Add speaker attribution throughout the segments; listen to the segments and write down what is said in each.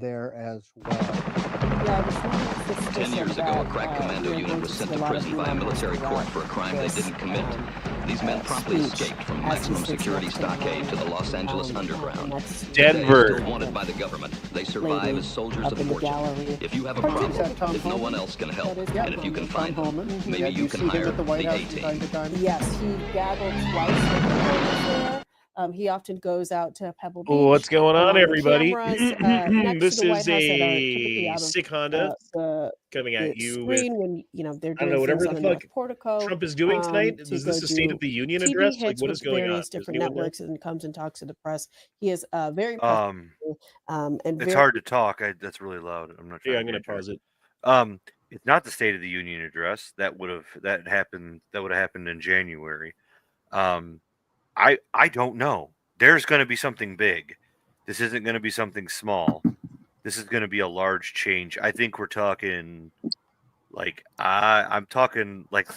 Speaker 1: there as well.
Speaker 2: Yeah, there's one
Speaker 3: 10
Speaker 2: suspicion
Speaker 3: years ago, a
Speaker 2: that
Speaker 3: crack commando
Speaker 2: we are
Speaker 3: unit
Speaker 2: going
Speaker 3: was
Speaker 2: to
Speaker 3: sent
Speaker 2: see a
Speaker 3: to
Speaker 2: lot of
Speaker 3: prison by a military court for a crime they
Speaker 2: this,
Speaker 3: didn't commit. These men promptly escaped from
Speaker 2: as he
Speaker 3: maximum
Speaker 2: sits
Speaker 3: security
Speaker 2: next to
Speaker 3: stockade to the
Speaker 2: Melania,
Speaker 3: Los Angeles
Speaker 2: and
Speaker 3: underground.
Speaker 2: that's
Speaker 3: Today,
Speaker 4: Denver.
Speaker 3: still wanted by the government, they survive
Speaker 2: lady
Speaker 3: as soldiers
Speaker 2: up
Speaker 3: of
Speaker 2: in the
Speaker 3: fortune.
Speaker 2: gallery.
Speaker 3: If you have a
Speaker 2: Pardon?
Speaker 3: problem,
Speaker 1: Is that Tom
Speaker 3: if no one
Speaker 1: Holman?
Speaker 3: else can help,
Speaker 2: That is
Speaker 3: and if you can
Speaker 1: Tom
Speaker 3: find them,
Speaker 1: Holman.
Speaker 3: maybe
Speaker 1: Yeah,
Speaker 3: you
Speaker 1: you
Speaker 3: can
Speaker 1: see him
Speaker 3: hire
Speaker 1: at the White
Speaker 3: the
Speaker 1: House from time
Speaker 3: A-Team.
Speaker 1: to time.
Speaker 2: Yes, he gaggled twice with the photos there. He often goes out to Pebble Beach.
Speaker 4: What's going on,
Speaker 2: along with
Speaker 4: everybody?
Speaker 2: cameras, next
Speaker 4: This
Speaker 2: to the White
Speaker 4: is
Speaker 2: House that are typically
Speaker 4: a
Speaker 2: out of
Speaker 4: sick Honda
Speaker 2: the
Speaker 4: coming at you with,
Speaker 2: screen when they're
Speaker 4: I don't
Speaker 2: doing
Speaker 4: know,
Speaker 2: things
Speaker 4: whatever
Speaker 2: on
Speaker 4: the
Speaker 2: the North
Speaker 4: fuck
Speaker 2: Portico.
Speaker 4: Trump is doing tonight.
Speaker 2: To
Speaker 4: Is
Speaker 2: go
Speaker 4: this a State
Speaker 2: do
Speaker 4: of the Union
Speaker 2: TV
Speaker 4: address? Like,
Speaker 2: hits
Speaker 4: what
Speaker 2: with
Speaker 4: is going on?
Speaker 2: various
Speaker 4: Does
Speaker 2: different
Speaker 4: anyone know?
Speaker 2: networks and comes and talks to the press. He is very
Speaker 5: Um,
Speaker 2: and
Speaker 5: it's
Speaker 2: very
Speaker 5: hard to talk. That's really loud. I'm not trying
Speaker 4: Yeah, I'm
Speaker 5: to
Speaker 4: gonna pause it.
Speaker 5: It's not the State of the Union address. That would have happened in January. I don't know. There's going to be something big. This isn't going to be something small. This is going to be a large change. I think we're talking like I'm talking like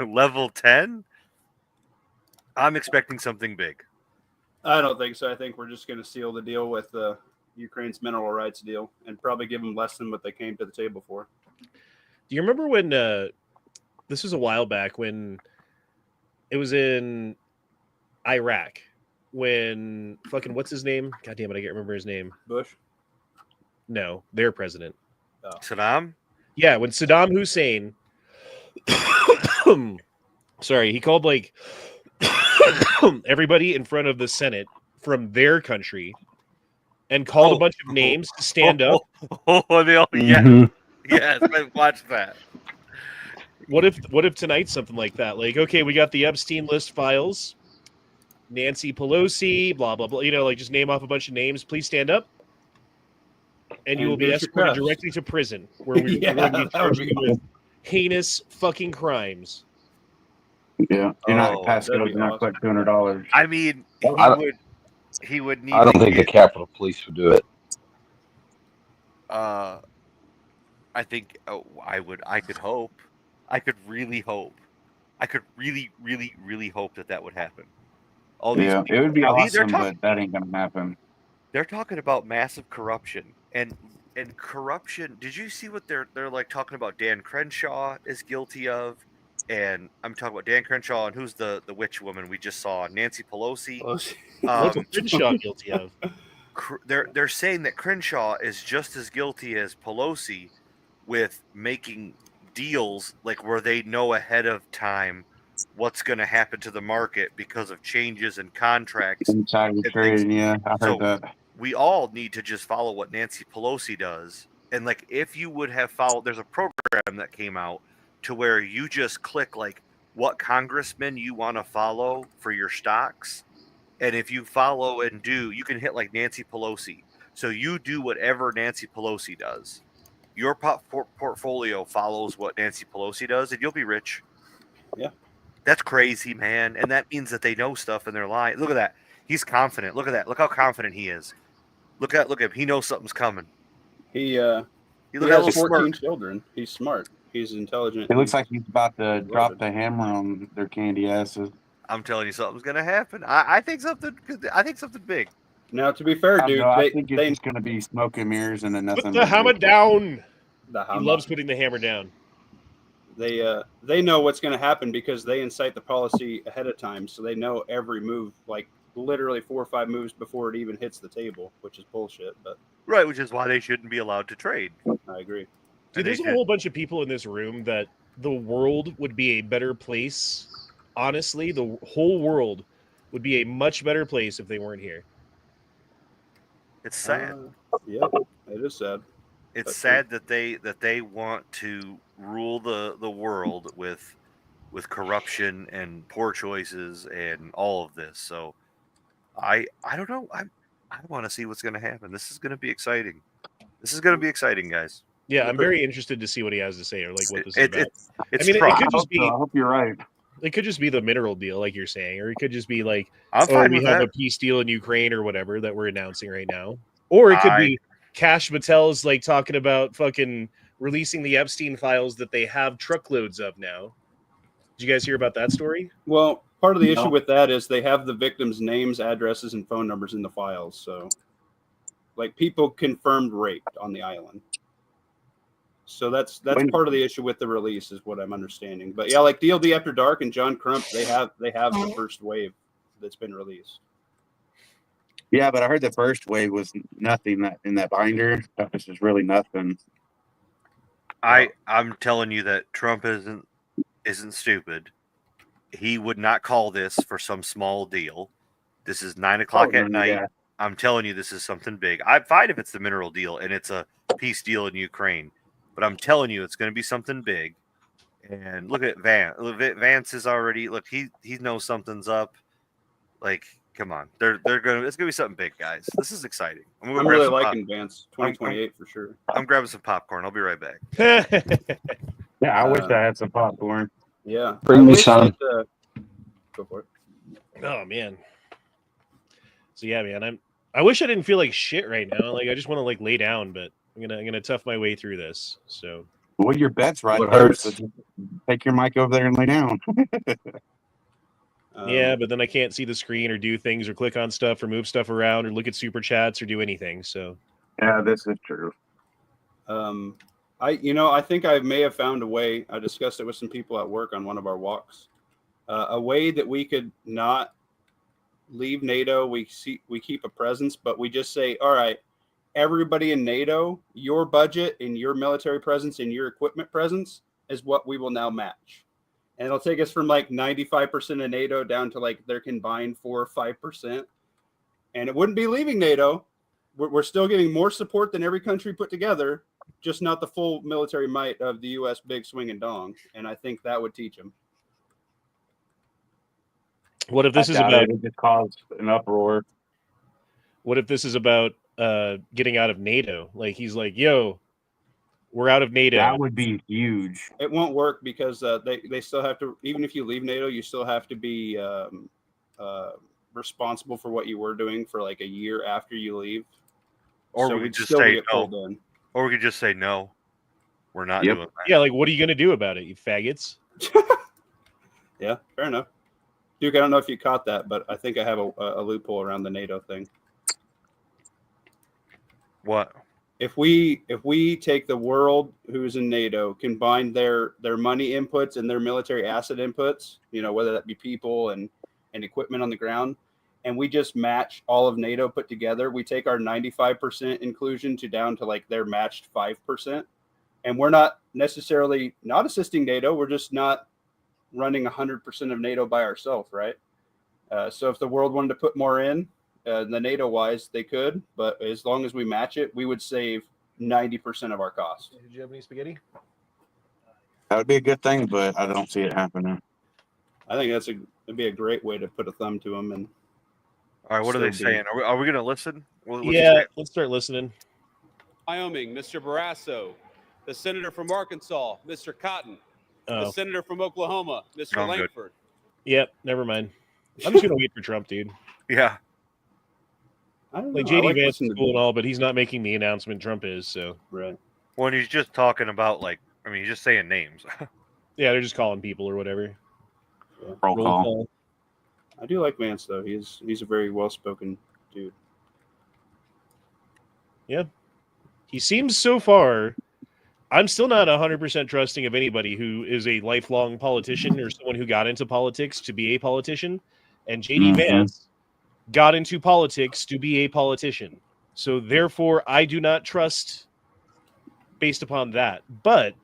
Speaker 5: level 10. I'm expecting something big.
Speaker 6: I don't think so. I think we're just going to seal the deal with Ukraine's mineral rights deal and probably give them less than what they came to the table for.
Speaker 4: Do you remember when this was a while back when it was in Iraq when fucking what's his name? God damn it, I can't remember his name.
Speaker 6: Bush?
Speaker 4: No, their president.
Speaker 5: Saddam?
Speaker 4: Yeah, when Saddam Hussein sorry, he called like everybody in front of the Senate from their country and called a bunch of names to stand up.
Speaker 5: Yes, I watched that.
Speaker 4: What if tonight's something like that? Like, okay, we got the Epstein list files, Nancy Pelosi, blah blah blah. You know, like just name off a bunch of names. Please stand up, and you will be escorted directly to prison, where we will be charged with heinous fucking crimes.
Speaker 7: Yeah, you're not Pascal. You're not quite $200.
Speaker 5: I mean, he would need.
Speaker 8: I don't think the Capitol Police would do it.
Speaker 5: I think I would. I could hope. I could really hope. I could really, really, really hope that would happen. All these
Speaker 7: it would be
Speaker 5: now,
Speaker 7: awesome, but that ain't gonna happen.
Speaker 5: They're talking about massive corruption and corruption. Did you see what they're like talking about? Dan Crenshaw is guilty of, and I'm talking about Dan Crenshaw and who's the witch woman we just saw, Nancy Pelosi.
Speaker 4: What's Crenshaw guilty of?
Speaker 5: They're saying that Crenshaw is just as guilty as Pelosi with making deals like where they know ahead of time what's going to happen to the market because of changes in contracts.
Speaker 7: Inside trade, yeah, I heard that.
Speaker 5: We all need to just follow what Nancy Pelosi does. And like, if you would have followed, there's a program that came out to where you just click like what congressman you want to follow for your stocks. And if you follow and do, you can hit like Nancy Pelosi. So you do whatever Nancy Pelosi does. Your portfolio follows what Nancy Pelosi does, and you'll be rich.
Speaker 6: Yeah.
Speaker 5: That's crazy, man. And that means that they know stuff and they're lying. Look at that. He's confident. Look at that. Look how confident he is. Look at him. He knows something's coming.
Speaker 6: He
Speaker 5: has
Speaker 6: 14 children. He's smart. He's intelligent.
Speaker 7: It looks like he's about to drop the hammer on their candy asses.
Speaker 5: I'm telling you, something's gonna happen. I think something. I think something big.
Speaker 6: Now, to be fair, dude,
Speaker 7: I think it's just going to be smoke and mirrors and then nothing.
Speaker 4: Put the hammer down.
Speaker 6: He
Speaker 4: loves putting the hammer down.
Speaker 6: They know what's going to happen because they incite the policy ahead of time, so they know every move, like literally 4 or 5 moves before it even hits the table, which is bullshit. But
Speaker 5: right, which is why they shouldn't be allowed to trade.
Speaker 6: I agree.
Speaker 4: Dude, there's a whole bunch of people in this room that the world would be a better place. Honestly, the whole world would be a much better place if they weren't here.
Speaker 5: It's sad.
Speaker 6: Yeah, it is sad.
Speaker 5: It's sad that they want to rule the world with corruption and poor choices and all of this. So I don't know. I want to see what's going to happen. This is going to be exciting. This is going to be exciting, guys.
Speaker 4: Yeah, I'm very interested to see what he has to say or like what this is about.
Speaker 5: It's
Speaker 4: I mean, it could just be.
Speaker 7: I hope you're right.
Speaker 4: It could just be the mineral deal, like you're saying, or it could just be like, we have a peace deal in Ukraine or whatever that we're announcing right now. Or it could be Kash Patel's like talking about fucking releasing the Epstein files that they have truckloads of now. Did you guys hear about that story?
Speaker 6: Well, part of the issue with that is they have the victims' names, addresses, and phone numbers in the files. So like people confirmed raped on the island. So that's part of the issue with the release, is what I'm understanding. But yeah, like DLD After Dark and John Crump, they have the first wave that's been released.
Speaker 7: Yeah, but I heard the first wave was nothing that in that binder. That was just really nothing.
Speaker 5: I'm telling you that Trump isn't stupid. He would not call this for some small deal. This is 9 o'clock at night.
Speaker 7: Yeah.
Speaker 5: I'm telling you, this is something big. I'm fine if it's the mineral deal and it's a peace deal in Ukraine, but I'm telling you, it's going to be something big. And look at Vance. Vance is already he knows something's up. Like, come on, it's gonna be something big, guys. This is exciting.
Speaker 6: I'm really liking Vance 2028 for sure.
Speaker 5: I'm grabbing some popcorn. I'll be right back.
Speaker 7: Yeah, I wish I had some popcorn.
Speaker 6: Yeah,
Speaker 8: Bring me some.
Speaker 6: Go for it.
Speaker 4: Oh man. So yeah, man, I wish I didn't feel like shit right now. Like I just want to like lay down, but I'm gonna tough my way through this. So
Speaker 7: well, your bet's right.
Speaker 8: What hurts?
Speaker 7: So take your mic over there and lay down.
Speaker 4: yeah, but then I can't see the screen or do things or click on stuff or move stuff around or look at super chats or do anything. So
Speaker 7: yeah, this is true.
Speaker 6: I think I may have found a way. I discussed it with some people at work on one of our walks. A way that we could not leave NATO. We keep a presence, but we just say, all right, everybody in NATO, your budget and your military presence and your equipment presence is what we will now match. And it'll take us from like 95% of NATO down to like their combined 4 or 5%. And it wouldn't be leaving NATO. We're still giving more support than every country put together, just not the full military might of the U.S. big swing and dong. And I think that would teach them.
Speaker 4: what if this is about?
Speaker 7: It just caused an uproar.
Speaker 4: What if this is about getting out of NATO? Like he's like, yo, we're out of NATO.
Speaker 7: That would be huge.
Speaker 6: It won't work because they still have to, even if you leave NATO, you still have to be responsible for what you were doing for like a year after you leave.
Speaker 5: Or
Speaker 6: so
Speaker 5: we could
Speaker 6: we'd
Speaker 5: just
Speaker 6: still
Speaker 5: say
Speaker 6: get
Speaker 5: no.
Speaker 6: pulled in.
Speaker 5: Or we could just say no. We're not
Speaker 7: Yep.
Speaker 5: doing that.
Speaker 4: Yeah, like what are you gonna do about it, you faggots?
Speaker 6: Yeah, fair enough. Duke, I don't know if you caught that, but I think I have a loophole around the NATO thing.
Speaker 5: What?
Speaker 6: If we take the world who's in NATO, combine their money inputs and their military asset inputs, whether that be people and equipment on the ground, and we just match all of NATO put together, we take our 95% inclusion down to like their matched 5%. And we're not necessarily not assisting NATO. We're just not running 100% of NATO by ourselves, right? So if the world wanted to put more in, the NATO-wise, they could. But as long as we match it, we would save 90% of our cost.
Speaker 4: Did you have any spaghetti?
Speaker 7: That would be a good thing, but I don't see it happening.
Speaker 6: I think it'd be a great way to put a thumb to them. And
Speaker 5: All right, what are they
Speaker 6: Still be-
Speaker 5: saying? Are we going to listen? What's he
Speaker 4: Yeah,
Speaker 5: saying?
Speaker 4: let's start listening.
Speaker 1: Wyoming, Mr. Barrasso. The senator from Arkansas, Mr. Cotton. The
Speaker 4: Oh,
Speaker 1: senator from Oklahoma, Mr.
Speaker 5: I'm good.
Speaker 1: Langford.
Speaker 4: yep, never mind. I'm just gonna wait for Trump, dude.
Speaker 5: Yeah.
Speaker 6: I don't
Speaker 4: Like
Speaker 6: know. I
Speaker 4: JD
Speaker 6: like
Speaker 4: Vance
Speaker 6: listening
Speaker 4: is
Speaker 6: to
Speaker 4: cool and all, but he's not making the announcement. Trump is, so
Speaker 6: Right.
Speaker 5: When he's just talking about he's just saying names.
Speaker 4: yeah, they're just calling people or whatever.
Speaker 7: Roll
Speaker 4: Roll
Speaker 7: call.
Speaker 4: call.
Speaker 6: I do like Vance though. He's a very well spoken dude.
Speaker 4: He seems so far. I'm still not 100% trusting of anybody who is a lifelong politician or someone who got into politics to be a politician. And JD
Speaker 7: Mhm.
Speaker 4: Vance got into politics to be a politician. So therefore, I do not trust based upon that. But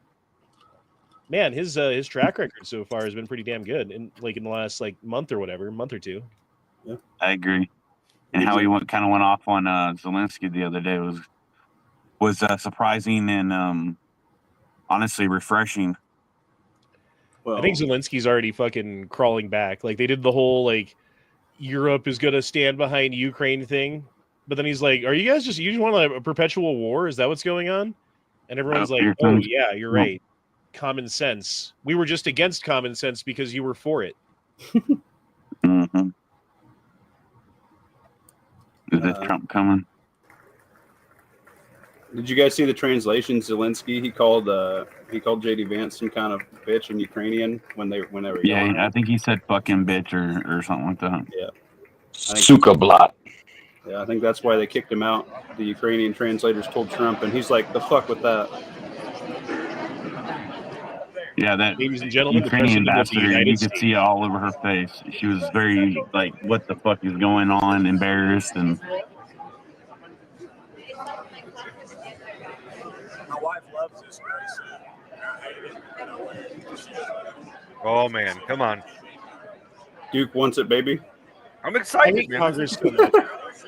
Speaker 4: man, his track record so far has been pretty damn good. In the last month or whatever, month or two.
Speaker 7: I agree. And how he kind of went off on Zelensky the other day was surprising and honestly refreshing.
Speaker 6: Well,
Speaker 4: I think Zelensky's already fucking crawling back. Like they did the whole Europe is gonna stand behind Ukraine thing, but then he's like, "Are you guys you just want a perpetual war? Is that what's going on?" And everyone's like,
Speaker 7: here
Speaker 4: "Oh
Speaker 7: comes-
Speaker 4: yeah, you're right. Common sense. We were just against common sense because you were for it."
Speaker 7: Mm-hmm. Is this Trump coming?
Speaker 6: did you guys see the translation? Zelensky he called JD Vance some kind of bitch in Ukrainian when they were
Speaker 7: Yeah,
Speaker 6: yelling.
Speaker 7: I think he said fucking bitch or something like that.
Speaker 6: think-
Speaker 8: Suka blot.
Speaker 6: Yeah, I think that's why they kicked him out. The Ukrainian translators told Trump, and he's like, "The fuck with that."
Speaker 7: Yeah, that
Speaker 4: Ladies and gentlemen, the
Speaker 7: Ukrainian
Speaker 4: President of the
Speaker 7: ambassador, you
Speaker 4: United
Speaker 7: could
Speaker 4: States.
Speaker 7: see it all over her face. She was very like, "What the fuck is going on?" Embarrassed and.
Speaker 9: My wife loves this race.
Speaker 5: Oh man, come on!
Speaker 6: Duke wants it, baby.
Speaker 5: I'm
Speaker 4: I
Speaker 5: excited,
Speaker 4: hate
Speaker 5: man.
Speaker 4: Congress
Speaker 5: This
Speaker 4: so much.
Speaker 5: is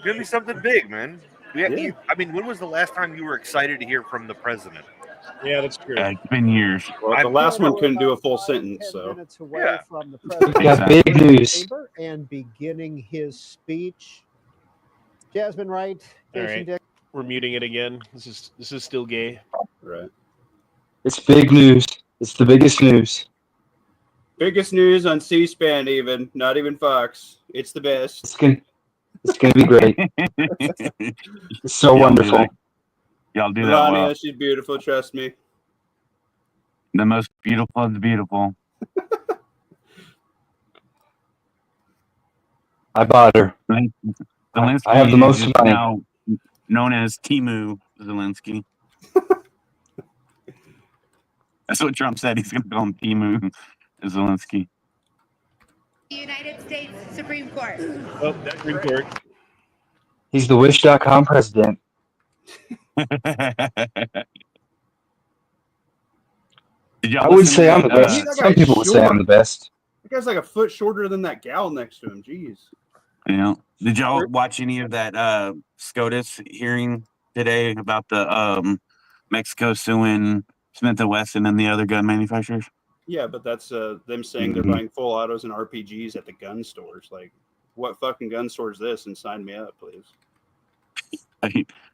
Speaker 5: gonna be something big, man.
Speaker 6: Yeah.
Speaker 5: I mean, when was the last time you were excited to hear from the president?
Speaker 4: Yeah, that's true.
Speaker 7: It's been years.
Speaker 6: Well, the last one couldn't do a full sentence,
Speaker 9: 10
Speaker 6: so
Speaker 9: minutes away
Speaker 5: Yeah.
Speaker 9: from the
Speaker 7: We
Speaker 9: president
Speaker 7: got
Speaker 8: big news.
Speaker 9: chamber and beginning his speech. Jasmine Wright,
Speaker 4: All
Speaker 9: Jason
Speaker 4: right.
Speaker 9: Dick.
Speaker 4: We're muting it again. This is still gay.
Speaker 6: right.
Speaker 8: It's big news. It's the biggest news.
Speaker 6: Biggest news on C-SPAN, even not even Fox. It's the best.
Speaker 8: It's gonna be great. It's so
Speaker 7: Y'all do
Speaker 8: wonderful.
Speaker 7: that. Y'all do that
Speaker 6: Melania,
Speaker 7: well.
Speaker 6: she's beautiful. Trust me.
Speaker 7: The most beautiful of the beautiful.
Speaker 8: I bought her.
Speaker 7: Zelensky
Speaker 8: I have the most
Speaker 7: is
Speaker 8: money.
Speaker 7: now known as Timu Zelensky. That's what Trump said. He's going to call him Timu Zelensky.
Speaker 10: United States Supreme Court.
Speaker 4: Oh, Supreme Court.
Speaker 8: He's the Wish.com president.
Speaker 7: Did y'all
Speaker 8: I would
Speaker 7: listen
Speaker 8: say
Speaker 7: to
Speaker 8: I'm the
Speaker 7: that,
Speaker 8: best.
Speaker 6: That
Speaker 8: Some
Speaker 6: guy's
Speaker 8: people would say I'm
Speaker 6: short.
Speaker 8: the best.
Speaker 6: That guy's like a foot shorter than that gal next to him. Jeez.
Speaker 7: you know, did y'all watch any of that SCOTUS hearing today about the Mexico suing Smith & Wesson and the other gun manufacturers?
Speaker 6: Yeah, but that's them saying they're
Speaker 7: Mhm.
Speaker 6: buying full autos and RPGs at the gun stores. Like, what fucking gun store is this? And sign me up, please.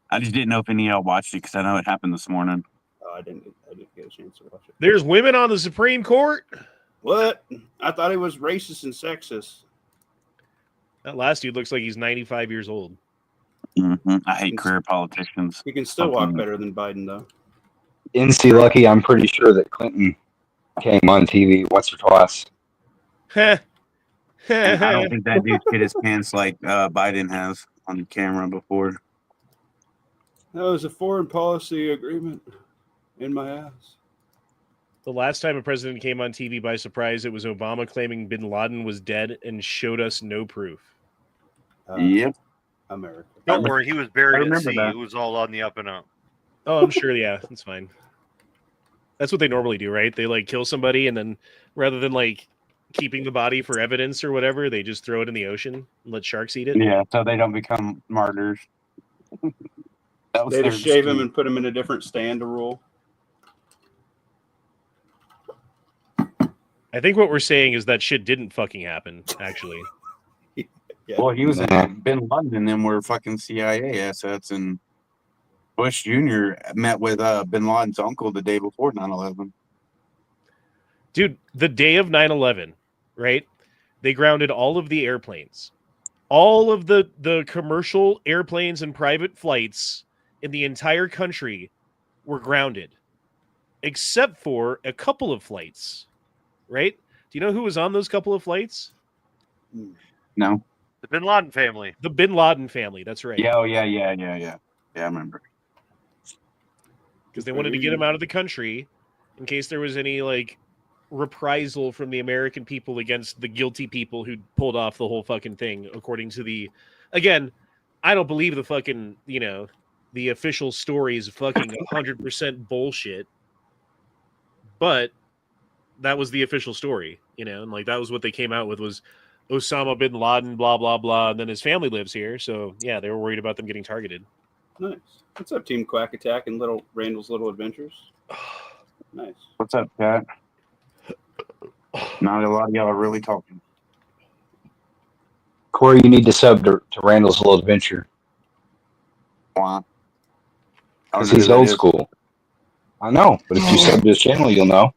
Speaker 7: I just didn't know if any of y'all watched it because I know it happened this morning.
Speaker 6: Oh, I didn't get a chance to watch it.
Speaker 4: There's women on the Supreme Court.
Speaker 6: What? I thought he was racist and sexist.
Speaker 4: That last dude looks like he's 95 years old.
Speaker 7: I hate career politicians.
Speaker 6: He can still walk
Speaker 7: Fucking-
Speaker 6: better than Biden, though.
Speaker 8: NC Lucky, I'm pretty sure that Clinton came on TV once or twice.
Speaker 7: And I don't think that dude shit his pants like Biden has on camera before.
Speaker 6: That was a foreign policy agreement in my ass.
Speaker 4: The last time a president came on TV by surprise, it was Obama claiming bin Laden was dead and showed us no proof.
Speaker 7: Yep.
Speaker 6: America.
Speaker 5: Don't worry, he was buried
Speaker 7: I
Speaker 5: at
Speaker 7: remember
Speaker 5: sea.
Speaker 7: that.
Speaker 5: It was all on the up and up.
Speaker 4: Oh, I'm sure. Yeah, that's fine. That's what they normally do, right? They like kill somebody and then rather than like keeping the body for evidence or whatever, they just throw it in the ocean and let sharks eat it.
Speaker 7: Yeah, so they don't become martyrs. That was
Speaker 6: They
Speaker 7: their
Speaker 6: just shave him
Speaker 7: scheme.
Speaker 6: and put him in a different stand to rule.
Speaker 4: I think what we're saying is that shit didn't fucking happen, actually.
Speaker 6: Yeah.
Speaker 7: Well, he was
Speaker 8: Nah.
Speaker 7: in Bin Laden, and then we're fucking CIA assets, and Bush Jr. met with Bin Laden's uncle the day before 9/11.
Speaker 4: Dude, the day of 9/11, right? They grounded all of the airplanes. All of the commercial airplanes and private flights in the entire country were grounded, except for a couple of flights, right? Do you know who was on those couple of flights?
Speaker 7: No.
Speaker 5: The Bin Laden family.
Speaker 4: The Bin Laden family. That's right.
Speaker 7: Yeah, yeah, I remember.
Speaker 4: Because they wanted to get him out of the country in case there was any like reprisal from the American people against the guilty people who pulled off the whole fucking thing, according to the, again, I don't believe the fucking, the official story is fucking 100% bullshit, but that was the official story, and like that was what they came out with was Osama bin Laden, blah, blah, blah, and then his family lives here, so yeah, they were worried about them getting targeted.
Speaker 6: Nice. What's up, Team Quack Attack and Little Randall's Little Adventures? Nice.
Speaker 7: What's up, Pat? Not a lot of y'all are really talking.
Speaker 8: Corey, you need to sub to Randall's Little Adventure
Speaker 7: Why?
Speaker 8: because he's old school. I know, but if you sub to his channel, you'll know.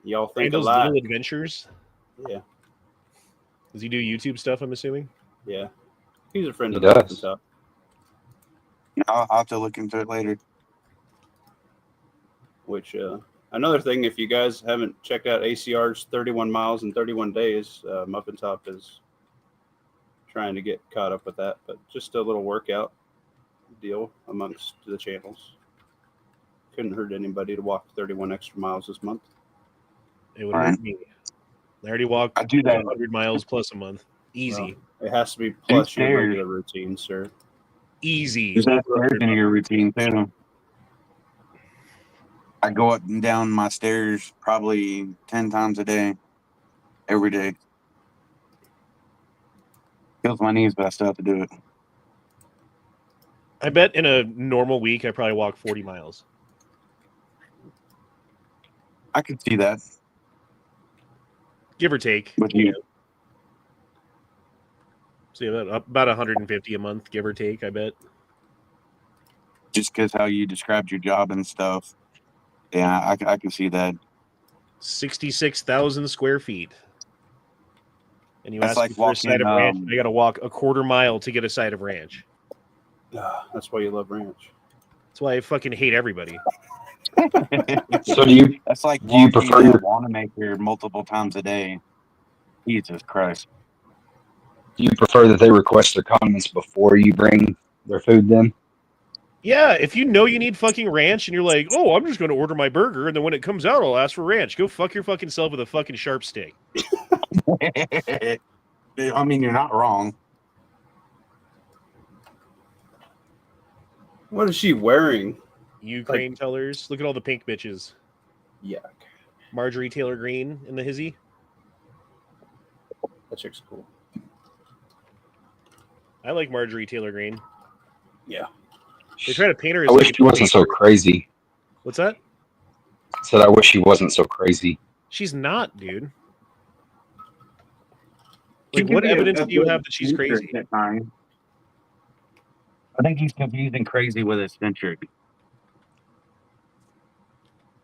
Speaker 6: Y'all think
Speaker 4: Randall's
Speaker 6: a lot.
Speaker 4: Little Adventures?
Speaker 6: Yeah.
Speaker 4: Does he do YouTube stuff, I'm assuming?
Speaker 6: Yeah. He's a friend
Speaker 8: He
Speaker 6: of the Open
Speaker 8: does.
Speaker 6: Top.
Speaker 7: I'll have to look into it later.
Speaker 6: Which, another thing, if you guys haven't checked out ACR's 31 miles in 31 days, Muffin Top is trying to get caught up with that, but just a little workout deal amongst the channels. Couldn't hurt anybody to walk 31 extra miles this month.
Speaker 4: It would hurt me. I already walked
Speaker 7: I do that.
Speaker 4: 100 miles plus a month. Easy.
Speaker 6: Well, it has to be plus your
Speaker 7: stairs.
Speaker 6: regular routine, sir.
Speaker 4: Easy.
Speaker 7: There's that stairs in your routine too. I go up and down my stairs probably 10 times a day, every day. Kills my knees, but I still have to do it.
Speaker 4: I bet in a normal week I probably walk 40 miles.
Speaker 7: I could see that.
Speaker 4: Give or take.
Speaker 7: With you.
Speaker 4: So about 150 a month, give or take, I bet.
Speaker 7: Just because how you described your job and stuff. Yeah, I can see that.
Speaker 4: 66,000 square feet. And you
Speaker 7: That's
Speaker 4: ask
Speaker 7: like
Speaker 4: me for a side of
Speaker 7: walking,
Speaker 4: ranch, I got to walk a quarter mile to get a side of ranch.
Speaker 6: That's why you love ranch.
Speaker 4: That's why I fucking hate everybody.
Speaker 8: So do you?
Speaker 7: That's like
Speaker 8: Do you
Speaker 7: walking
Speaker 8: prefer your?
Speaker 7: Wanamaker multiple times a day. Jesus Christ.
Speaker 8: Do you prefer that they request their comments before you bring their food? Then
Speaker 4: Yeah, if you know you need fucking ranch and you're like, oh, I'm just going to order my burger, and then when it comes out, I'll ask for ranch. Go fuck your fucking self with a fucking sharp stick.
Speaker 7: I mean, you're not wrong.
Speaker 6: What is she wearing?
Speaker 4: Ukraine tellers. Look at all the pink bitches.
Speaker 6: Yuck.
Speaker 4: Marjorie Taylor Greene in the hizzy.
Speaker 6: That chick's cool.
Speaker 4: I like Marjorie Taylor Greene.
Speaker 6: Yeah.
Speaker 4: They try to paint her as
Speaker 8: I wish
Speaker 4: like
Speaker 8: she wasn't so crazy.
Speaker 4: What's that?
Speaker 8: Said I wish she wasn't so crazy.
Speaker 4: She's not, dude. Like, what evidence do you have that she's crazy?
Speaker 7: I think he's confusing crazy with eccentric.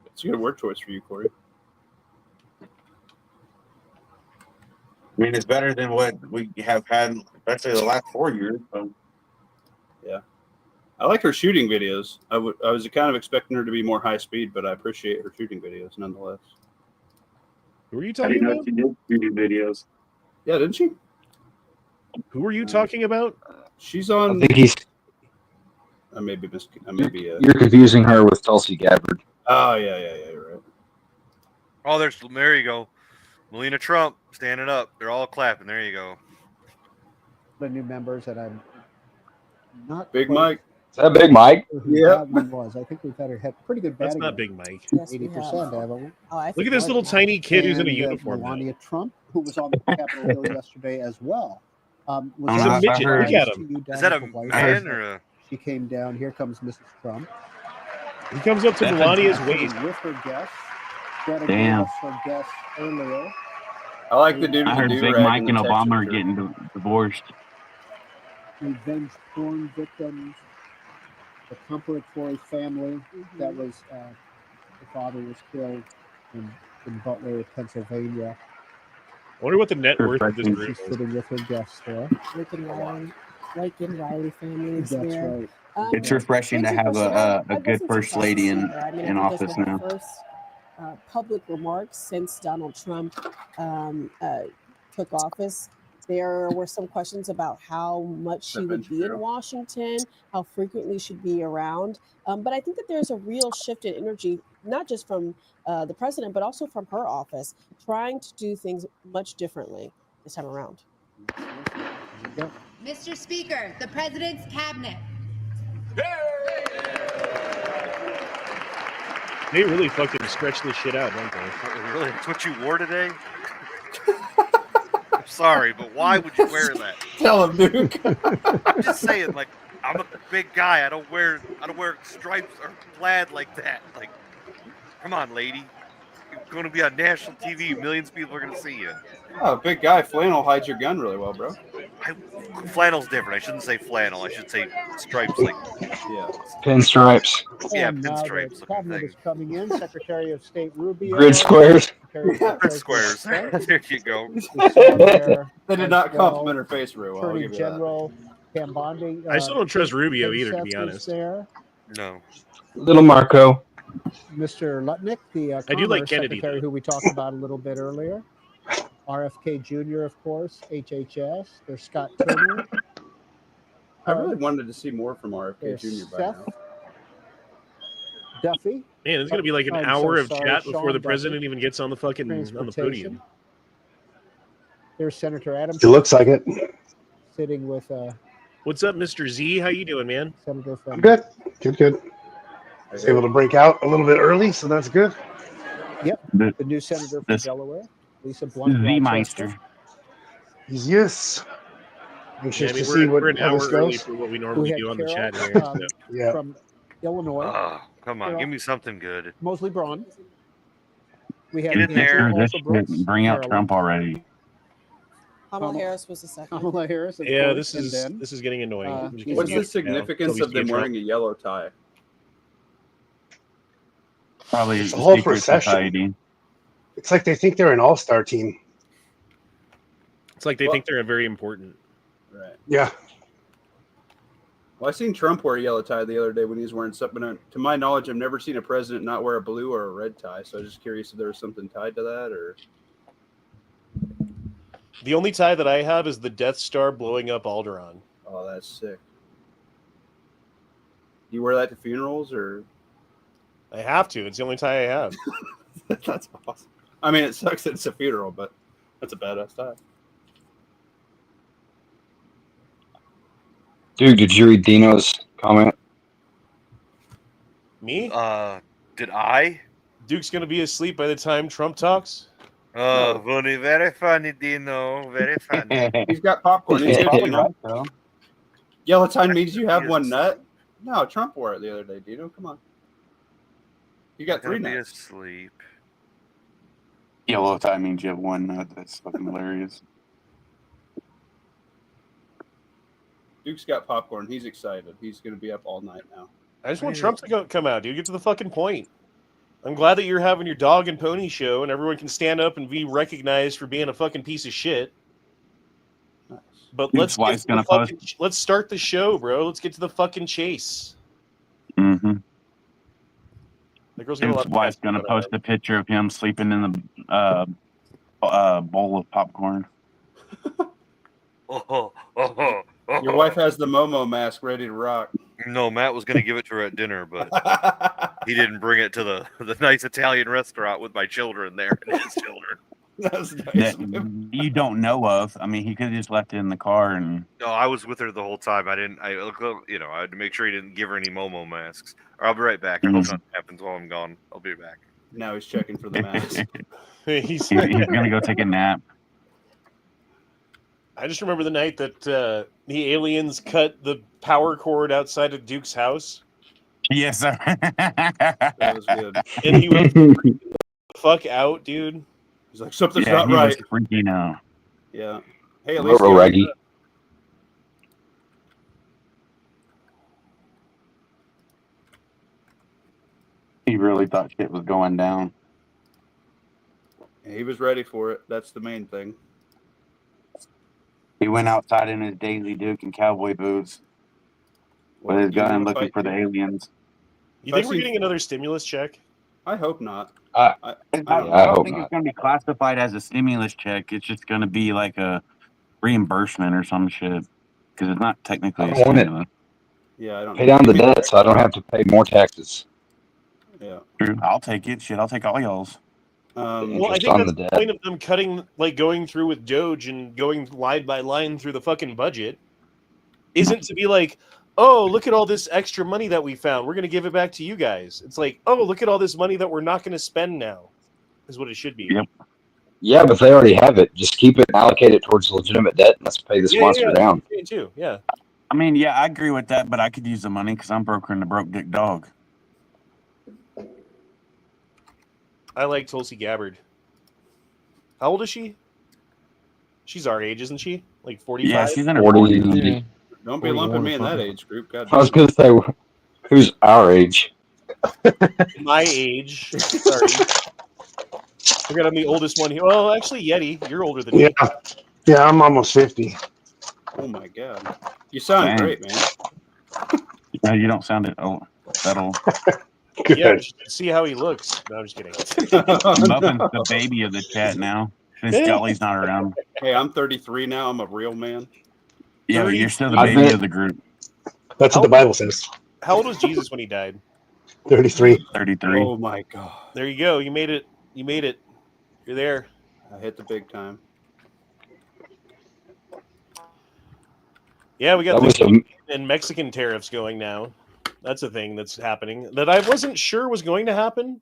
Speaker 6: It's a good word choice for you, Corey.
Speaker 7: I mean, it's better than what we have had, especially the last 4 years. So.
Speaker 6: Yeah. I like her shooting videos. I was kind of expecting her to be more high speed, but I appreciate her shooting videos nonetheless.
Speaker 4: Who are you talking about?
Speaker 7: She did shooting videos.
Speaker 6: Yeah, didn't she?
Speaker 4: Who are you talking about?
Speaker 6: She's
Speaker 8: I
Speaker 6: on.
Speaker 8: think he's.
Speaker 6: I may be.
Speaker 8: You're confusing her with Tulsi Gabbard.
Speaker 6: Oh yeah, you're right.
Speaker 5: Oh, there you go. Melania Trump standing up. They're all clapping. There you go.
Speaker 9: The new members that I'm not.
Speaker 6: Big
Speaker 9: quite
Speaker 6: Mike.
Speaker 8: Is that Big Mike?
Speaker 9: sure who that one was. I think we've had pretty good
Speaker 4: That's
Speaker 9: batting.
Speaker 4: not Big Mike.
Speaker 2: Yes, we
Speaker 9: 80%,
Speaker 2: have.
Speaker 9: haven't we?
Speaker 2: Oh, I
Speaker 4: Look
Speaker 2: think
Speaker 4: at this
Speaker 2: it
Speaker 4: little
Speaker 2: was.
Speaker 4: tiny kid who's in a
Speaker 9: And,
Speaker 4: uniform now.
Speaker 9: Melania Trump, who was on the Capitol Hill yesterday as well. Was
Speaker 7: He's a
Speaker 9: that
Speaker 4: midget.
Speaker 9: surprise
Speaker 4: Look at
Speaker 9: to
Speaker 4: him.
Speaker 9: you down
Speaker 5: Is that
Speaker 9: at
Speaker 5: a
Speaker 9: the White
Speaker 5: man
Speaker 9: House?
Speaker 5: or a?
Speaker 9: She came down. Here comes Mrs. Trump.
Speaker 4: He comes up to
Speaker 7: That's
Speaker 4: Melania's
Speaker 9: Sitting
Speaker 4: waist.
Speaker 9: with her guests. Jenna
Speaker 7: Damn.
Speaker 9: gave us her guests earlier.
Speaker 6: I like the dude
Speaker 7: I
Speaker 6: with
Speaker 7: heard
Speaker 6: the
Speaker 7: Big
Speaker 6: do-rag
Speaker 7: Mike
Speaker 6: and
Speaker 7: and
Speaker 6: the
Speaker 7: Obama are
Speaker 6: Texan shirt.
Speaker 7: getting divorced.
Speaker 9: Revenge porn victims. The comfort for his family. That was the father was killed in Butler, Pennsylvania.
Speaker 4: I wonder what the net worth of this group
Speaker 9: She's
Speaker 4: is.
Speaker 9: sitting with her guests there.
Speaker 2: Lincoln Riley family is
Speaker 9: That's
Speaker 2: there.
Speaker 9: right.
Speaker 7: It's refreshing to have a good first lady in office
Speaker 2: I think
Speaker 7: now.
Speaker 2: those were the first public remarks since Donald Trump took office. There were some questions about how much she would be in Washington, how frequently she'd be around. But I think that there's a real shift in energy, not just from the president, but also from her office, trying to do things much differently this time around.
Speaker 10: Mr. Speaker, the president's cabinet.
Speaker 4: They really fucking stretch this shit out, don't they?
Speaker 5: Really? That's what you wore today? I'm sorry, but why would you wear that?
Speaker 6: Tell him, Duke.
Speaker 5: I'm just saying, like, I'm a big guy. I don't wear stripes or plaid like that. Like, come on, lady. You're going to be on national TV. Millions of people are going to see you.
Speaker 6: Oh, big guy. Flannel hides your gun really well, bro.
Speaker 5: Flannel's different. I shouldn't say flannel. I should say stripes. Like,
Speaker 6: Yeah.
Speaker 8: Pinstripes.
Speaker 5: yeah,
Speaker 9: And now
Speaker 5: pinstripes.
Speaker 9: the cabinet is coming in. Secretary of State Rubio.
Speaker 8: Grid squares.
Speaker 9: Secretary of
Speaker 5: Red
Speaker 9: Defense
Speaker 5: squares.
Speaker 9: Defense
Speaker 5: There you go.
Speaker 9: is there
Speaker 6: They did
Speaker 9: as
Speaker 6: not
Speaker 9: well.
Speaker 6: compliment her face very well. I'll
Speaker 9: Attorney
Speaker 6: give you that.
Speaker 9: General Cambondi.
Speaker 4: I still don't trust Rubio either, to be
Speaker 9: Seth is
Speaker 4: honest.
Speaker 9: There.
Speaker 5: No.
Speaker 8: Little Marco.
Speaker 9: Mr. Lutnick, the
Speaker 4: I do like
Speaker 9: Commerce
Speaker 4: Kennedy,
Speaker 9: Secretary,
Speaker 4: though.
Speaker 9: who we talked about a little bit earlier. RFK Jr., of course, HHS. There's Scott Turner.
Speaker 6: I really wanted to see more from RFK
Speaker 9: There's
Speaker 6: Jr. by
Speaker 9: Seth
Speaker 6: now.
Speaker 9: Duffy.
Speaker 4: Man, it's gonna be like an
Speaker 9: I'm
Speaker 4: hour
Speaker 9: so
Speaker 4: of
Speaker 9: sorry,
Speaker 4: chat before
Speaker 9: Sean
Speaker 4: the
Speaker 9: Duffy.
Speaker 4: president even gets on the fucking on the
Speaker 9: Transportation.
Speaker 4: podium.
Speaker 9: There's Senator Adam.
Speaker 11: It looks like it.
Speaker 9: Sitting with
Speaker 4: What's up, Mr. Z? How you doing, man?
Speaker 9: Senator from.
Speaker 11: I'm good. Good. I was able to break out a little bit early, so that's good.
Speaker 9: Yep. The new senator from Delaware, Lisa Blunt.
Speaker 7: Z Meister.
Speaker 11: Yes. Anxious
Speaker 4: Yeah, I mean,
Speaker 11: to see
Speaker 4: we're
Speaker 11: what
Speaker 4: an
Speaker 11: how
Speaker 4: hour
Speaker 11: this
Speaker 4: early
Speaker 11: goes.
Speaker 4: for what we normally do on the
Speaker 9: Carol,
Speaker 4: chat here. So.
Speaker 11: Yeah.
Speaker 9: From Illinois.
Speaker 5: Oh, come on,
Speaker 9: Carol.
Speaker 5: give me something good.
Speaker 9: Mosley Braun. We have
Speaker 5: Get in there.
Speaker 9: Andrew
Speaker 7: This
Speaker 9: Walter Brooks,
Speaker 7: shit, bring out
Speaker 9: Maryland.
Speaker 7: Trump already.
Speaker 2: Kamala Harris was the second.
Speaker 9: Kamala Harris. Of
Speaker 4: Yeah,
Speaker 9: course,
Speaker 4: this
Speaker 9: and then,
Speaker 4: is getting annoying. I'm just gonna
Speaker 6: What's
Speaker 4: mute
Speaker 6: the
Speaker 4: it now
Speaker 6: significance
Speaker 4: until
Speaker 6: of
Speaker 4: we see
Speaker 6: them
Speaker 4: Trump.
Speaker 6: wearing a yellow tie?
Speaker 7: Probably
Speaker 11: It's a whole
Speaker 7: secret
Speaker 11: procession.
Speaker 7: society.
Speaker 11: It's like they think they're an all-star team.
Speaker 4: It's like they think they're very important.
Speaker 6: Right.
Speaker 11: Yeah.
Speaker 6: Well, I seen Trump wear a yellow tie the other day when he was wearing something. To my knowledge, I've never seen a president not wear a blue or a red tie. So I was just curious if there was something tied to that, or
Speaker 4: The only tie that I have is the Death Star blowing up Alderaan.
Speaker 6: oh, that's sick. Do you wear that to funerals, or?
Speaker 4: I have to. It's the only tie I have.
Speaker 6: That's awesome. I mean, it sucks that it's a funeral, but that's a badass tie.
Speaker 8: Dude, did you read Dino's comment?
Speaker 4: Me?
Speaker 5: Did I?
Speaker 4: Duke's gonna be asleep by the time Trump talks.
Speaker 5: Oh, funny, very funny, Dino, very funny.
Speaker 6: He's got popcorn. He's good,
Speaker 7: Probably
Speaker 6: Dino.
Speaker 7: right, though.
Speaker 6: Yellow tie means you have one nut. No, Trump wore it the other day, Dino. Come on. You got three
Speaker 5: Gonna be
Speaker 6: nuts.
Speaker 5: asleep.
Speaker 7: Yellow tie means you have one nut. That's fucking hilarious.
Speaker 6: Duke's got popcorn. He's excited. He's going to be up all night now.
Speaker 4: I just want Trump to come out, dude. Get to the fucking point. I'm glad that you're having your dog and pony show and everyone can stand up and be recognized for being a fucking piece of shit. But let's let's start the show, bro. Let's get to the fucking chase.
Speaker 7: Mm-hmm.
Speaker 4: The girl's got a lot
Speaker 7: His
Speaker 4: of
Speaker 7: wife's gonna post a picture of him sleeping in the bowl of popcorn.
Speaker 6: Your wife has the Momo mask ready to rock.
Speaker 5: No, Matt was going to give it to her at dinner, but he didn't bring it to the nice Italian restaurant with my children there and his children.
Speaker 6: That's nice.
Speaker 7: That you don't know of. I mean, he could have just left it in the car and.
Speaker 5: No, I was with her the whole time. I had to make sure he didn't give her any Momo masks. Or I'll be right back. I hope nothing happens while I'm gone. I'll be back.
Speaker 6: Now he's checking for the mask.
Speaker 4: he's
Speaker 7: gonna go take a nap.
Speaker 4: I just remember the night that the aliens cut the power cord outside of Duke's house.
Speaker 7: Yes, sir.
Speaker 6: That was good.
Speaker 4: And he was the fuck out, dude.
Speaker 6: He's like, something's
Speaker 7: Yeah,
Speaker 6: not
Speaker 7: he
Speaker 6: right.
Speaker 7: was freaking out.
Speaker 6: Yeah. Hey, at least
Speaker 8: Hello, Reggie.
Speaker 7: He really thought shit was going down.
Speaker 6: he was ready for it. That's the main thing.
Speaker 7: He went outside in his Daisy Duke and cowboy boots with his gun looking for the aliens.
Speaker 4: You think we're getting another stimulus check?
Speaker 6: I hope not.
Speaker 7: I
Speaker 6: I
Speaker 7: don't think it's going to be classified as a stimulus check. It's just going to be like a reimbursement or some shit because it's not technically a stimulus.
Speaker 6: Yeah, I don't
Speaker 8: pay down the debt so I don't have to pay more taxes.
Speaker 6: Yeah.
Speaker 7: True. I'll take it. Shit, I'll take all y'all's.
Speaker 4: Well, I think that's the point of them cutting, like going through with Doge and going line by line through the fucking budget, isn't to be like, oh, look at all this extra money that we found. We're going to give it back to you guys. It's like, oh, look at all this money that we're not going to spend now, is what it should be.
Speaker 7: Yep.
Speaker 8: Yeah, but they already have it. Just keep it and allocate it towards legitimate debt, and let's pay this monster down.
Speaker 4: Too. Yeah.
Speaker 7: I mean, yeah, I agree with that, but I could use the money because I'm brokering the broke dick dog.
Speaker 4: I like Tulsi Gabbard. How old is she? She's our age, isn't she? Like 45?
Speaker 7: Yeah, she's in her 40s.
Speaker 6: Don't be lumping me in that age group. God
Speaker 8: I was going to say, who's our age?
Speaker 4: My age. Sorry. I got I'm the oldest one here. Well, actually, Yeti, you're older than me.
Speaker 11: Yeah, I'm almost 50.
Speaker 6: Oh my god, you sound great, man.
Speaker 7: No, you don't sound it. Oh, that old.
Speaker 4: Yeah, see how he looks. No, I'm just kidding.
Speaker 7: Muffin's the baby of the chat now. since Jolly's not around.
Speaker 6: Hey, I'm 33 now. I'm a real man.
Speaker 7: Yeah, but you're still the
Speaker 8: I've
Speaker 7: baby
Speaker 8: been-
Speaker 7: of the group.
Speaker 11: That's what the Bible says.
Speaker 4: How old was Jesus when he died?
Speaker 11: 33.
Speaker 7: 33.
Speaker 6: Oh my god.
Speaker 4: There you go. You made it. You made it. You're there.
Speaker 6: I hit the big time.
Speaker 4: Yeah, we got
Speaker 8: That was
Speaker 4: the
Speaker 8: a,
Speaker 4: and Mexican tariffs going now. That's a thing that's happening that I wasn't sure was going to happen,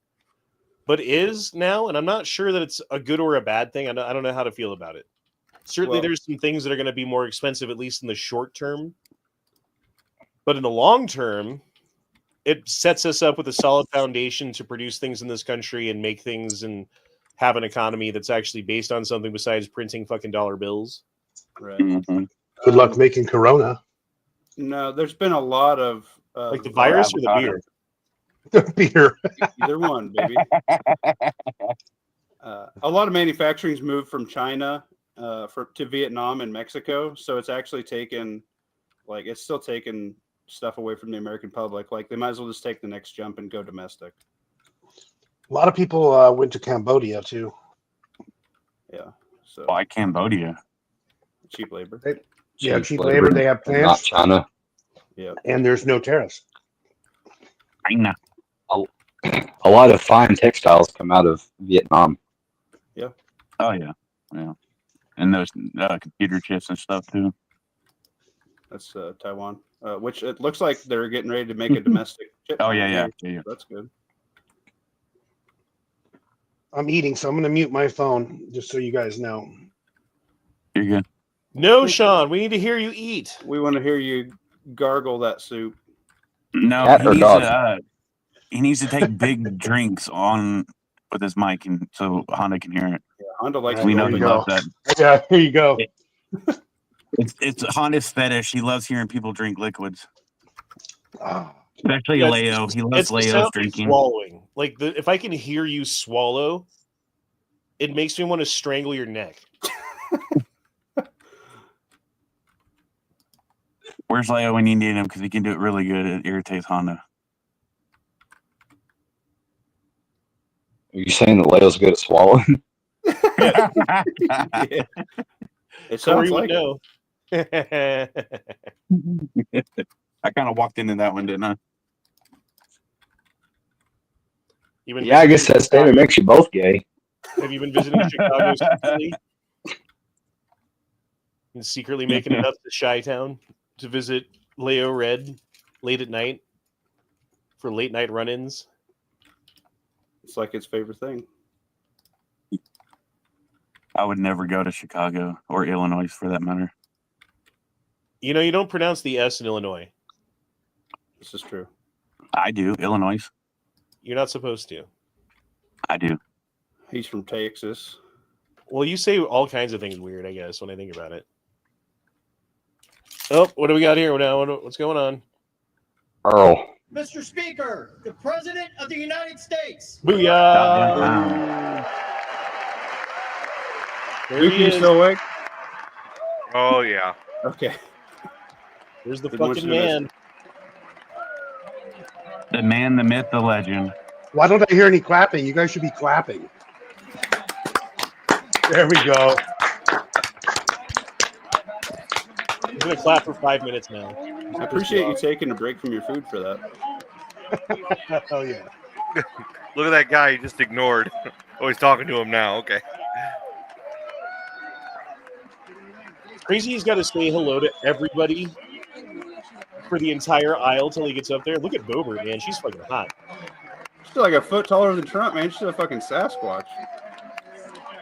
Speaker 4: but is now, and I'm not sure that it's a good or a bad thing. I don't know how to feel about it. Certainly,
Speaker 6: Well-
Speaker 4: there's some things that are going to be more expensive, at least in the short term. But in the long term, it sets us up with a solid foundation to produce things in this country and make things and have an economy that's actually based on something besides printing fucking dollar bills.
Speaker 6: Right.
Speaker 7: Mhm.
Speaker 11: Good luck making Corona.
Speaker 6: No, there's been a lot of
Speaker 4: Like the virus or the
Speaker 7: avocado.
Speaker 4: beer?
Speaker 11: Beer.
Speaker 6: either one, baby. A lot of manufacturing's moved from China to Vietnam and Mexico, so it's actually taken, like, it's still taking stuff away from the American public. Like, they might as well just take the next jump and go domestic.
Speaker 11: A lot of people went to Cambodia too.
Speaker 6: Yeah, so
Speaker 7: Why Cambodia?
Speaker 6: cheap labor.
Speaker 11: Yeah, cheap labor. They have
Speaker 8: not
Speaker 11: plants,
Speaker 8: China.
Speaker 6: Yeah,
Speaker 11: and there's no tariffs.
Speaker 7: China.
Speaker 8: A lot of fine textiles come out of Vietnam.
Speaker 7: Oh yeah, yeah, and those computer chips and stuff too.
Speaker 6: that's Taiwan, which it looks like they're getting ready to make a domestic chip.
Speaker 7: Oh yeah,
Speaker 6: plant
Speaker 7: yeah,
Speaker 6: here.
Speaker 7: yeah.
Speaker 6: That's good.
Speaker 11: I'm eating, so I'm going to mute my phone just so you guys know.
Speaker 7: You're good.
Speaker 4: No, Sean, we need to hear you eat.
Speaker 6: We want to hear you gargle that soup.
Speaker 7: No,
Speaker 8: Cat or dog?
Speaker 7: He needs to take big drinks on with his mic, and so Honda can hear it.
Speaker 6: Yeah, Honda likes
Speaker 7: We
Speaker 6: to
Speaker 7: know
Speaker 6: go
Speaker 7: he
Speaker 11: you
Speaker 6: big.
Speaker 7: loves that.
Speaker 11: Yeah, here you go.
Speaker 7: It's Honda's fetish. He loves hearing people drink liquids,
Speaker 11: Ah,
Speaker 7: especially
Speaker 4: Yeah,
Speaker 7: Leo. He
Speaker 4: It's
Speaker 7: loves
Speaker 4: the
Speaker 7: Leo's
Speaker 4: sound of
Speaker 7: drinking.
Speaker 4: swallowing. Like if I can hear you swallow, it makes me want to strangle your neck.
Speaker 7: Where's Leo when you need him? Because he can do it really good. It irritates Honda.
Speaker 8: Are you saying that Leo's good at swallowing?
Speaker 6: Yeah. It
Speaker 4: Corey
Speaker 6: sounds
Speaker 4: would
Speaker 6: like it.
Speaker 4: know.
Speaker 7: I kind of walked into that one, didn't I?
Speaker 4: You been
Speaker 8: Yeah, I guess
Speaker 4: visiting
Speaker 8: that statement
Speaker 4: Chicago?
Speaker 8: makes you both gay.
Speaker 4: Have you been visiting Chicago secretly? And secretly making it up to Chi-Town to visit Leo Red late at night for late night run-ins?
Speaker 6: It's like his favorite thing.
Speaker 7: I would never go to Chicago or Illinois for that matter.
Speaker 4: You know, you don't pronounce the S in Illinois.
Speaker 6: This is true.
Speaker 7: I do. Illinois.
Speaker 4: You're not supposed to.
Speaker 7: I do.
Speaker 6: He's from Texas.
Speaker 4: Well, you say all kinds of things weird, I guess, when I think about it. Oh, what do we got here now? What's going on?
Speaker 8: Earl.
Speaker 12: Mr. Speaker, the President of the United States.
Speaker 4: Booyah! There
Speaker 6: Luke,
Speaker 4: he
Speaker 6: you
Speaker 4: is.
Speaker 6: still awake?
Speaker 5: Oh yeah.
Speaker 6: Okay.
Speaker 4: There's the
Speaker 6: Didn't want
Speaker 4: fucking
Speaker 6: you to miss
Speaker 4: man.
Speaker 7: The man, the myth, the legend.
Speaker 11: why don't I hear any clapping? You guys should be clapping. There we go.
Speaker 4: I'm gonna clap for 5 minutes now.
Speaker 6: I appreciate you taking a break from your food for that.
Speaker 11: Oh yeah.
Speaker 5: Look at that guy you just ignored. Oh, he's talking to him now. Okay.
Speaker 4: Crazy, he's got to say hello to everybody for the entire aisle till he gets up there. Look at Bober, man. She's fucking hot.
Speaker 6: She's like a foot taller than Trump, man. She's a fucking Sasquatch.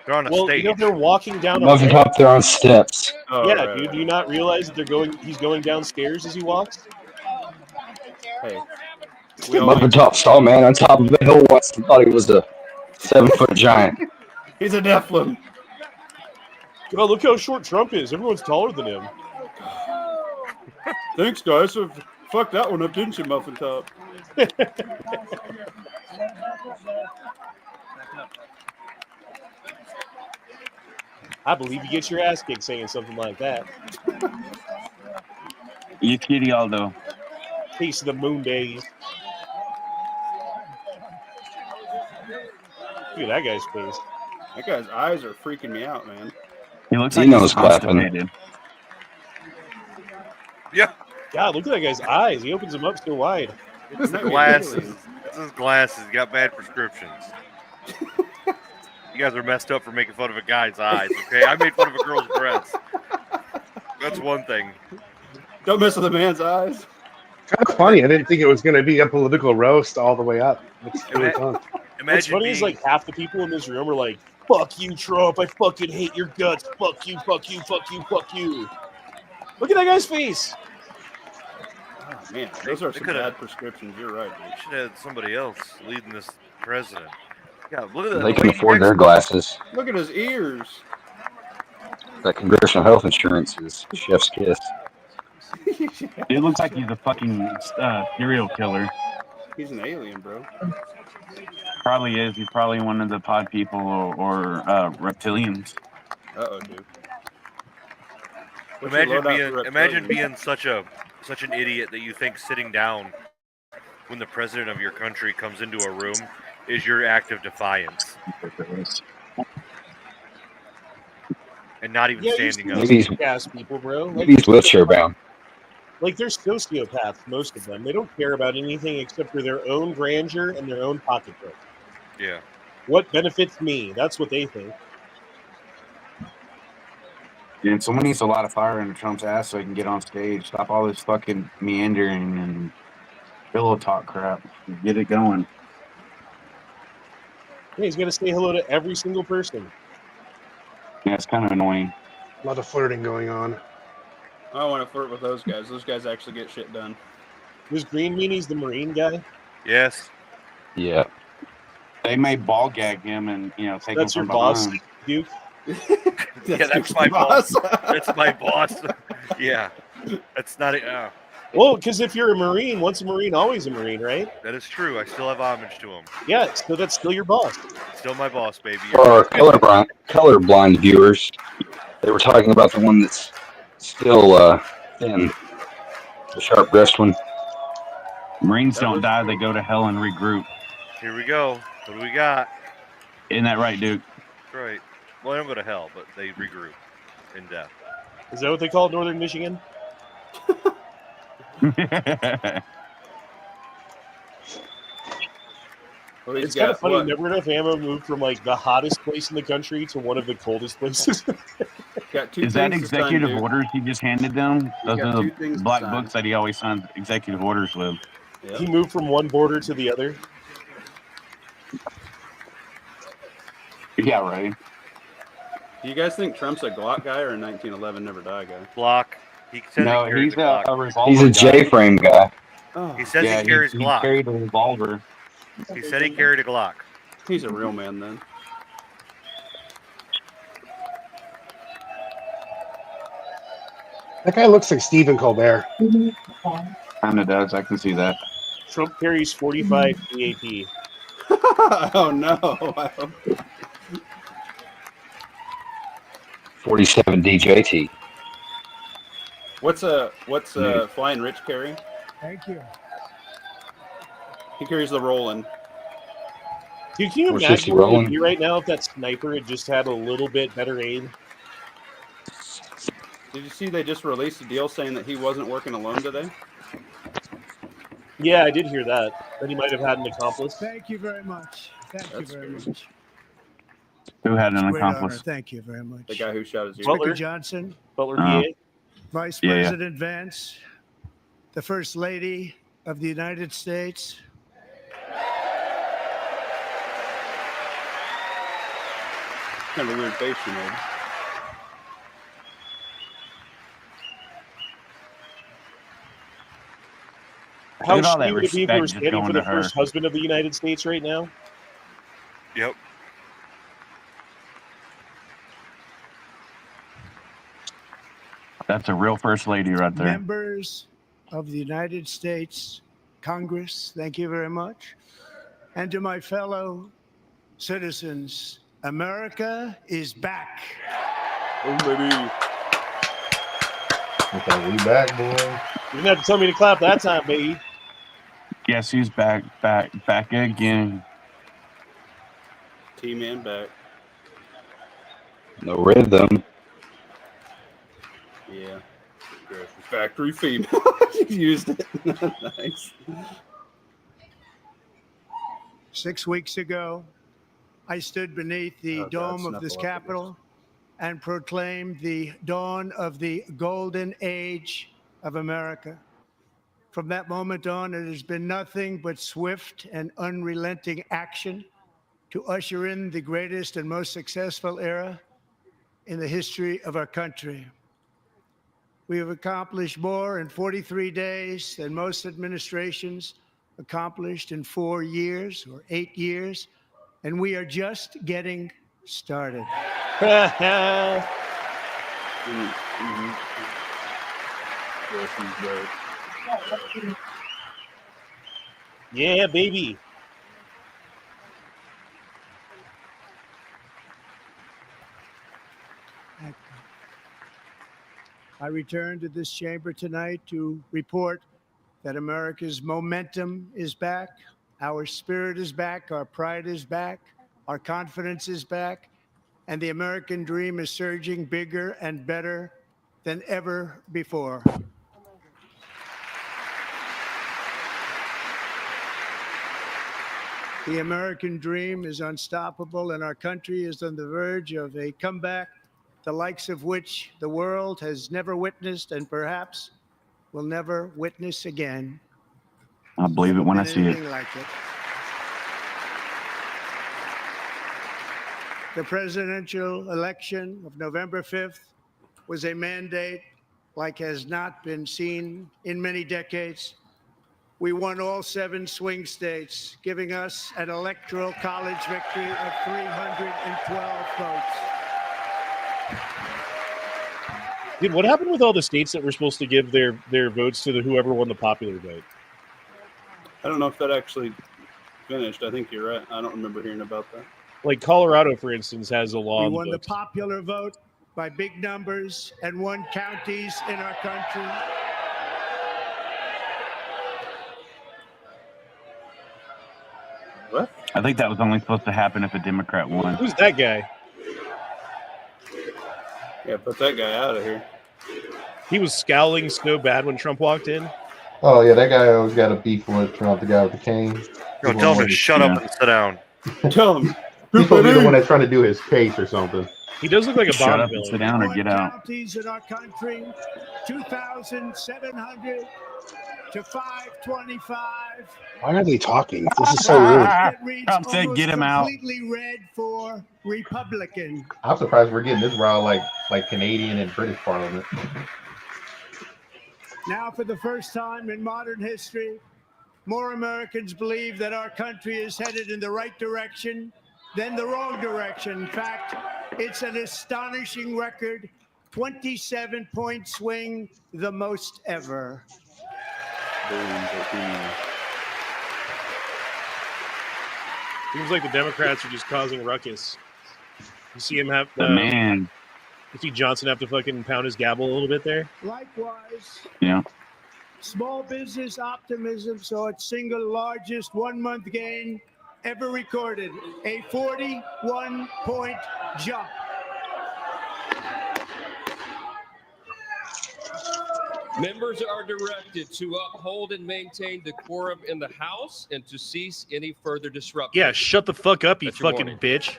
Speaker 5: They're on a
Speaker 4: Well,
Speaker 5: stage.
Speaker 4: you know, they're walking down.
Speaker 8: Love to top there on steps.
Speaker 6: Oh,
Speaker 4: Yeah,
Speaker 6: right,
Speaker 4: dude.
Speaker 6: right.
Speaker 4: Do you not realize that he's going downstairs as he walks?
Speaker 6: Hey. We all
Speaker 8: Mother top stall man on top of a hill once and thought he was a 7-foot giant.
Speaker 6: He's a Nephilim.
Speaker 4: Oh, look how short Trump is. Everyone's taller than him.
Speaker 6: Thanks, guys. So fuck that one up, didn't you, Muffin Top?
Speaker 4: I believe you get your ass kicked saying something like that.
Speaker 7: You kitty, Aldo.
Speaker 4: Piece of the moon days. Look at that guy's face.
Speaker 6: That guy's eyes are freaking me out, man.
Speaker 7: He looks like he's constipated.
Speaker 5: Yeah.
Speaker 4: God, look at that guy's eyes. He opens them up so wide.
Speaker 5: It's the glasses. It's his glasses. He got bad prescriptions. You guys are messed up for making fun of a guy's eyes, okay? I made fun of a girl's breasts. That's one thing.
Speaker 6: Don't mess with a man's eyes.
Speaker 11: Kind of funny. I didn't think it was going to be a political roast all the way up. It's really fun.
Speaker 4: What's funny is like half the people in this room are like, "Fuck you, Trump! I fucking hate your guts! Fuck you! Fuck you! Fuck you! Fuck you!" Look at that guy's face.
Speaker 6: Oh, man, those are some bad prescriptions. You're right.
Speaker 5: They should have had somebody else leading this president. Yeah, look at that.
Speaker 8: They can afford their glasses.
Speaker 6: Look at his ears.
Speaker 8: That congressional health insurance is chef's kiss.
Speaker 7: It looks like he's a fucking serial killer.
Speaker 6: He's an alien, bro.
Speaker 7: Probably is. He's probably one of the pod people or reptilians.
Speaker 6: Uh-oh, dude.
Speaker 5: Imagine being such an idiot that you think sitting down when the president of your country comes into a room is your act of defiance. And not even standing up.
Speaker 8: Maybe he's wheelchair bound.
Speaker 4: Like, they're sociopaths, most of them. They don't care about anything except for their own grandeur and their own pocketbook.
Speaker 5: Yeah.
Speaker 4: What benefits me? That's what they think.
Speaker 7: And someone needs a lot of fire in Trump's ass so he can get on stage. Stop all this fucking meandering and pillow talk crap. Get it going.
Speaker 4: Yeah, he's got to say hello to every single person.
Speaker 7: Yeah, it's kind of annoying.
Speaker 11: A lot of flirting going on.
Speaker 6: I don't want to flirt with those guys. Those guys actually get shit done.
Speaker 4: Was Green Meanies the Marine guy?
Speaker 5: Yes.
Speaker 8: Yeah.
Speaker 7: They may ball gag him and, take
Speaker 4: That's
Speaker 7: him
Speaker 4: your
Speaker 7: from
Speaker 4: boss,
Speaker 7: behind.
Speaker 4: Duke?
Speaker 5: Yeah, that's my boss. That's my boss. Yeah. That's not it.
Speaker 4: Well, because if you're a Marine, once a Marine, always a Marine, right?
Speaker 5: That is true. I still have homage to him.
Speaker 4: Yeah, so that's still your boss.
Speaker 5: Still my boss, baby.
Speaker 8: For our colorblind viewers, they were talking about the one that's still thin, the sharp breast one.
Speaker 7: Marines don't die; they go to hell and regroup.
Speaker 5: Here we go. What do we got?
Speaker 7: Isn't that right, Duke?
Speaker 5: Right. Well, they don't go to hell, but they regroup in death.
Speaker 4: Is that what they call Northern Michigan? It's kind of funny. Never enough ammo moved from like the hottest place in the country to one of the coldest places.
Speaker 7: Is that executive orders he just handed them? Those are the black books that he always signs executive orders with.
Speaker 6: Yep.
Speaker 4: He moved from one border to the other.
Speaker 7: Yeah, right.
Speaker 6: Do you guys think Trump's a Glock guy or a 1911 never die guy?
Speaker 5: Glock. He says
Speaker 7: No,
Speaker 5: he carries
Speaker 7: he's
Speaker 5: a Glock.
Speaker 7: a revolver.
Speaker 8: He's a J-frame guy.
Speaker 6: Oh.
Speaker 5: He says he carries Glock.
Speaker 7: He carried a revolver.
Speaker 5: He said he carried a Glock.
Speaker 6: He's a real man then.
Speaker 11: That guy looks like Stephen Colbert.
Speaker 7: Kinda does. I can see that.
Speaker 4: Trump carries 45 DAP.
Speaker 6: Oh no.
Speaker 8: 47 DJT.
Speaker 6: What's Flying Rich carry?
Speaker 12: Thank you.
Speaker 6: He carries the Roland.
Speaker 4: Dude, can you
Speaker 8: Where's
Speaker 4: imagine
Speaker 8: Sissy
Speaker 4: where you'd
Speaker 8: rolling?
Speaker 4: be right now if that sniper had just had a little bit better aim?
Speaker 6: Did you see they just released a deal saying that he wasn't working alone today?
Speaker 4: Yeah, I did hear that. That he might have had an accomplice.
Speaker 12: Thank you very much. Thank you very much.
Speaker 7: Who had an
Speaker 12: Great honor.
Speaker 7: accomplice?
Speaker 12: Thank you very much.
Speaker 6: The guy who shot his ear.
Speaker 4: Butler.
Speaker 12: Speaker Johnson,
Speaker 4: Butler
Speaker 7: Oh.
Speaker 4: PA.
Speaker 12: Vice
Speaker 7: Yeah, yeah.
Speaker 12: President Vance, the First Lady of the United States.
Speaker 6: Kind of a weird face you made.
Speaker 4: How
Speaker 7: Look at all that
Speaker 4: shitty would it be if we
Speaker 7: respect
Speaker 4: were
Speaker 7: just
Speaker 4: standing
Speaker 7: going
Speaker 4: for the
Speaker 7: to her.
Speaker 4: first husband of the United States right now?
Speaker 5: Yep.
Speaker 7: That's a real first lady right there.
Speaker 12: Members of the United States Congress, thank you very much. And to my fellow citizens, America is back.
Speaker 4: Oh, baby.
Speaker 11: Okay, we back, boy.
Speaker 4: You didn't have to tell me to clap that time, baby.
Speaker 7: Guess who's back again?
Speaker 6: T-Man back.
Speaker 8: No rhythm.
Speaker 6: Yeah. Factory female. Used it. Nice.
Speaker 12: 6 weeks ago, I stood beneath the dome of this Capitol and proclaimed the dawn of the golden age of America. From that moment on, it has been nothing but swift and unrelenting action to usher in the greatest and most successful era in the history of our country. We have accomplished more in 43 days than most administrations accomplished in 4 years or 8 years, and we are just getting started.
Speaker 4: Yeah, baby.
Speaker 12: I return to this chamber tonight to report that America's momentum is back, our spirit is back, our pride is back, our confidence is back, and the American dream is surging bigger and better than ever before. The American dream is unstoppable, and our country is on the verge of a comeback, the likes of which the world has never witnessed and perhaps will never witness again.
Speaker 7: I'll believe it when I
Speaker 12: Been
Speaker 7: see it.
Speaker 12: anything like it. The presidential election of November 5th was a mandate like has not been seen in many decades. We won all 7 swing states, giving us an electoral college victory of 312 votes.
Speaker 4: Dude, what happened with all the states that were supposed to give their votes to whoever won the popular vote?
Speaker 6: I don't know if that actually finished. I think you're right. I don't remember hearing about that.
Speaker 4: Like Colorado, for instance, has a law.
Speaker 12: We
Speaker 4: on
Speaker 12: won the
Speaker 4: books.
Speaker 12: popular vote by big numbers and won counties in our country.
Speaker 6: What?
Speaker 7: I think that was only supposed to happen if a Democrat won.
Speaker 4: Who's that guy?
Speaker 6: Yeah, put that guy out of here.
Speaker 4: He was scowling so bad when Trump walked in.
Speaker 11: Oh yeah, that guy always got a beef with Trump, the guy with the cane.
Speaker 5: No, tell him to shut up and sit down.
Speaker 6: Tell him.
Speaker 11: He's supposed to be the one that's trying to do his case or something.
Speaker 4: He does look like a
Speaker 7: Shut
Speaker 4: Bond
Speaker 7: up and
Speaker 4: villain.
Speaker 7: sit down or get out.
Speaker 12: Counties in our country, 2,700 to 525.
Speaker 11: Why are they talking? This is so rude.
Speaker 7: Trump said, "Get him out."
Speaker 12: Completely red for Republican.
Speaker 11: I'm surprised we're getting this round like Canadian and British Parliament.
Speaker 12: Now, for the first time in modern history, more Americans believe that our country is headed in the right direction than the wrong direction. In fact, it's an astonishing record, 27-point swing, the most ever.
Speaker 4: Seems like the Democrats are just causing ruckus. You see him have
Speaker 7: Man,
Speaker 4: you see Johnson have to fucking pound his gavel a little bit there.
Speaker 12: Likewise,
Speaker 7: yeah.
Speaker 12: small business optimism saw its single largest one-month gain ever recorded, a 41-point jump.
Speaker 13: Members are directed to uphold and maintain decorum in the House and to cease any further disruption.
Speaker 4: Yeah, shut the fuck up, you
Speaker 13: That's your
Speaker 4: fucking
Speaker 13: warning.
Speaker 4: bitch.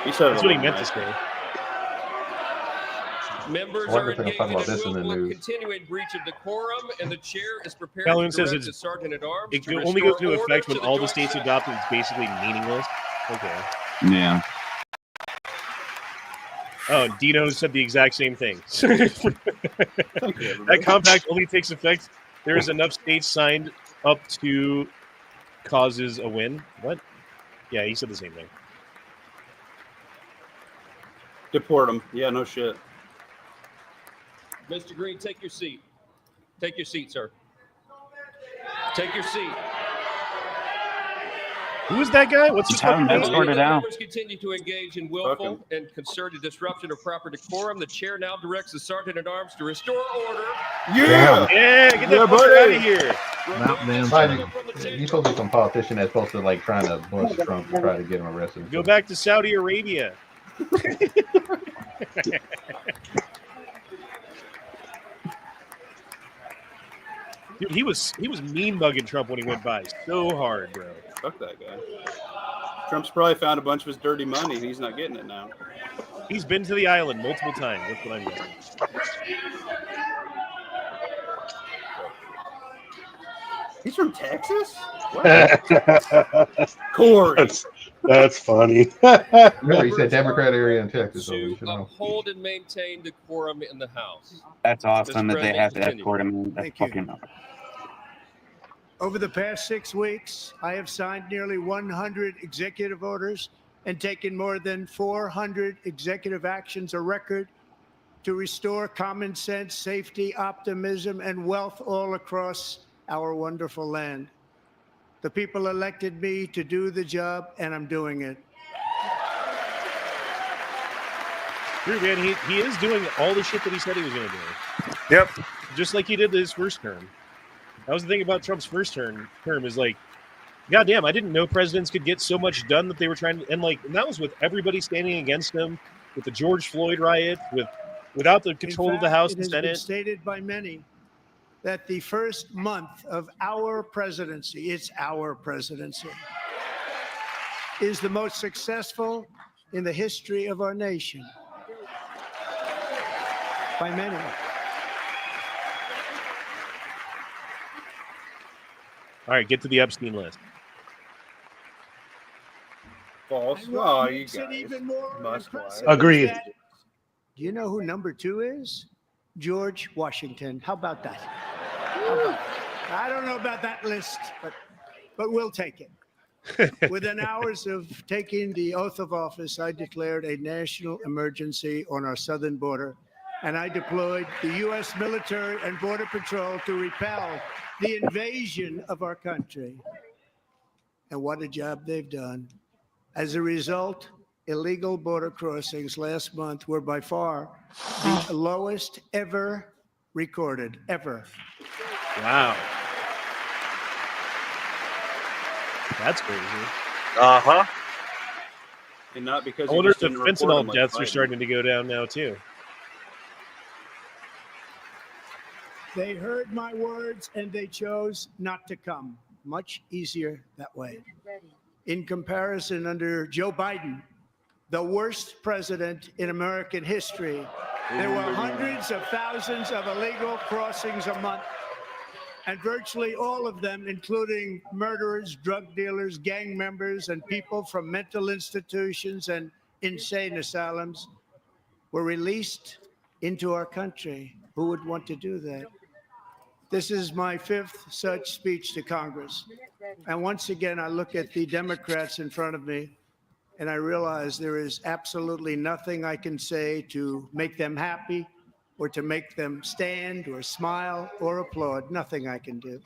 Speaker 6: He said
Speaker 4: That's what he meant to say.
Speaker 13: Members
Speaker 11: I wonder
Speaker 13: are
Speaker 11: if they're
Speaker 13: engaged
Speaker 11: gonna talk
Speaker 13: in
Speaker 11: about
Speaker 13: a
Speaker 11: this in the
Speaker 13: willful and
Speaker 11: news.
Speaker 13: continuing breach of decorum, and the chair is prepared
Speaker 4: Calhoun
Speaker 13: to
Speaker 4: says
Speaker 13: direct the
Speaker 4: it's-
Speaker 13: sergeant at arms
Speaker 4: It
Speaker 13: to
Speaker 4: only goes
Speaker 13: restore
Speaker 4: into
Speaker 13: order
Speaker 4: effect when
Speaker 13: to
Speaker 4: all the
Speaker 13: joint
Speaker 4: states
Speaker 13: session.
Speaker 4: adopt it. It's basically meaningless. Okay.
Speaker 7: Yeah.
Speaker 4: Oh, Dino said the exact same thing.
Speaker 6: Thank you,
Speaker 4: That
Speaker 6: everybody.
Speaker 4: compact only takes effect. There is enough states signed up to causes a win. What? Yeah, he said the same thing.
Speaker 6: Deport him. Yeah, no shit.
Speaker 13: Mr. Green, take your seat. Take your seat, sir. Take your seat.
Speaker 4: Who is that guy? What's his
Speaker 7: Just have him
Speaker 4: fucking name?
Speaker 7: escorted out.
Speaker 13: Members continue to engage in willful and concerted disruption of proper decorum. The chair now directs the sergeant at arms to restore order.
Speaker 6: Yeah.
Speaker 4: Yeah, get that
Speaker 6: Yeah,
Speaker 4: fucker
Speaker 6: buddy.
Speaker 4: out of here.
Speaker 11: You're supposed to be some politician that's supposed to like trying to bust Trump and try to get him arrested.
Speaker 4: Go back to Saudi Arabia. Dude, he was mean mugging Trump when he went by so hard, bro.
Speaker 6: Fuck that guy. Trump's probably found a bunch of his dirty money and he's not getting it now.
Speaker 4: He's been to the island multiple times. That's what I'm guessing.
Speaker 6: He's from Texas? What? Corey.
Speaker 11: That's funny.
Speaker 14: Really, you said Democrat area in Texas. So we
Speaker 13: To
Speaker 14: should know.
Speaker 13: uphold and maintain decorum in the House.
Speaker 7: That's awesome
Speaker 13: Mr.
Speaker 7: that they have to
Speaker 13: President,
Speaker 7: escort him. That's
Speaker 12: Thank you.
Speaker 7: fucking.
Speaker 12: Over the past 6 weeks, I have signed nearly 100 executive orders and taken more than 400 executive actions, a record to restore common sense, safety, optimism, and wealth all across our wonderful land. The people elected me to do the job, and I'm doing it.
Speaker 4: Dude, man, he is doing all the shit that he said he was going to do.
Speaker 5: Yep.
Speaker 4: Just like he did his first term. That was the thing about Trump's first term is like, goddamn, I didn't know presidents could get so much done that they were trying to, and that was with everybody standing against him, with the George Floyd riot, without the control of the House and
Speaker 12: It has been
Speaker 4: Senate.
Speaker 12: stated by many that the first month of our presidency, it's our presidency, is the most successful in the history of our nation. By many.
Speaker 4: All right, get to the Epstein list.
Speaker 6: False.
Speaker 12: And what
Speaker 6: Oh, you
Speaker 12: makes it
Speaker 6: guys.
Speaker 12: even more
Speaker 6: Must
Speaker 12: impressive
Speaker 6: lie.
Speaker 11: Agreed.
Speaker 12: is that- Do you know who number 2 is? George Washington. How about that? I don't know about that list, but we'll take it. Within hours of taking the oath of office, I declared a national emergency on our southern border, and I deployed the U.S. military and border patrol to repel the invasion of our country. And what a job they've done. As a result, illegal border crossings last month were by far the lowest ever recorded, ever.
Speaker 4: Wow. That's crazy.
Speaker 5: Uh-huh.
Speaker 6: And not because
Speaker 4: I
Speaker 6: he
Speaker 4: wonder if
Speaker 6: just
Speaker 4: the
Speaker 6: didn't report them
Speaker 4: fentanyl
Speaker 6: like
Speaker 4: deaths are
Speaker 6: Biden.
Speaker 4: starting to go down now, too.
Speaker 12: They heard my words and they chose not to come. Much easier that way. In comparison, under Joe Biden, the worst president in American history, there were hundreds of thousands of illegal crossings a month, and virtually all of them, including murderers, drug dealers, gang members, and people from mental institutions and insane asylums, were released into our country. Who would want to do that? This is my 5th such speech to Congress. And once again, I look at the Democrats in front of me, and I realize there is absolutely nothing I can say to make them happy or to make them stand or smile or applaud. Nothing I can do.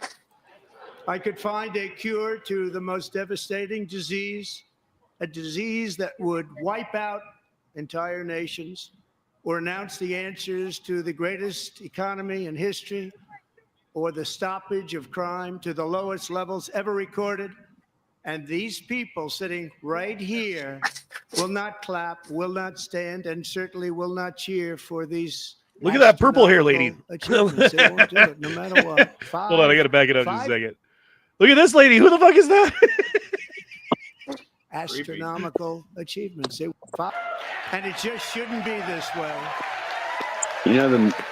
Speaker 12: I could find a cure to the most devastating disease, a disease that would wipe out entire nations, or announce the answers to the greatest economy in history, or the stoppage of crime to the lowest levels ever recorded. And these people sitting right here will not clap, will not stand, and certainly will not cheer for these.
Speaker 4: Look at that purple hair lady.
Speaker 12: Achievements. They won't do it, no matter what.
Speaker 4: Hold on, I got to back it up just a
Speaker 12: five
Speaker 4: second. Look at this lady. Who the fuck is that?
Speaker 12: astronomical achievements. And it just shouldn't be this way.
Speaker 7: You know,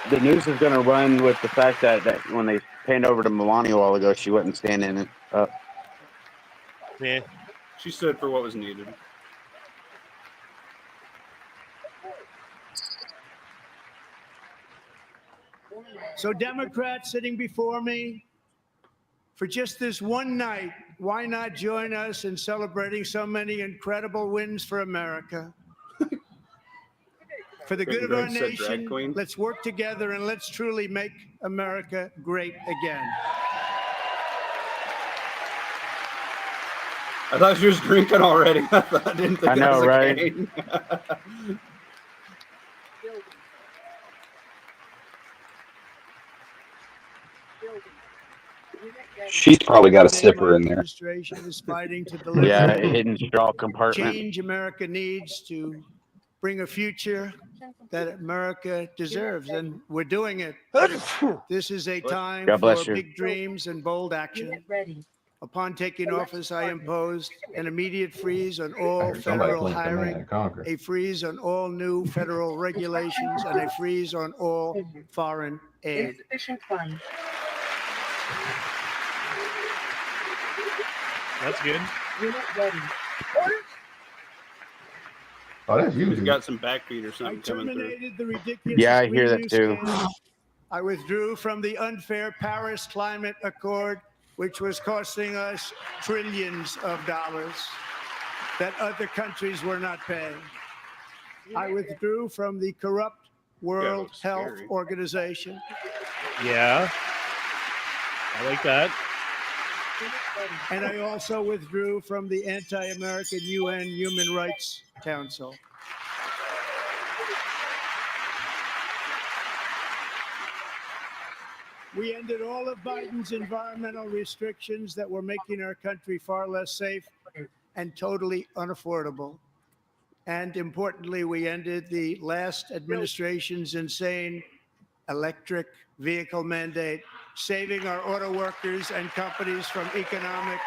Speaker 7: the news is going to run with the fact that when they panned over to Melania a while ago, she wasn't standing up.
Speaker 4: Yeah.
Speaker 6: She stood for what was needed.
Speaker 12: So Democrats sitting before me, for just this one night, why not join us in celebrating so many incredible wins for America? For the good of our nation, let's work together and let's truly make America great again.
Speaker 6: I thought she was drinking already. I didn't think
Speaker 7: I
Speaker 6: that
Speaker 7: know,
Speaker 6: was a
Speaker 7: right?
Speaker 6: cane.
Speaker 8: She's probably got a sipper in there.
Speaker 12: Administration is fighting to deliver
Speaker 7: Yeah, a hidden straw compartment.
Speaker 12: change America needs to bring a future that America deserves, and we're doing it. This is a time
Speaker 7: God bless
Speaker 12: for
Speaker 7: you.
Speaker 12: big dreams and bold action. Upon taking office, I imposed an immediate freeze on
Speaker 14: I
Speaker 12: all
Speaker 14: heard somebody
Speaker 12: federal
Speaker 14: blink the man
Speaker 12: hiring,
Speaker 14: in Congress.
Speaker 12: a freeze on all new federal regulations, and a freeze on all foreign aid.
Speaker 15: Insufficient funds.
Speaker 4: That's good.
Speaker 15: Unit ready.
Speaker 14: Oh, that's
Speaker 6: He's
Speaker 14: you.
Speaker 6: got some backbeat or
Speaker 12: I
Speaker 6: something coming through.
Speaker 12: terminated the ridiculous
Speaker 7: Yeah, I hear
Speaker 12: Green
Speaker 7: that
Speaker 12: New
Speaker 7: too.
Speaker 12: scandal. I withdrew from the unfair Paris Climate Accord, which was costing us trillions of dollars that other countries were not paying. I withdrew from the corrupt World
Speaker 6: looks
Speaker 12: Health
Speaker 6: scary.
Speaker 12: Organization.
Speaker 4: Yeah. I like that.
Speaker 12: And I also withdrew from the anti-American UN Human Rights Council. We ended all of Biden's environmental restrictions that were making our country far less safe and totally unaffordable. And importantly, we ended the last administration's insane electric vehicle mandate, saving our auto workers and companies from economic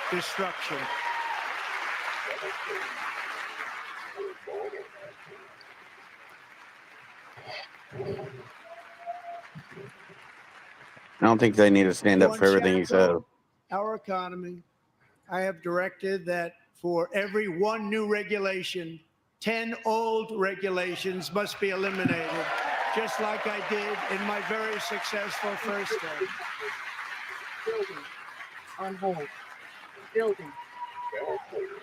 Speaker 12: destruction.
Speaker 7: I don't think they need to stand up for everything he said.
Speaker 12: Our economy, I have directed that for every one new regulation, 10 old regulations must be eliminated, just like I did in my very successful first term.
Speaker 15: Building. On hold. Building.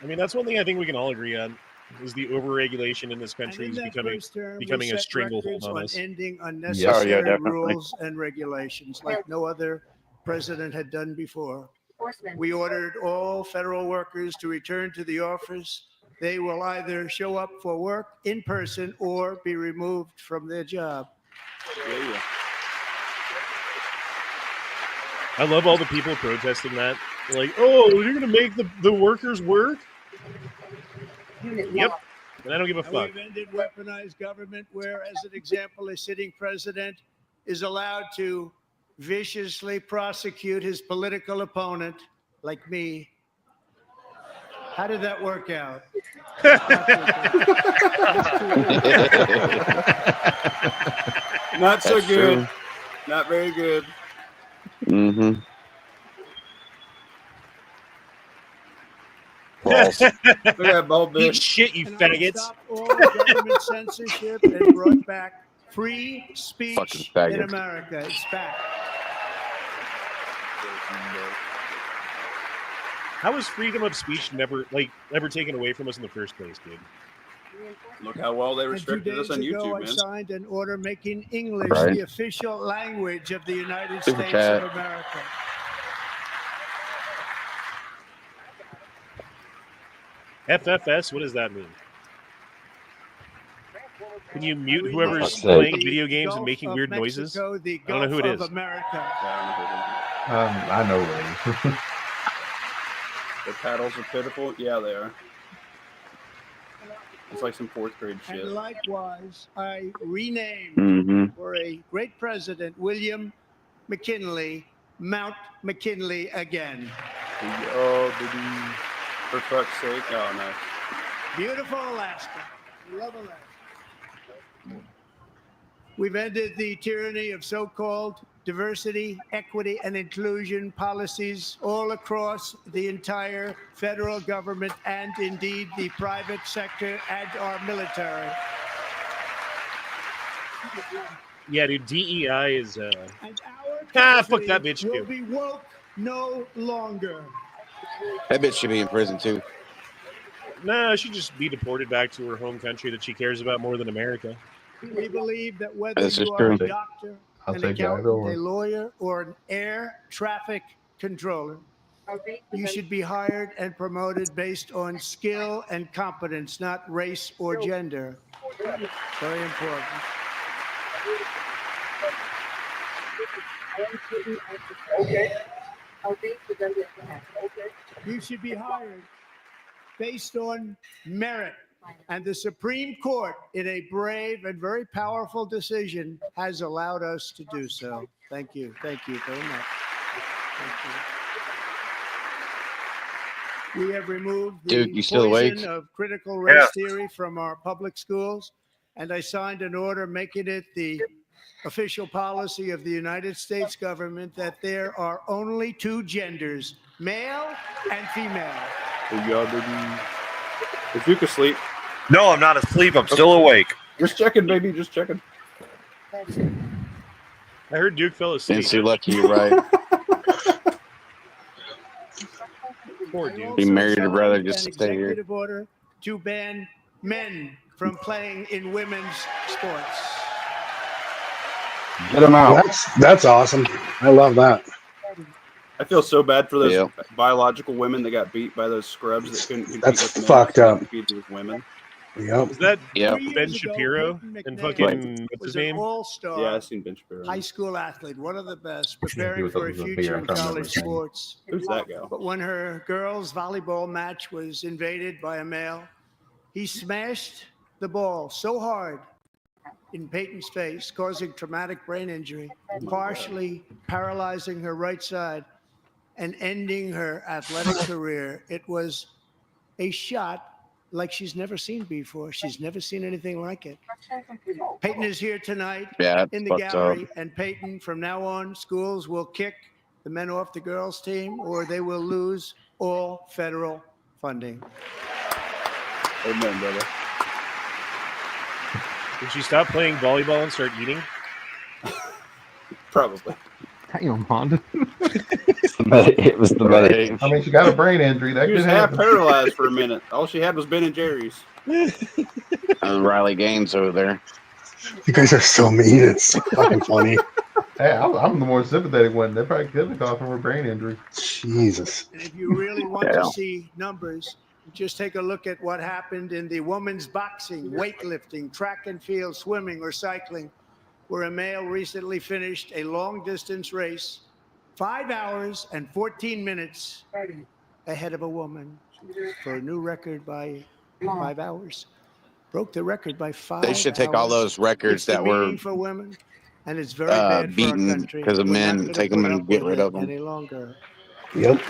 Speaker 4: I mean, that's one thing I think we can all agree on is the overregulation in this
Speaker 12: And
Speaker 4: country
Speaker 12: in
Speaker 4: is
Speaker 12: that first term,
Speaker 4: becoming
Speaker 12: we
Speaker 4: a
Speaker 12: set
Speaker 4: stranglehold
Speaker 12: records
Speaker 4: on
Speaker 12: on
Speaker 4: us.
Speaker 12: ending
Speaker 7: Oh, yeah,
Speaker 12: unnecessary
Speaker 7: definitely.
Speaker 12: rules and regulations like no other president had done before.
Speaker 15: Horsemen.
Speaker 12: We ordered all federal workers to return to the office. They will either show up for work in person or be removed from their job.
Speaker 6: Yeah.
Speaker 4: I love all the people protesting that. Like, oh, you're going to make the workers work?
Speaker 15: Unit
Speaker 4: Yep.
Speaker 15: lost.
Speaker 4: And I don't give a
Speaker 12: And
Speaker 4: fuck.
Speaker 12: we've ended weaponized government where, as an example, a sitting president is allowed to viciously prosecute his political opponent, like me. How did that work out?
Speaker 6: Not so
Speaker 7: That's
Speaker 6: good.
Speaker 7: true.
Speaker 6: Not very good.
Speaker 7: Mm-hmm.
Speaker 8: Balls.
Speaker 6: Look at that bald
Speaker 4: Eat
Speaker 6: bitch.
Speaker 4: shit, you
Speaker 12: And I
Speaker 4: faggots.
Speaker 12: stopped all government censorship and brought back free
Speaker 7: Fucking
Speaker 12: speech
Speaker 7: faggots.
Speaker 12: in America. It's back.
Speaker 4: How is freedom of speech never taken away from us in the first place, dude?
Speaker 6: Look how well they
Speaker 12: And 2
Speaker 6: restricted us
Speaker 12: days
Speaker 6: on
Speaker 12: ago,
Speaker 6: YouTube,
Speaker 12: I
Speaker 6: man.
Speaker 12: signed an order making English
Speaker 7: Right.
Speaker 12: the official language of the United
Speaker 7: Super
Speaker 12: States
Speaker 7: chat.
Speaker 12: of America.
Speaker 4: FFS, what does that mean? Can you mute
Speaker 12: We
Speaker 4: whoever's
Speaker 8: Fuck's
Speaker 4: playing
Speaker 8: sake.
Speaker 4: video games
Speaker 12: Gulf
Speaker 4: and making
Speaker 12: of
Speaker 4: weird
Speaker 12: Mexico,
Speaker 4: noises?
Speaker 12: The
Speaker 4: I don't know who it
Speaker 12: Gulf
Speaker 4: is.
Speaker 12: of America.
Speaker 14: I know Ray.
Speaker 6: The paddles are pitiful. Yeah, they are. It's like some fourth grade shit.
Speaker 12: And likewise, I renamed
Speaker 7: Mm-hmm.
Speaker 12: for a great president, William McKinley, Mount McKinley again.
Speaker 6: Oh, baby. For fuck's sake. Oh, no.
Speaker 12: Beautiful Alaska. We love Alaska. We've ended the tyranny of so-called diversity, equity, and inclusion policies all across the entire federal government and indeed the private sector and our military.
Speaker 4: Yeah, dude, DEI is
Speaker 12: And
Speaker 4: Ah,
Speaker 12: our
Speaker 4: fuck that
Speaker 12: country
Speaker 4: bitch,
Speaker 12: will
Speaker 4: too.
Speaker 12: be woke no longer.
Speaker 7: That bitch should be in prison too.
Speaker 4: Nah, she should be deported back to her home country that she cares about more than America.
Speaker 12: We believe that whether
Speaker 7: That's
Speaker 12: you
Speaker 7: just
Speaker 12: are a
Speaker 7: true.
Speaker 12: doctor,
Speaker 14: I'll
Speaker 12: an
Speaker 14: take that
Speaker 12: accountant,
Speaker 14: over.
Speaker 12: a lawyer, or an air traffic controller, you should be hired and promoted based on skill and competence, not race or gender. Very important.
Speaker 15: Okay. Okay.
Speaker 12: You should be hired based on merit, And the Supreme Court, in a brave and very powerful decision, has allowed us to do so. Thank you. Thank you very much. Thank you. We have removed the
Speaker 16: Duke, you still awake?
Speaker 12: poison of critical race theory from our public schools, and I signed an order making it the official policy of the United States government that there are only two genders, male and female.
Speaker 6: Good job, baby. Is Duke asleep?
Speaker 5: No, I'm not asleep. I'm still awake.
Speaker 6: Just checking, baby. Just checking.
Speaker 4: I heard Duke fell asleep.
Speaker 16: Nancy, lucky you're right.
Speaker 4: Poor Duke.
Speaker 16: Be married or brother
Speaker 12: An
Speaker 16: just to stay here.
Speaker 12: executive order to ban men from playing in women's sports.
Speaker 8: Get them out.
Speaker 11: That's awesome. I love that.
Speaker 6: I feel so bad for those
Speaker 16: Yep.
Speaker 6: biological women that got beat by those scrubs that couldn't compete
Speaker 11: That's
Speaker 6: with men,
Speaker 11: fucked up.
Speaker 6: competed with women.
Speaker 11: Yep.
Speaker 4: Is that
Speaker 16: Yep.
Speaker 4: Ben Shapiro and fucking what's
Speaker 12: Was
Speaker 4: his
Speaker 12: an
Speaker 4: name?
Speaker 12: all-star
Speaker 6: Yeah, I seen Ben Shapiro.
Speaker 12: high school athlete, one of the best,
Speaker 14: He
Speaker 12: preparing
Speaker 14: was
Speaker 12: for a
Speaker 14: a beer,
Speaker 12: future
Speaker 14: I
Speaker 12: in
Speaker 14: can't remember
Speaker 12: college
Speaker 14: his name.
Speaker 12: sports.
Speaker 6: Who's that guy?
Speaker 12: But when her girls' volleyball match was invaded by a male, he smashed the ball so hard in Peyton's face, causing traumatic brain injury, partially paralyzing her right side and ending her athletic career. It was a shot like she's never seen before. She's never seen anything like it. Peyton is here tonight
Speaker 16: Yeah, that's
Speaker 12: in the
Speaker 16: fucked
Speaker 12: gallery,
Speaker 16: up.
Speaker 12: and Peyton, from now on, schools will kick the men off the girls' team, or they will lose all federal funding.
Speaker 6: Amen, brother.
Speaker 4: Did she stop playing volleyball and start eating?
Speaker 6: Probably.
Speaker 14: Damn, Honda.
Speaker 8: It was the medication.
Speaker 14: I mean, she got a brain injury. That
Speaker 6: She
Speaker 14: could
Speaker 6: was half
Speaker 14: happen.
Speaker 6: paralyzed for a minute. All she had was Ben and Jerry's.
Speaker 16: Riley Gaines over there.
Speaker 11: You guys are so mean. It's fucking funny.
Speaker 14: Hey, I'm the more sympathetic one. They probably could have gone from her brain injury.
Speaker 11: Jesus.
Speaker 12: And if you really want
Speaker 16: Yeah.
Speaker 12: to see numbers, just take a look at what happened in the women's boxing, weightlifting, track and field, swimming, or cycling, where a male recently finished a long-distance race 5 hours and 14 minutes ahead of a woman for a new record by 5 hours. Broke the record by 5 hours.
Speaker 16: They should take all those records
Speaker 12: It's the
Speaker 16: that were
Speaker 12: meaning for women, and it's very bad for
Speaker 16: beaten
Speaker 12: our country.
Speaker 16: because of
Speaker 12: We're not
Speaker 16: men,
Speaker 12: gonna
Speaker 16: take them
Speaker 12: put
Speaker 16: and
Speaker 12: up
Speaker 16: get
Speaker 12: with
Speaker 16: rid
Speaker 12: it
Speaker 16: of them.
Speaker 12: any longer.
Speaker 11: Yep.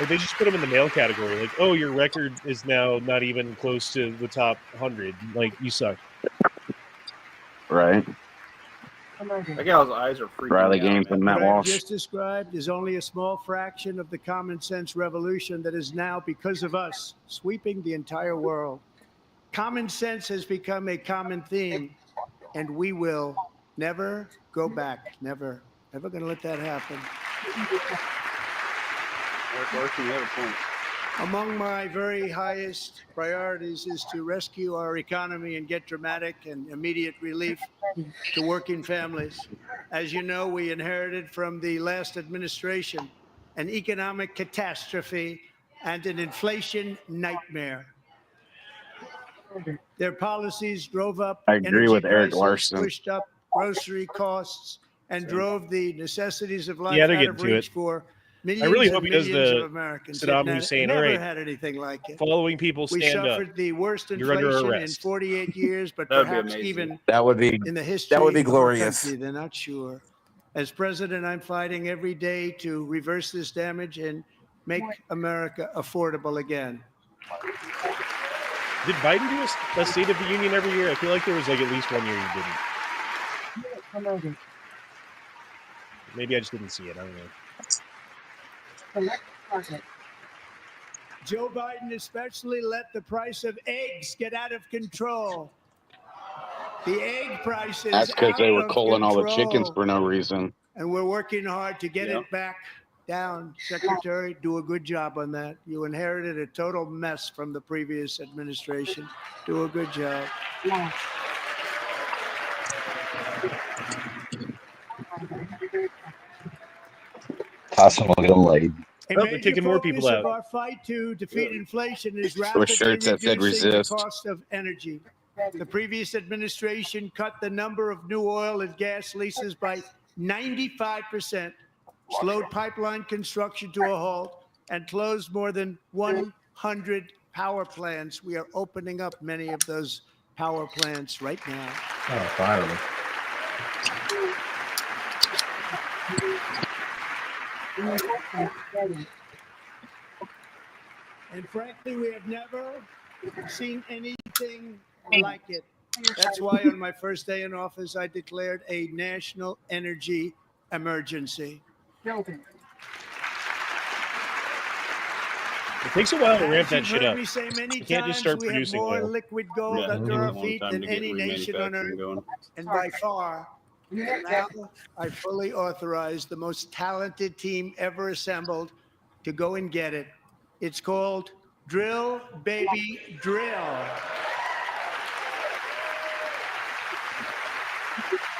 Speaker 4: Like, they just put them in the male category. Like, oh, your record is now not even close to the top 100. Like, you suck.
Speaker 16: Right.
Speaker 6: That gal's eyes are freaking
Speaker 16: Riley
Speaker 6: me out,
Speaker 16: Gaines
Speaker 6: man.
Speaker 16: and Matt
Speaker 12: What I've
Speaker 16: Walsh.
Speaker 12: just described is only a small fraction of the common sense revolution that is now, because of us, sweeping the entire world. Common sense has become a common theme, and we will never go back. Never. Never going to let that happen.
Speaker 6: Larson, you have a point.
Speaker 12: Among my very highest priorities is to rescue our economy and get dramatic and immediate relief to working families. As you know, we inherited from the last administration an economic catastrophe and an inflation nightmare. Their policies drove up
Speaker 16: I agree
Speaker 12: energy
Speaker 16: with Eric
Speaker 12: prices,
Speaker 16: Larson.
Speaker 12: pushed up grocery costs, and drove the necessities of life
Speaker 4: Yeah, they're
Speaker 12: out
Speaker 4: getting
Speaker 12: of
Speaker 4: to
Speaker 12: reach
Speaker 4: it.
Speaker 12: for
Speaker 4: I
Speaker 12: millions
Speaker 4: really
Speaker 12: and
Speaker 4: hope he does
Speaker 12: millions
Speaker 4: the
Speaker 12: of Americans.
Speaker 4: Saddam
Speaker 12: It
Speaker 4: Hussein,
Speaker 12: never
Speaker 4: all right,
Speaker 12: had anything like it.
Speaker 4: following people
Speaker 12: We
Speaker 4: stand up.
Speaker 12: suffered the worst
Speaker 4: You're under
Speaker 12: inflation in
Speaker 4: arrest.
Speaker 12: 48 years, but
Speaker 6: That would be
Speaker 12: perhaps
Speaker 6: amazing.
Speaker 12: even
Speaker 16: That would be
Speaker 12: in the history
Speaker 16: that would be
Speaker 12: of our
Speaker 16: glorious.
Speaker 12: country. They're not sure. As president, I'm fighting every day to reverse this damage and make America affordable again.
Speaker 4: Did Biden do a State of the Union every year? I feel like there was like at least 1 year he didn't. Maybe I just didn't see it. I don't know.
Speaker 12: Joe Biden especially let the price of eggs get out of control. The egg prices
Speaker 16: That's because they were
Speaker 12: out of
Speaker 16: culling all the chickens
Speaker 12: control.
Speaker 16: for no reason.
Speaker 12: And we're working hard to get
Speaker 6: Yeah.
Speaker 12: it back down. Secretary, do a good job on that. You inherited a total mess from the previous administration. Do a good job.
Speaker 8: Possible get them laid.
Speaker 12: A
Speaker 4: Oh, they're
Speaker 12: major
Speaker 4: kicking more people
Speaker 12: focus of
Speaker 4: out.
Speaker 12: our fight to defeat inflation is
Speaker 16: With
Speaker 12: rapidly
Speaker 16: shirts that said
Speaker 12: reducing the
Speaker 16: resist.
Speaker 12: cost of energy. The previous administration cut the number of new oil and gas leases by 95%, slowed pipeline construction to a halt, and closed more than 100 power plants. We are opening up many of those power plants right now.
Speaker 14: Oh, finally.
Speaker 12: And frankly, we have never seen anything like it. That's why on my first day in office, I declared a national energy emergency.
Speaker 15: Building.
Speaker 4: It takes a while to ramp
Speaker 12: As
Speaker 4: that
Speaker 12: you've
Speaker 4: shit
Speaker 12: heard
Speaker 4: up.
Speaker 12: me say many
Speaker 4: You can't just
Speaker 12: times,
Speaker 4: start
Speaker 12: we have
Speaker 4: producing
Speaker 12: more
Speaker 4: oil.
Speaker 12: liquid gold
Speaker 6: Yeah,
Speaker 12: under
Speaker 6: it
Speaker 12: our
Speaker 6: takes a long
Speaker 12: feet
Speaker 6: time
Speaker 12: than
Speaker 6: to get
Speaker 12: any nation on
Speaker 6: remanufacturing
Speaker 12: earth.
Speaker 6: going.
Speaker 12: And by far, now I fully authorize the most talented team ever assembled to go and get it. It's called Drill, Baby, Drill.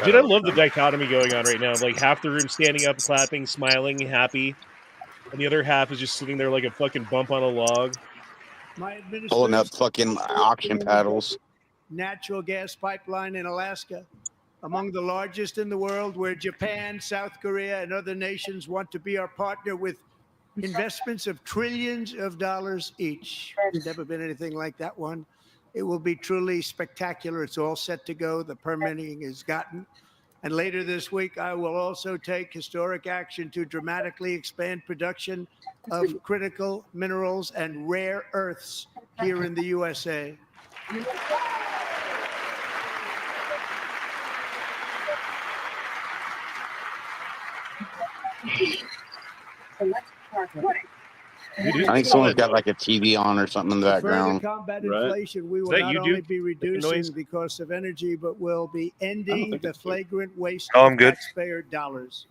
Speaker 4: Dude, I love the dichotomy going on right now. Like half the room standing up, clapping, smiling, happy, and the other half is just sitting there like a fucking bump on a log.
Speaker 12: My
Speaker 16: Pulling up
Speaker 12: administration
Speaker 16: fucking auction paddles.
Speaker 12: natural gas pipeline in Alaska, among the largest in the world, where Japan, South Korea, and other nations want to be our partner with investments of trillions of dollars each. There's never been anything like that one. It will be truly spectacular. It's all set to go. The permitting is gotten. And later this week, I will also take historic action to dramatically expand production of critical minerals and rare earths here in the USA.
Speaker 16: I think someone's got like a TV on or something in the
Speaker 12: To further
Speaker 16: background.
Speaker 12: combat
Speaker 6: Right.
Speaker 12: inflation, we will
Speaker 4: that
Speaker 12: not
Speaker 4: you,
Speaker 12: only
Speaker 4: Duke?
Speaker 12: be
Speaker 4: Making noise?
Speaker 12: reducing the cost of energy, but will be ending
Speaker 6: think
Speaker 12: the
Speaker 6: it's Duke.
Speaker 12: flagrant waste
Speaker 5: Oh, I'm
Speaker 12: of
Speaker 5: good.
Speaker 12: taxpayer dollars.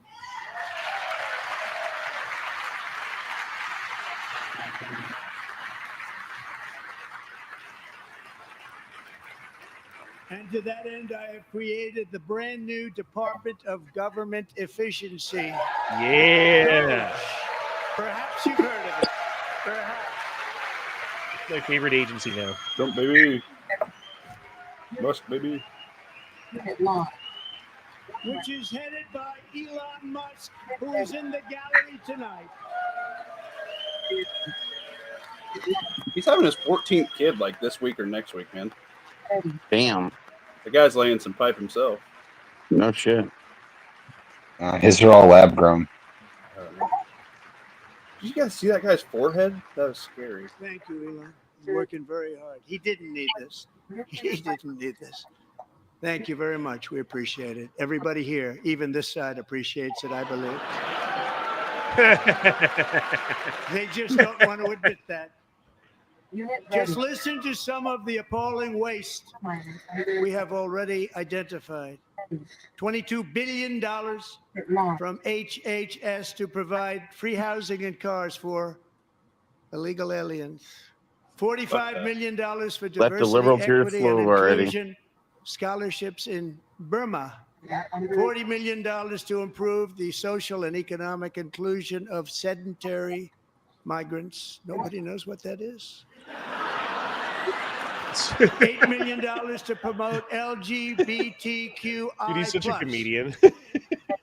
Speaker 12: And to that end, I have created the brand new Department of Government Efficiency.
Speaker 4: Yeah.
Speaker 12: Perhaps you've heard of it. Perhaps.
Speaker 4: My favorite agency now.
Speaker 6: Jump, baby. Bust, baby.
Speaker 15: Unit line.
Speaker 12: Which is headed by Elon Musk, who is in the gallery tonight.
Speaker 6: He's having his 14th kid like this week or next week, man.
Speaker 16: Damn.
Speaker 6: The guy's laying some pipe himself.
Speaker 16: No shit.
Speaker 8: His are all lab grown.
Speaker 6: Did you guys see that guy's forehead? That was scary.
Speaker 12: Thank you, Elon. He's working very hard. He didn't need this. He didn't need this. Thank you very much. We appreciate it. Everybody here, even this side, appreciates it, I believe. They just don't want to admit that.
Speaker 15: Unit
Speaker 12: Just
Speaker 15: ready.
Speaker 12: listen to some of the appalling waste we have already identified. $22 billion from HHS to provide free housing and cars for illegal aliens. $45 million for
Speaker 16: Let the
Speaker 12: diversity,
Speaker 16: liberals hear the
Speaker 12: equity, and
Speaker 16: floor already.
Speaker 12: inclusion scholarships in Burma. $40 million to improve the social and economic inclusion of sedentary migrants. Nobody knows what that is. $8 million to promote LGBTQI+.
Speaker 4: Dude, he's such a comedian.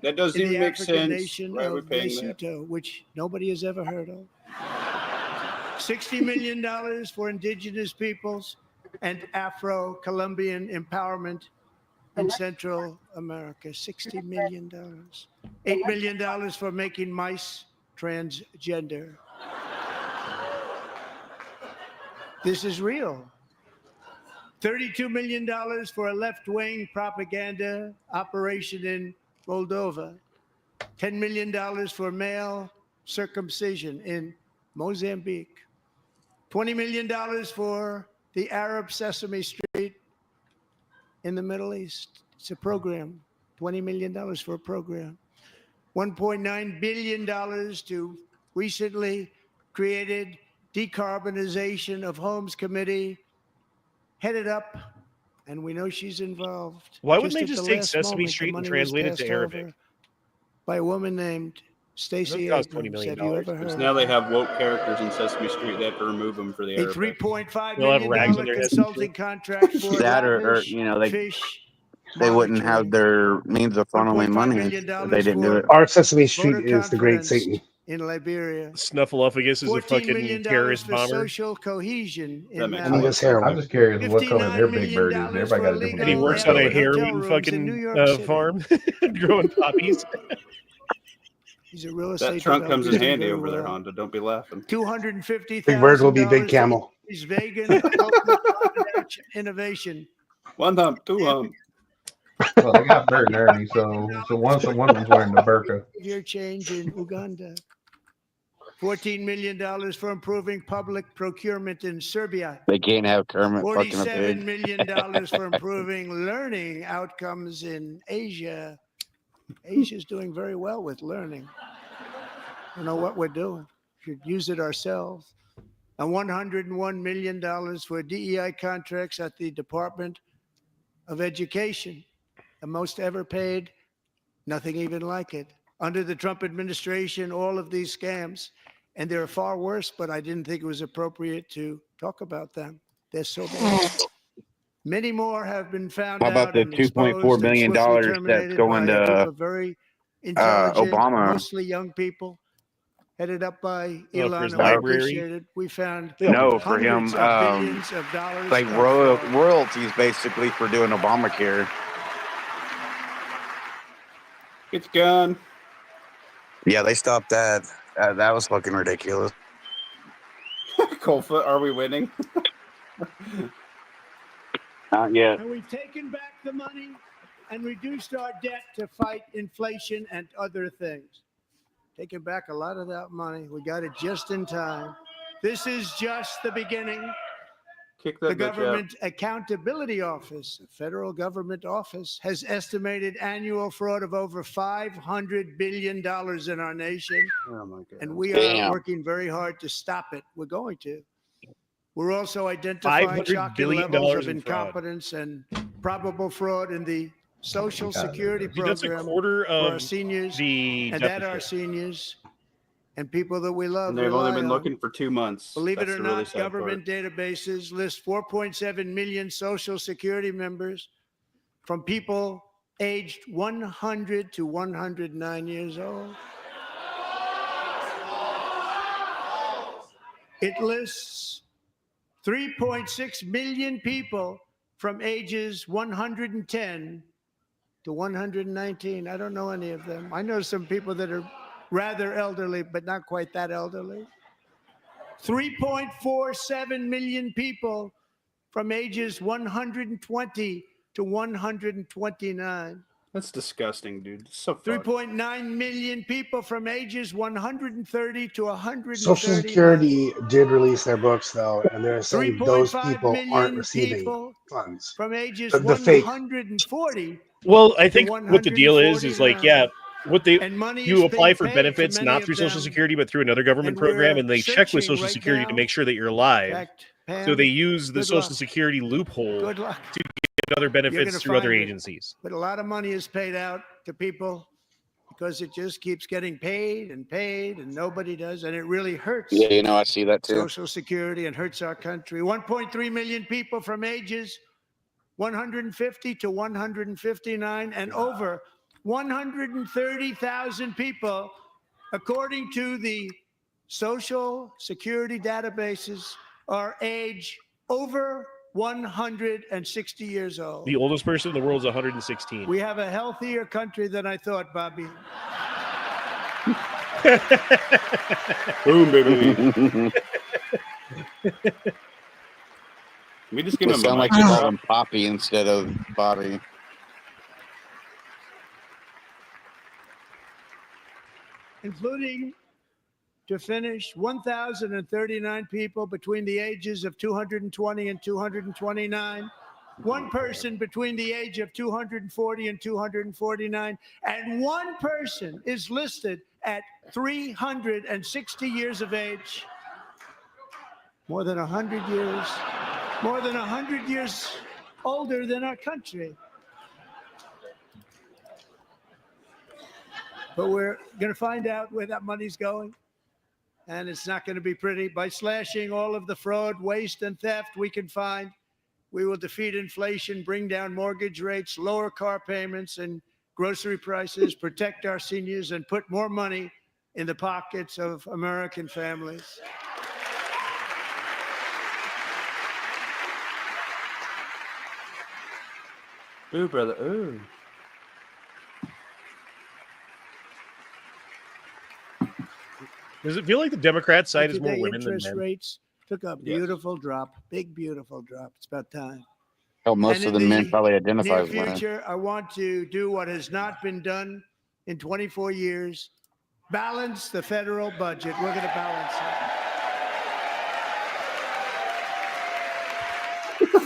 Speaker 6: That doesn't
Speaker 12: in the
Speaker 6: even make
Speaker 12: African
Speaker 6: sense.
Speaker 12: nation
Speaker 6: Why are we
Speaker 12: of
Speaker 6: paying that?
Speaker 12: Lesotho, which nobody has ever heard of. $60 million for indigenous peoples and Afro-Colombian empowerment in Central America. $60 million. $8 million for making mice transgender. This is real. $32 million for a left-wing propaganda operation in Moldova. $10 million for male circumcision in Mozambique. $20 million for the Arab Sesame Street in the Middle East. It's a program. $20 million for a program. $1.9 billion to recently created Decarbonization of Homes Committee, headed up, and we know she's involved.
Speaker 4: Why wouldn't they
Speaker 12: at
Speaker 4: just
Speaker 12: the
Speaker 4: take
Speaker 12: last
Speaker 4: Sesame
Speaker 12: moment, the
Speaker 4: Street and
Speaker 12: money was
Speaker 4: translate it to
Speaker 12: passed
Speaker 4: Arabic?
Speaker 12: over by a woman named Stacey
Speaker 4: That cost $20
Speaker 12: Abrams.
Speaker 4: million.
Speaker 12: Have you ever
Speaker 6: Because
Speaker 12: heard?
Speaker 6: now they have woke characters in Sesame Street. They have to remove them for the
Speaker 12: A
Speaker 6: Arabic.
Speaker 12: $3.5
Speaker 4: They'll have
Speaker 12: million
Speaker 4: rags on their heads.
Speaker 12: consulting contract for
Speaker 16: That
Speaker 12: lavish
Speaker 16: you know, they
Speaker 12: fish
Speaker 16: wouldn't have
Speaker 12: monitoring.
Speaker 16: their means of funneling
Speaker 12: $1.5
Speaker 16: money
Speaker 12: million
Speaker 16: if they didn't do it.
Speaker 11: Our Sesame Street
Speaker 12: Voter
Speaker 11: is the Great
Speaker 12: confidence
Speaker 11: Satan.
Speaker 12: in Liberia.
Speaker 4: Snuffleupagus is a
Speaker 12: $14
Speaker 4: fucking
Speaker 12: million
Speaker 4: terrorist
Speaker 12: for
Speaker 4: bomber.
Speaker 12: social cohesion in
Speaker 6: makes
Speaker 11: And he
Speaker 12: Mali.
Speaker 11: does heroin.
Speaker 14: I'm just curious what color their
Speaker 12: $59
Speaker 14: big bird is.
Speaker 12: million
Speaker 14: Everybody got a
Speaker 12: for
Speaker 14: different
Speaker 4: And he
Speaker 12: illegal
Speaker 14: big
Speaker 4: works on a
Speaker 14: bird.
Speaker 12: hotel
Speaker 4: heroin
Speaker 12: rooms in New
Speaker 4: fucking
Speaker 12: York City.
Speaker 4: farm, growing poppies.
Speaker 12: He's a real estate
Speaker 6: That trunk comes in
Speaker 12: developer,
Speaker 6: handy
Speaker 12: very
Speaker 6: over there,
Speaker 12: well.
Speaker 6: Honda. Don't be laughing.
Speaker 12: $250,000
Speaker 11: Big Bird will be Big Camel.
Speaker 12: is vegan climate action innovation.
Speaker 6: One hump, two hump.
Speaker 14: Well, they got Bert and Ernie, so one of them's wearing the burqa.
Speaker 12: Behavior change in Uganda. $14 million for improving public procurement in Serbia.
Speaker 16: They can't have Kermit fucking a
Speaker 12: $47
Speaker 16: pig.
Speaker 12: million for improving learning outcomes in Asia. Asia's doing very well with learning. I don't know what we're doing. We should use it ourselves. And $101 million for DEI contracts at the Department of Education. The most ever paid, nothing even like it. Under the Trump administration, all of these scams, and they're far worse, but I didn't think it was appropriate to talk about them. They're so bad. Many more have been found
Speaker 16: How about
Speaker 12: out
Speaker 16: the
Speaker 12: and
Speaker 16: $2.4
Speaker 12: exposed
Speaker 16: billion
Speaker 12: and swiftly
Speaker 16: that's
Speaker 12: terminated
Speaker 16: going
Speaker 12: by a group
Speaker 16: to
Speaker 12: of very intelligent,
Speaker 16: Obama?
Speaker 12: mostly young people, headed up by
Speaker 4: Oh, for
Speaker 12: Elon,
Speaker 4: his
Speaker 12: who I
Speaker 4: library?
Speaker 12: appreciated. We found
Speaker 16: No, for him,
Speaker 12: hundreds of billions of dollars.
Speaker 16: like
Speaker 12: of,
Speaker 16: royalties basically for doing Obamacare.
Speaker 6: It's gone.
Speaker 16: Yeah, they stopped that. That was fucking ridiculous.
Speaker 6: Coldfoot, are we winning?
Speaker 16: Not yet.
Speaker 12: And we've taken back the money and reduced our debt to fight inflation and other things. Taking back a lot of that money. We got it just in time. This is just the beginning.
Speaker 6: Kick
Speaker 12: The
Speaker 6: that bitch out.
Speaker 12: Government Accountability Office, a federal government office, has estimated annual fraud of over $500 billion in our nation.
Speaker 6: Oh my God.
Speaker 12: And we
Speaker 16: Damn.
Speaker 12: are working very hard to stop it. We're going to. We're also identifying
Speaker 4: $500
Speaker 12: shocking
Speaker 4: billion
Speaker 12: levels of
Speaker 4: in fraud.
Speaker 12: incompetence and probable fraud in the Social Security
Speaker 4: Dude, that's a
Speaker 12: program
Speaker 4: quarter
Speaker 12: for our
Speaker 4: of
Speaker 12: seniors
Speaker 4: the
Speaker 12: and that our
Speaker 4: deficit.
Speaker 12: seniors and people that we love
Speaker 6: And they've only
Speaker 12: rely
Speaker 6: been
Speaker 12: on.
Speaker 6: looking for 2 months.
Speaker 12: Believe it
Speaker 6: That's
Speaker 12: or
Speaker 6: the really
Speaker 12: not,
Speaker 6: sad
Speaker 12: government databases list 4.7 million Social Security members from people aged 100 to 109 years old. It lists 3.6 million people from ages 110 to 119. I don't know any of them. I know some people that are rather elderly, but not quite that elderly. 3.47 million people from ages 120 to 129.
Speaker 6: That's disgusting, dude. It's so fucked.
Speaker 12: 3.9 million people from ages 130 to 130.
Speaker 11: Social Security did release their books, though, and they're saying those
Speaker 12: 3.5
Speaker 11: people aren't
Speaker 12: million
Speaker 11: receiving
Speaker 12: people
Speaker 11: funds.
Speaker 12: from ages
Speaker 11: The fake.
Speaker 12: 140.
Speaker 4: Well, I
Speaker 12: to
Speaker 4: think what the deal is like,
Speaker 12: 149.
Speaker 4: yeah, what they
Speaker 12: And money
Speaker 4: you
Speaker 12: is
Speaker 4: apply
Speaker 12: being
Speaker 4: for
Speaker 12: paid to
Speaker 4: benefits
Speaker 12: many
Speaker 4: not
Speaker 12: of
Speaker 4: through Social
Speaker 12: them,
Speaker 4: Security but through another government
Speaker 12: and
Speaker 4: program,
Speaker 12: we're
Speaker 4: and they check with
Speaker 12: searching
Speaker 4: Social
Speaker 12: right
Speaker 4: Security
Speaker 12: now.
Speaker 4: to make sure that you're live.
Speaker 12: In fact, Pam,
Speaker 4: So they use the
Speaker 12: good
Speaker 4: Social
Speaker 12: luck.
Speaker 4: Security loophole
Speaker 12: Good luck.
Speaker 4: to get other
Speaker 12: You're
Speaker 4: benefits
Speaker 12: gonna
Speaker 4: through other
Speaker 12: find it.
Speaker 4: agencies.
Speaker 12: But a lot of money is paid out to people because it just keeps getting paid, and nobody does, and it really hurts
Speaker 16: Yeah, you know, I see that too.
Speaker 12: Social Security and hurts our country. 1.3 million people from ages 150 to 159, and over 130,000 people, according to the Social Security databases, are age over 160 years old.
Speaker 4: The oldest person in the world is 116.
Speaker 12: We have a healthier country than I thought, Bobby.
Speaker 6: Boom, baby. We just give
Speaker 16: It
Speaker 6: him
Speaker 16: sound
Speaker 6: a
Speaker 16: like
Speaker 6: mic
Speaker 16: you
Speaker 6: drop.
Speaker 16: call him Poppy instead of Bobby.
Speaker 12: Including, to finish, 1,039 people between the ages of 220 and 229, one person between the age of 240 and 249, and one person is listed at 360 years of age. More than 100 years older than our country. But we're going to find out where that money's going. And it's not going to be pretty. By slashing all of the fraud, waste, and theft we can find, we will defeat inflation, bring down mortgage rates, lower car payments and grocery prices, protect our seniors, and put more money in the pockets of American families.
Speaker 6: Ooh, brother. Ooh.
Speaker 4: Does it feel like the Democrat side is more
Speaker 12: Today,
Speaker 4: women than
Speaker 12: interest
Speaker 4: men?
Speaker 12: rates took a
Speaker 6: Yes.
Speaker 12: beautiful drop, big beautiful drop. It's about time.
Speaker 16: Hell, most
Speaker 12: And
Speaker 16: of the
Speaker 12: in
Speaker 16: men probably identify
Speaker 12: near
Speaker 16: as women.
Speaker 12: future, I want to do what has not been done in 24 years: balance the federal budget. We're going to balance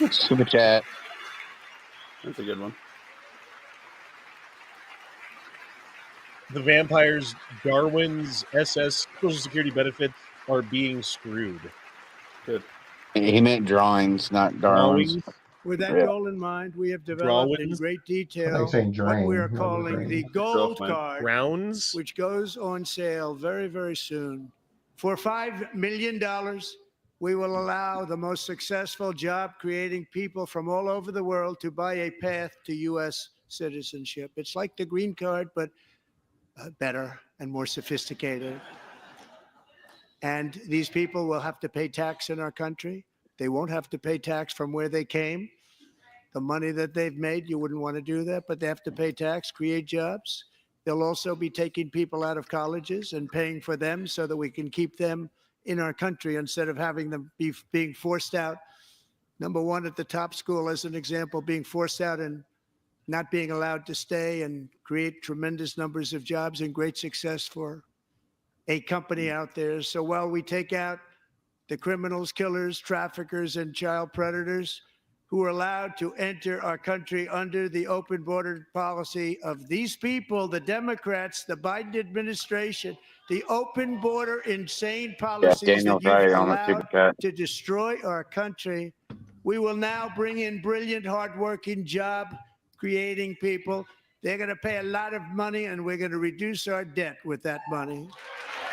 Speaker 12: it.
Speaker 16: Super chat.
Speaker 6: That's a good one.
Speaker 4: The vampires, Darwin's SS Social Security benefits are being screwed.
Speaker 6: Good.
Speaker 16: He meant drawings, not Darwin's.
Speaker 4: Drawings.
Speaker 12: With that
Speaker 16: Yeah.
Speaker 12: goal in mind, we have developed in
Speaker 4: Drawings.
Speaker 12: great
Speaker 14: I think
Speaker 12: detail
Speaker 14: he's saying
Speaker 12: what we
Speaker 14: drain,
Speaker 12: are
Speaker 14: not
Speaker 12: calling
Speaker 14: drain.
Speaker 12: the gold
Speaker 6: Girlfriend.
Speaker 12: card,
Speaker 4: Rounds.
Speaker 12: which goes on sale very, very soon. For $5 million, we will allow the most successful job-creating people from all over the world to buy a path to U.S. citizenship. It's like the green card, but better and more sophisticated. And these people will have to pay tax in our country. They won't have to pay tax from where they came. The money that they've made, you wouldn't want to do that, but they have to pay tax, create jobs. They'll also be taking people out of colleges and paying for them so that we can keep them in our country instead of having them being forced out. Number one, at the top school, as an example, being forced out and not being allowed to stay and create tremendous numbers of jobs and great success for a company out there. So while we take out the criminals, killers, traffickers, and child predators who are allowed to enter our country under the open border policy of these people, the Democrats, the Biden administration, the open border insane
Speaker 16: Yeah,
Speaker 12: policies
Speaker 16: Daniel's
Speaker 12: that you've
Speaker 16: right on the super
Speaker 12: allowed
Speaker 16: chat.
Speaker 12: to destroy our country, we will now bring in brilliant, hardworking, job-creating people. They're going to pay a lot of money, and we're going to reduce our debt with that money.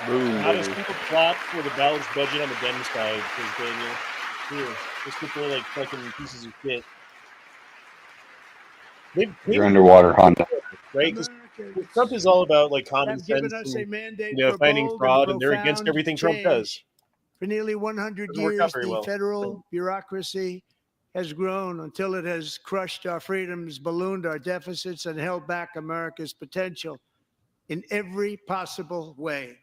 Speaker 6: Boom,
Speaker 4: Not a
Speaker 6: baby.
Speaker 4: single clap for the balanced budget on the Dem side, says Daniel. Here, just people are like fucking pieces of shit.
Speaker 8: You're underwater, Honda.
Speaker 4: Right? Because Trump is all about like common
Speaker 12: Have given
Speaker 4: sense
Speaker 12: us
Speaker 4: and
Speaker 12: a mandate
Speaker 4: you know,
Speaker 12: for
Speaker 4: finding
Speaker 12: bold
Speaker 4: fraud,
Speaker 12: and
Speaker 4: and they're against
Speaker 12: profound
Speaker 4: everything Trump does.
Speaker 12: change. For nearly 100
Speaker 4: Doesn't work out
Speaker 12: years,
Speaker 4: very
Speaker 12: the
Speaker 4: well.
Speaker 12: federal bureaucracy has grown until it has crushed our freedoms, ballooned our deficits, and held back America's potential in every possible way.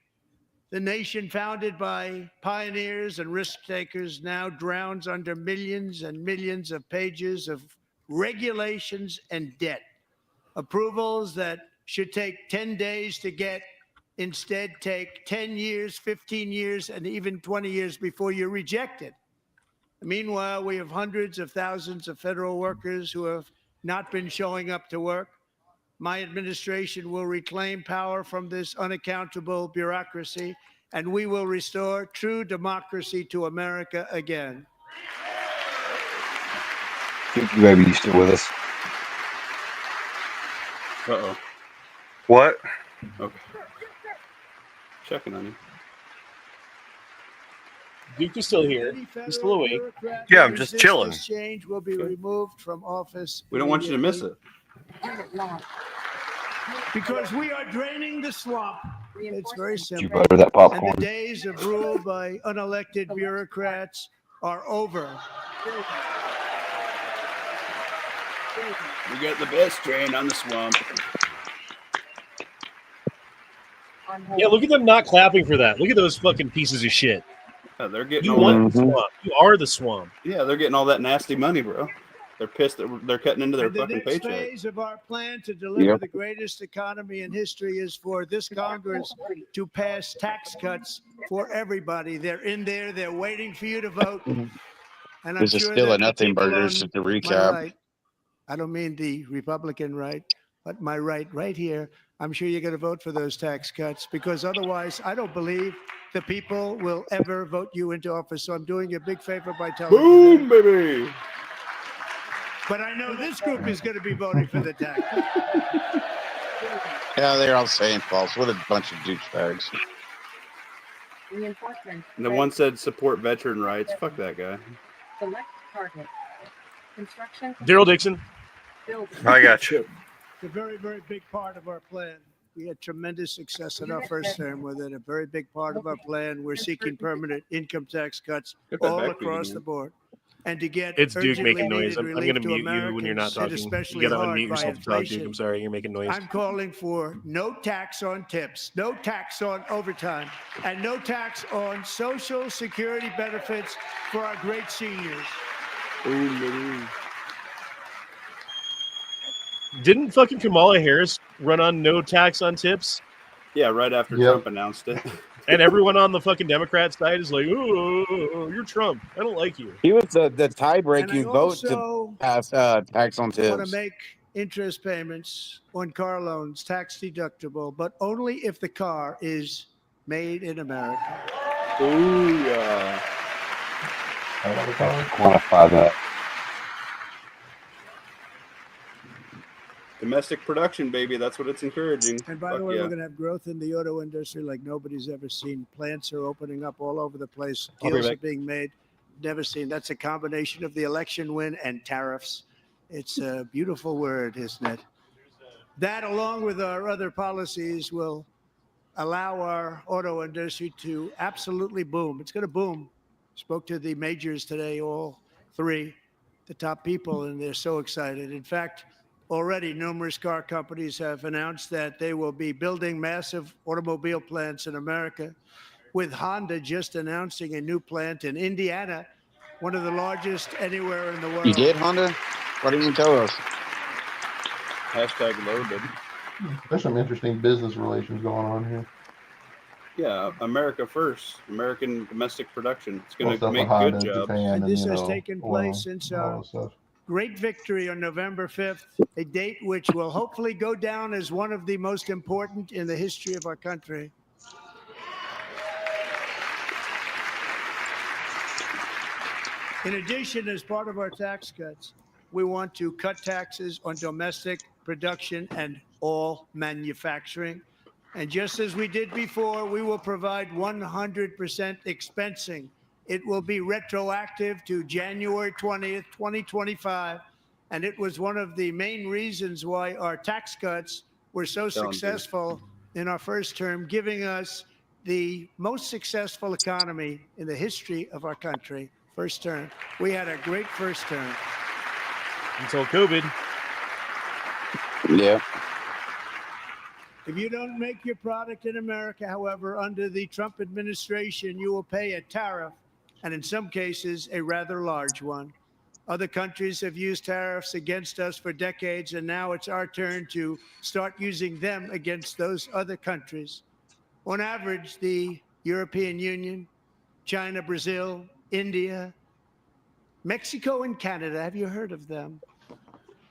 Speaker 12: The nation founded by pioneers and risk takers now drowns under millions and millions of pages of regulations and debt. Approvals that should take 10 days to get instead take 10 years, 15 years, and even 20 years before you're rejected. Meanwhile, we have hundreds of thousands of federal workers who have not been showing up to work. My administration will reclaim power from this unaccountable bureaucracy, and we will restore true democracy to America again.
Speaker 8: Thank you, baby. You still with us?
Speaker 6: Uh-oh.
Speaker 5: What?
Speaker 6: Okay. Checking on you.
Speaker 4: Duke is still here. He's still awake.
Speaker 5: Yeah, I'm just chilling.
Speaker 12: This change will be removed from office.
Speaker 6: We don't want you to miss it.
Speaker 12: Because we are draining the swamp. It's very
Speaker 8: Did you
Speaker 12: simple.
Speaker 8: butter that popcorn?
Speaker 12: And the days of rule by unelected bureaucrats are over.
Speaker 6: We got the best train on the swamp.
Speaker 4: Yeah, look at them not clapping for that. Look at those fucking pieces of shit.
Speaker 6: Yeah, they're getting
Speaker 4: You
Speaker 6: all
Speaker 4: want
Speaker 6: that.
Speaker 4: the swamp. You are the swamp.
Speaker 6: Yeah, they're getting all that nasty money, bro. They're pissed that they're cutting into their
Speaker 12: And the
Speaker 6: fucking
Speaker 12: next
Speaker 6: paycheck.
Speaker 12: phase of our plan to deliver
Speaker 16: Yep.
Speaker 12: the greatest economy in history is for this Congress to pass tax cuts for everybody. They're in there. They're waiting for you to vote. And I'm
Speaker 16: This is
Speaker 12: sure
Speaker 16: still
Speaker 12: that
Speaker 16: a
Speaker 12: the
Speaker 16: nothing
Speaker 12: people
Speaker 16: burgers
Speaker 12: on
Speaker 16: to
Speaker 12: my
Speaker 16: recap.
Speaker 12: right, I don't mean the Republican right, but my right here, I'm sure you're going to vote for those tax cuts because otherwise I don't believe the people will ever vote you into office. So I'm doing you a big favor by telling you
Speaker 6: Boom,
Speaker 12: that.
Speaker 6: baby.
Speaker 12: But I know this group is going to be voting for the tax cuts.
Speaker 16: Yeah, they're all saying false. What a bunch of douchebags.
Speaker 15: Reinforcement.
Speaker 6: And the one said support veteran rights. Fuck that guy.
Speaker 15: Select target. Construction.
Speaker 4: Daryl Dixon.
Speaker 15: Building.
Speaker 5: I got you.
Speaker 12: It's a very, very big part of our plan. We had tremendous success in our first term with it. A very big part of our plan. We're seeking permanent income tax cuts
Speaker 6: Get that
Speaker 12: all
Speaker 6: back, please,
Speaker 12: across
Speaker 6: again.
Speaker 12: the board. And to get
Speaker 4: It's Duke
Speaker 12: urgently
Speaker 4: making noise.
Speaker 12: needed
Speaker 4: I'm
Speaker 12: relief
Speaker 4: going to
Speaker 12: to
Speaker 4: mute you when you're not
Speaker 12: Americans hit
Speaker 4: talking. You
Speaker 12: especially
Speaker 4: got to
Speaker 12: hard
Speaker 4: unmute
Speaker 12: by
Speaker 4: yourself to talk, Duke.
Speaker 12: inflation.
Speaker 4: I'm sorry, you're making noise.
Speaker 12: I'm calling for no tax on tips, no tax on overtime, and no tax on Social Security benefits for our great seniors.
Speaker 4: Didn't fucking Kamala Harris run on no tax on tips?
Speaker 6: Yeah, right after
Speaker 14: Yep.
Speaker 6: Trump announced it.
Speaker 4: And everyone on the fucking Democrat side is like, "Oh, you're Trump. I don't like you."
Speaker 16: He was the
Speaker 12: And I
Speaker 16: tie-breaking vote to
Speaker 12: also
Speaker 16: pass tax on
Speaker 12: want to
Speaker 16: tips.
Speaker 12: make interest payments on car loans tax deductible, but only if the car is made in America.
Speaker 6: Ooh, yeah.
Speaker 8: Quantify that.
Speaker 6: Domestic production, baby. That's what it's encouraging.
Speaker 12: And by
Speaker 6: Fuck
Speaker 12: the way,
Speaker 6: yeah.
Speaker 12: we're going to have growth in the auto industry like nobody's ever seen. Plants are opening up all over the place.
Speaker 4: I'll be
Speaker 12: Deals
Speaker 4: back.
Speaker 12: are being made. Never seen. That's a combination of the election win and tariffs. It's a beautiful word, isn't it? That, along with our other policies, will allow our auto industry to absolutely boom. It's going to boom. Spoke to the majors today, all three, the top people, and they're so excited. In fact, already numerous car companies have announced that they will be building massive automobile plants in America, with Honda just announcing a new plant in Indiana, one of the largest anywhere in the world.
Speaker 16: You did, Honda? Why didn't you tell us?
Speaker 6: Hashtag loaded.
Speaker 14: There's some interesting business relations going on here.
Speaker 6: Yeah, America first. American domestic production. It's
Speaker 14: Well,
Speaker 6: going
Speaker 14: stuff
Speaker 6: to
Speaker 14: with
Speaker 6: make
Speaker 14: Honda
Speaker 6: good
Speaker 14: and
Speaker 6: jobs.
Speaker 14: Japan
Speaker 12: And this
Speaker 14: and,
Speaker 12: has taken
Speaker 14: oil
Speaker 12: place since
Speaker 14: and all
Speaker 12: our
Speaker 14: that stuff.
Speaker 12: great victory on November 5th, a date which will hopefully go down as one of the most important in the history of our country. In addition, as part of our tax cuts, we want to cut taxes on domestic production and all manufacturing. And just as we did before, we will provide 100% expensing. It will be retroactive to January 20th, 2025. And it was one of the main reasons why our tax cuts were so successful in our first term, giving us the most successful economy in the history of our country. First term. We had a great first term.
Speaker 4: Until COVID.
Speaker 16: Yeah.
Speaker 12: If you don't make your product in America, however, under the Trump administration, you will pay a tariff, and in some cases, a rather large one. Other countries have used tariffs against us for decades, and now it's our turn to start using them against those other countries. On average, the European Union, China, Brazil, India, Mexico, and Canada, have you heard of them?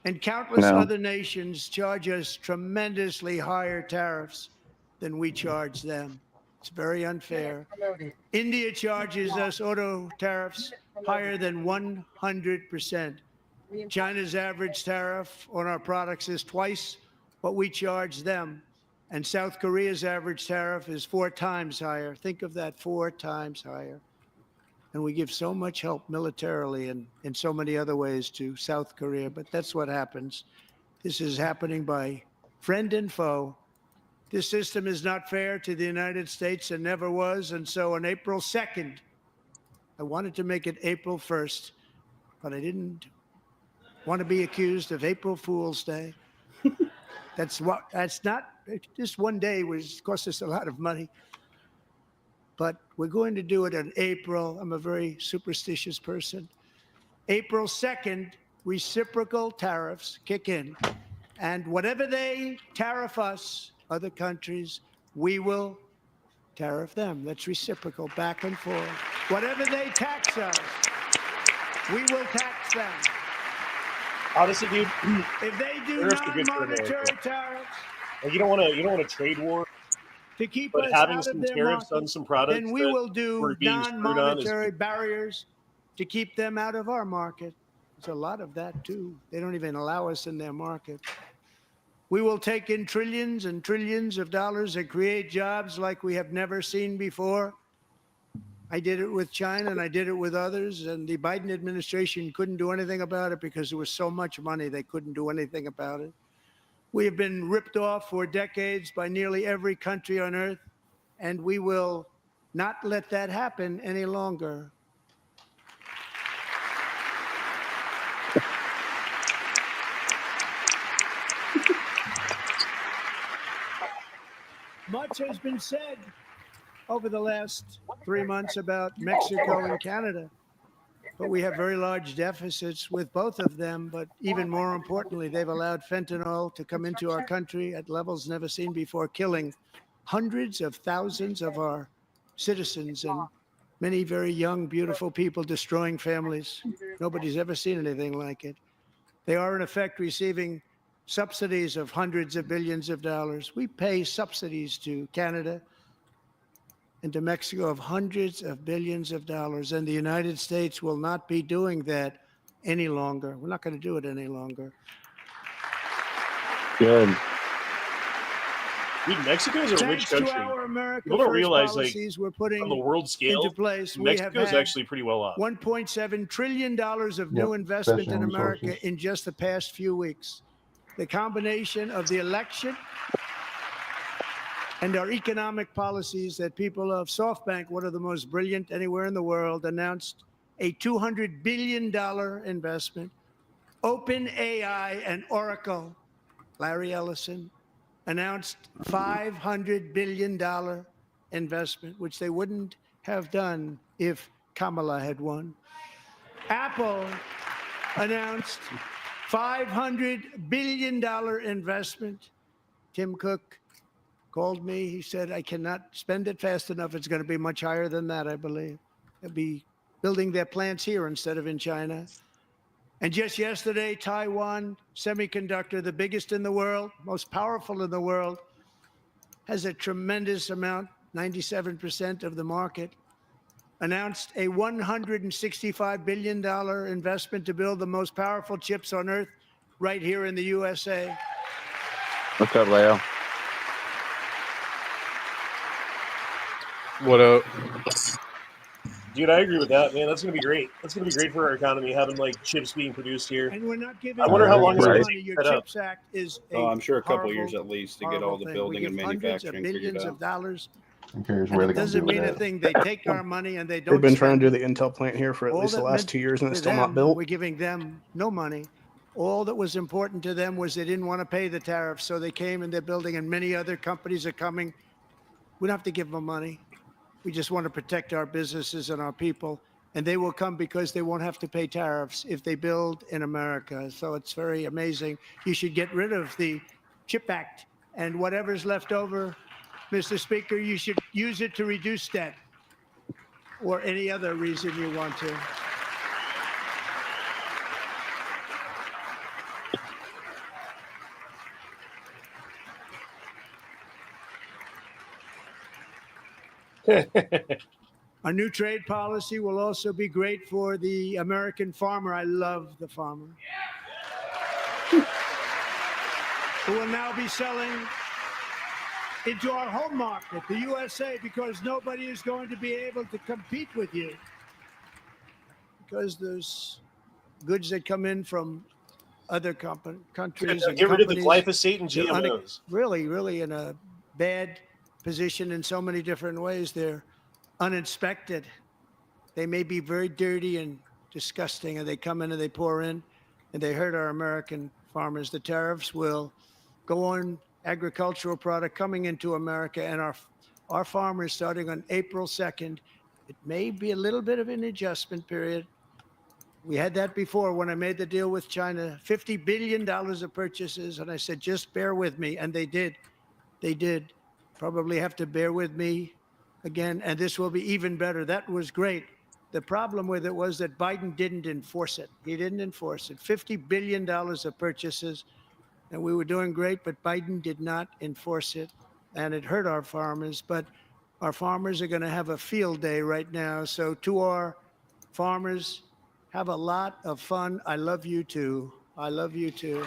Speaker 12: And countless
Speaker 16: No.
Speaker 12: other nations charge us tremendously higher tariffs than we charge them. It's very unfair. India charges us auto tariffs higher than 100%. China's average tariff on our products is twice what we charge them. And South Korea's average tariff is 4 times higher. Think of that, 4 times higher. And we give so much help militarily and in so many other ways to South Korea, but that's what happens. This is happening by friend and foe. This system is not fair to the United States and never was. And so on April 2nd, I wanted to make it April 1st, but I didn't want to be accused of April Fool's Day. That's not, just one day was cost us a lot of money. But we're going to do it in April. I'm a very superstitious person. April 2nd, reciprocal tariffs kick in. And whatever they tariff us, other countries, we will tariff them. That's reciprocal, back and forth. Whatever they tax us, we will tax them.
Speaker 4: Honestly, dude,
Speaker 12: if they do
Speaker 4: tariffs are good for
Speaker 12: non-monetary
Speaker 4: America.
Speaker 12: tariffs,
Speaker 4: Like, you don't want a trade war,
Speaker 12: to keep
Speaker 4: but
Speaker 12: us
Speaker 4: having
Speaker 12: out
Speaker 4: some
Speaker 12: of their
Speaker 4: tariffs
Speaker 12: market,
Speaker 4: on some products
Speaker 12: then we
Speaker 4: that
Speaker 12: will do
Speaker 4: we're being screwed on is
Speaker 12: non-monetary barriers to keep them out of our market. There's a lot of that too. They don't even allow us in their market. We will take in trillions and trillions of dollars and create jobs like we have never seen before. I did it with China and I did it with others, and the Biden administration couldn't do anything about it because there was so much money they couldn't do anything about it. We have been ripped off for decades by nearly every country on earth, and we will not let that happen any longer. Much has been said over the last 3 months about Mexico and Canada, but we have very large deficits with both of them. But even more importantly, they've allowed fentanyl to come into our country at levels never seen before, killing hundreds of thousands of our citizens and many very young, beautiful people, destroying families. Nobody's ever seen anything like it. They are, in effect, receiving subsidies of hundreds of billions of dollars. We pay subsidies to Canada and to Mexico of hundreds of billions of dollars, and the United States will not be doing that any longer. We're not going to do it any longer.
Speaker 16: Good.
Speaker 4: Dude, Mexico is a rich
Speaker 12: Thanks to
Speaker 4: country.
Speaker 12: our America
Speaker 4: People don't
Speaker 12: First
Speaker 4: realize, like,
Speaker 12: policies we're putting
Speaker 4: on the world scale,
Speaker 12: into place, we have
Speaker 4: Mexico is
Speaker 12: had
Speaker 4: actually pretty well off.
Speaker 12: $1.7 trillion of new investment in
Speaker 14: Special
Speaker 12: America
Speaker 14: resources.
Speaker 12: in just the past few weeks. The combination of the election and our economic policies that people of SoftBank, one of the most brilliant anywhere in the world, announced a $200 billion investment. OpenAI and Oracle, Larry Ellison, announced $500 billion investment, which they wouldn't have done if Kamala had won. Apple announced $500 billion investment. Tim Cook called me. He said, I cannot spend it fast enough. It's going to be much higher than that, I believe. They'll be building their plants here instead of in China. And just yesterday, Taiwan Semiconductor, the biggest in the world, most powerful in the world, has a tremendous amount, 97% of the market, announced a $165 billion investment to build the most powerful chips on earth right here in the USA.
Speaker 16: What's up, Leo?
Speaker 17: What up?
Speaker 4: Dude, I agree with that, man. That's gonna be great. That's gonna be great for our economy, having like chips being produced here.
Speaker 12: And we're not giving
Speaker 4: I wonder how long it's gonna
Speaker 12: money.
Speaker 4: take
Speaker 12: Your
Speaker 4: to set up.
Speaker 12: CHIPS Act is
Speaker 6: Oh, I'm sure a couple
Speaker 12: horrible,
Speaker 6: years at least to get all the
Speaker 12: thing.
Speaker 6: building
Speaker 12: we
Speaker 6: and
Speaker 12: give hundreds of
Speaker 6: manufacturing figured
Speaker 12: billions
Speaker 6: out.
Speaker 12: of dollars.
Speaker 14: Who cares
Speaker 12: And
Speaker 14: where
Speaker 12: it
Speaker 14: they're going to
Speaker 12: doesn't
Speaker 14: do
Speaker 12: mean a
Speaker 14: that?
Speaker 12: thing. They take our money and they don't.
Speaker 11: They've been trying to do
Speaker 12: spend
Speaker 11: the Intel plant here for at
Speaker 12: all
Speaker 11: least the
Speaker 12: that
Speaker 11: last
Speaker 12: meant
Speaker 11: 2 years, and
Speaker 12: to
Speaker 11: it's still not
Speaker 12: them,
Speaker 11: built.
Speaker 12: We're giving them no money. All that was important to them was they didn't want to pay the tariffs, so they came and they're building, and many other companies are coming. We don't have to give them money. We just want to protect our businesses and our people, and they will come because they won't have to pay tariffs if they build in America. So it's very amazing. You should get rid of the CHIP Act, and whatever's left over, Mr. Speaker, you should use it to reduce debt or any other reason you want to. Our new trade policy will also be great for the American farmer. I love the farmer. Who will now be selling into our home market, the USA, because nobody is going to be able to compete with you. Because there's goods that come in from other countries and
Speaker 4: Get rid of the
Speaker 12: companies.
Speaker 4: glyphosate and
Speaker 12: They're
Speaker 4: GMOs.
Speaker 12: really in a bad position in so many different ways. They're uninspected. They may be very dirty and disgusting, and they come in and they pour in, and they hurt our American farmers. The tariffs will go on agricultural product coming into America, and our farmers, starting on April 2nd, it may be a little bit of an adjustment period. We had that before when I made the deal with China, $50 billion of purchases, and I said, just bear with me, and they did. They did. Probably have to bear with me again, and this will be even better. That was great. The problem with it was that Biden didn't enforce it. He didn't enforce it. $50 billion of purchases, and we were doing great, but Biden did not enforce it, and it hurt our farmers. But our farmers are going to have a field day right now. So to our farmers, have a lot of fun. I love you too. I love you too.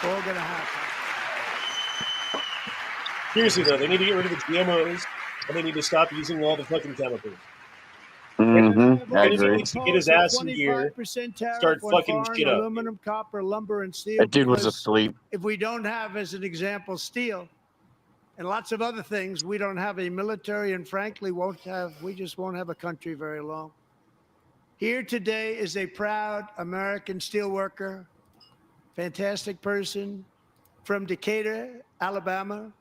Speaker 12: All going to happen.
Speaker 4: Seriously though, they need to get rid of the GMOs, and they need to stop using all the fucking chemicals.
Speaker 16: Mm-hmm.
Speaker 4: Kennedy needs to get his ass in here,
Speaker 12: 25% tariff
Speaker 4: start
Speaker 12: on
Speaker 4: fucking
Speaker 12: foreign
Speaker 4: shit up.
Speaker 12: aluminum, copper, lumber, and steel.
Speaker 16: That dude was
Speaker 12: because
Speaker 16: asleep.
Speaker 12: If we don't have, as an example, steel and lots of other things, we don't have a military, and frankly, we just won't have a country very long. Here today is a proud American steelworker, fantastic person from Decatur, Alabama,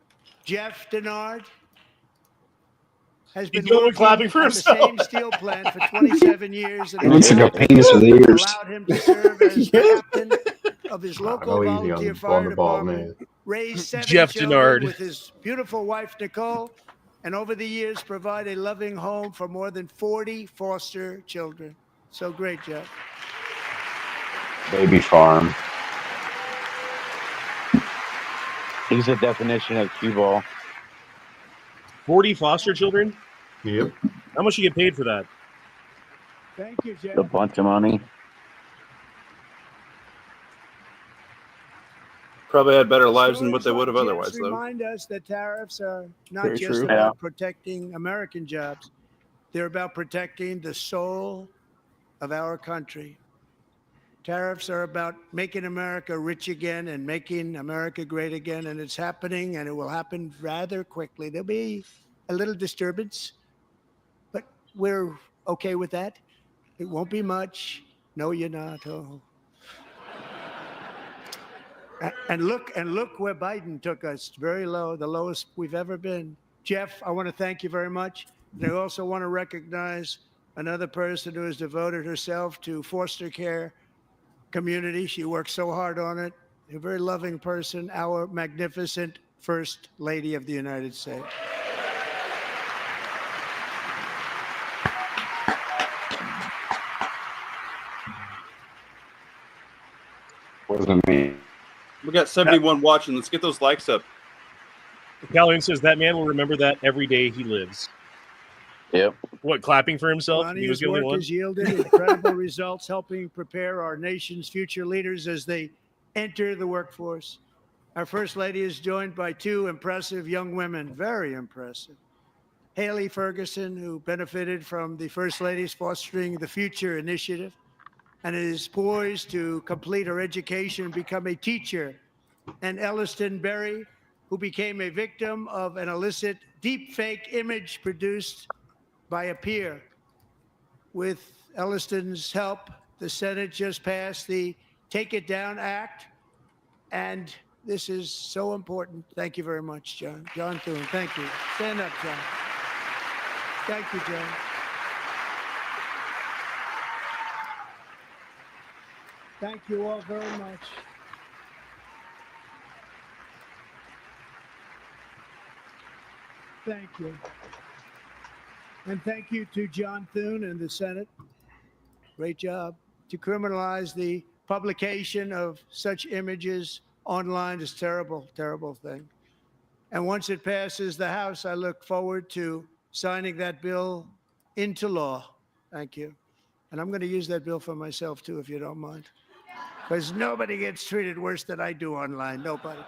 Speaker 12: Jeff Denard. Has been working
Speaker 4: clapping for
Speaker 12: at the
Speaker 4: himself.
Speaker 12: same steel plant for 27 years.
Speaker 8: He looks like a penis with ears.
Speaker 12: Allowed him to serve as captain of his local
Speaker 14: Go easy
Speaker 12: volunteer
Speaker 14: on
Speaker 12: fire
Speaker 14: the ball,
Speaker 12: department.
Speaker 14: man.
Speaker 12: Raised 7
Speaker 4: Jeff
Speaker 12: children
Speaker 4: Denard.
Speaker 12: with his beautiful wife, Nicole, and over the years provide a loving home for more than 40 foster children. So great, Jeff.
Speaker 8: Baby farm.
Speaker 16: He's the definition of cue ball.
Speaker 4: 40 foster children?
Speaker 14: Yep.
Speaker 4: How much you get paid for that?
Speaker 12: Thank you, Jeff.
Speaker 16: A bunch of money.
Speaker 6: Probably had better lives than what they would have
Speaker 12: Jets
Speaker 6: otherwise, though.
Speaker 12: remind us that tariffs are not
Speaker 6: Very
Speaker 12: just
Speaker 6: true.
Speaker 12: about protecting American jobs. They're about protecting the soul of our country. Tariffs are about making America rich again and making America great again, and it's happening, and it will happen rather quickly. There'll be a little disturbance, but we're okay with that. It won't be much. No, you're not. Oh. And look where Biden took us. Very low, the lowest we've ever been. Jeff, I want to thank you very much. And I also want to recognize another person who has devoted herself to foster care community. She works so hard on it. A very loving person, our magnificent First Lady of the United States.
Speaker 8: Wasn't me.
Speaker 6: We got 71 watching. Let's get those likes up.
Speaker 4: Calhoun says that man will remember that every day he lives.
Speaker 16: Yep.
Speaker 4: What, clapping for himself? He was
Speaker 12: His
Speaker 4: the only
Speaker 12: work
Speaker 4: one?
Speaker 12: has yielded incredible results, helping prepare our nation's future leaders as they enter the workforce. Our First Lady is joined by 2 impressive young women, very impressive. Haley Ferguson, who benefited from the First Lady's Fostering the Future initiative and is poised to complete her education and become a teacher. And Elliston Berry, who became a victim of an illicit deepfake image produced by a peer. With Elliston's help, the Senate just passed the Take It Down Act, and this is so important. Thank you very much, John. John Thune, thank you. Stand up, John. Thank you, John. Thank you all very much. Thank you. And thank you to John Thune and the Senate. Great job. To criminalize the publication of such images online is terrible, terrible thing. And once it passes the House, I look forward to signing that bill into law. Thank you. And I'm going to use that bill for myself, too, if you don't mind. Because nobody gets treated worse than I do online. Nobody.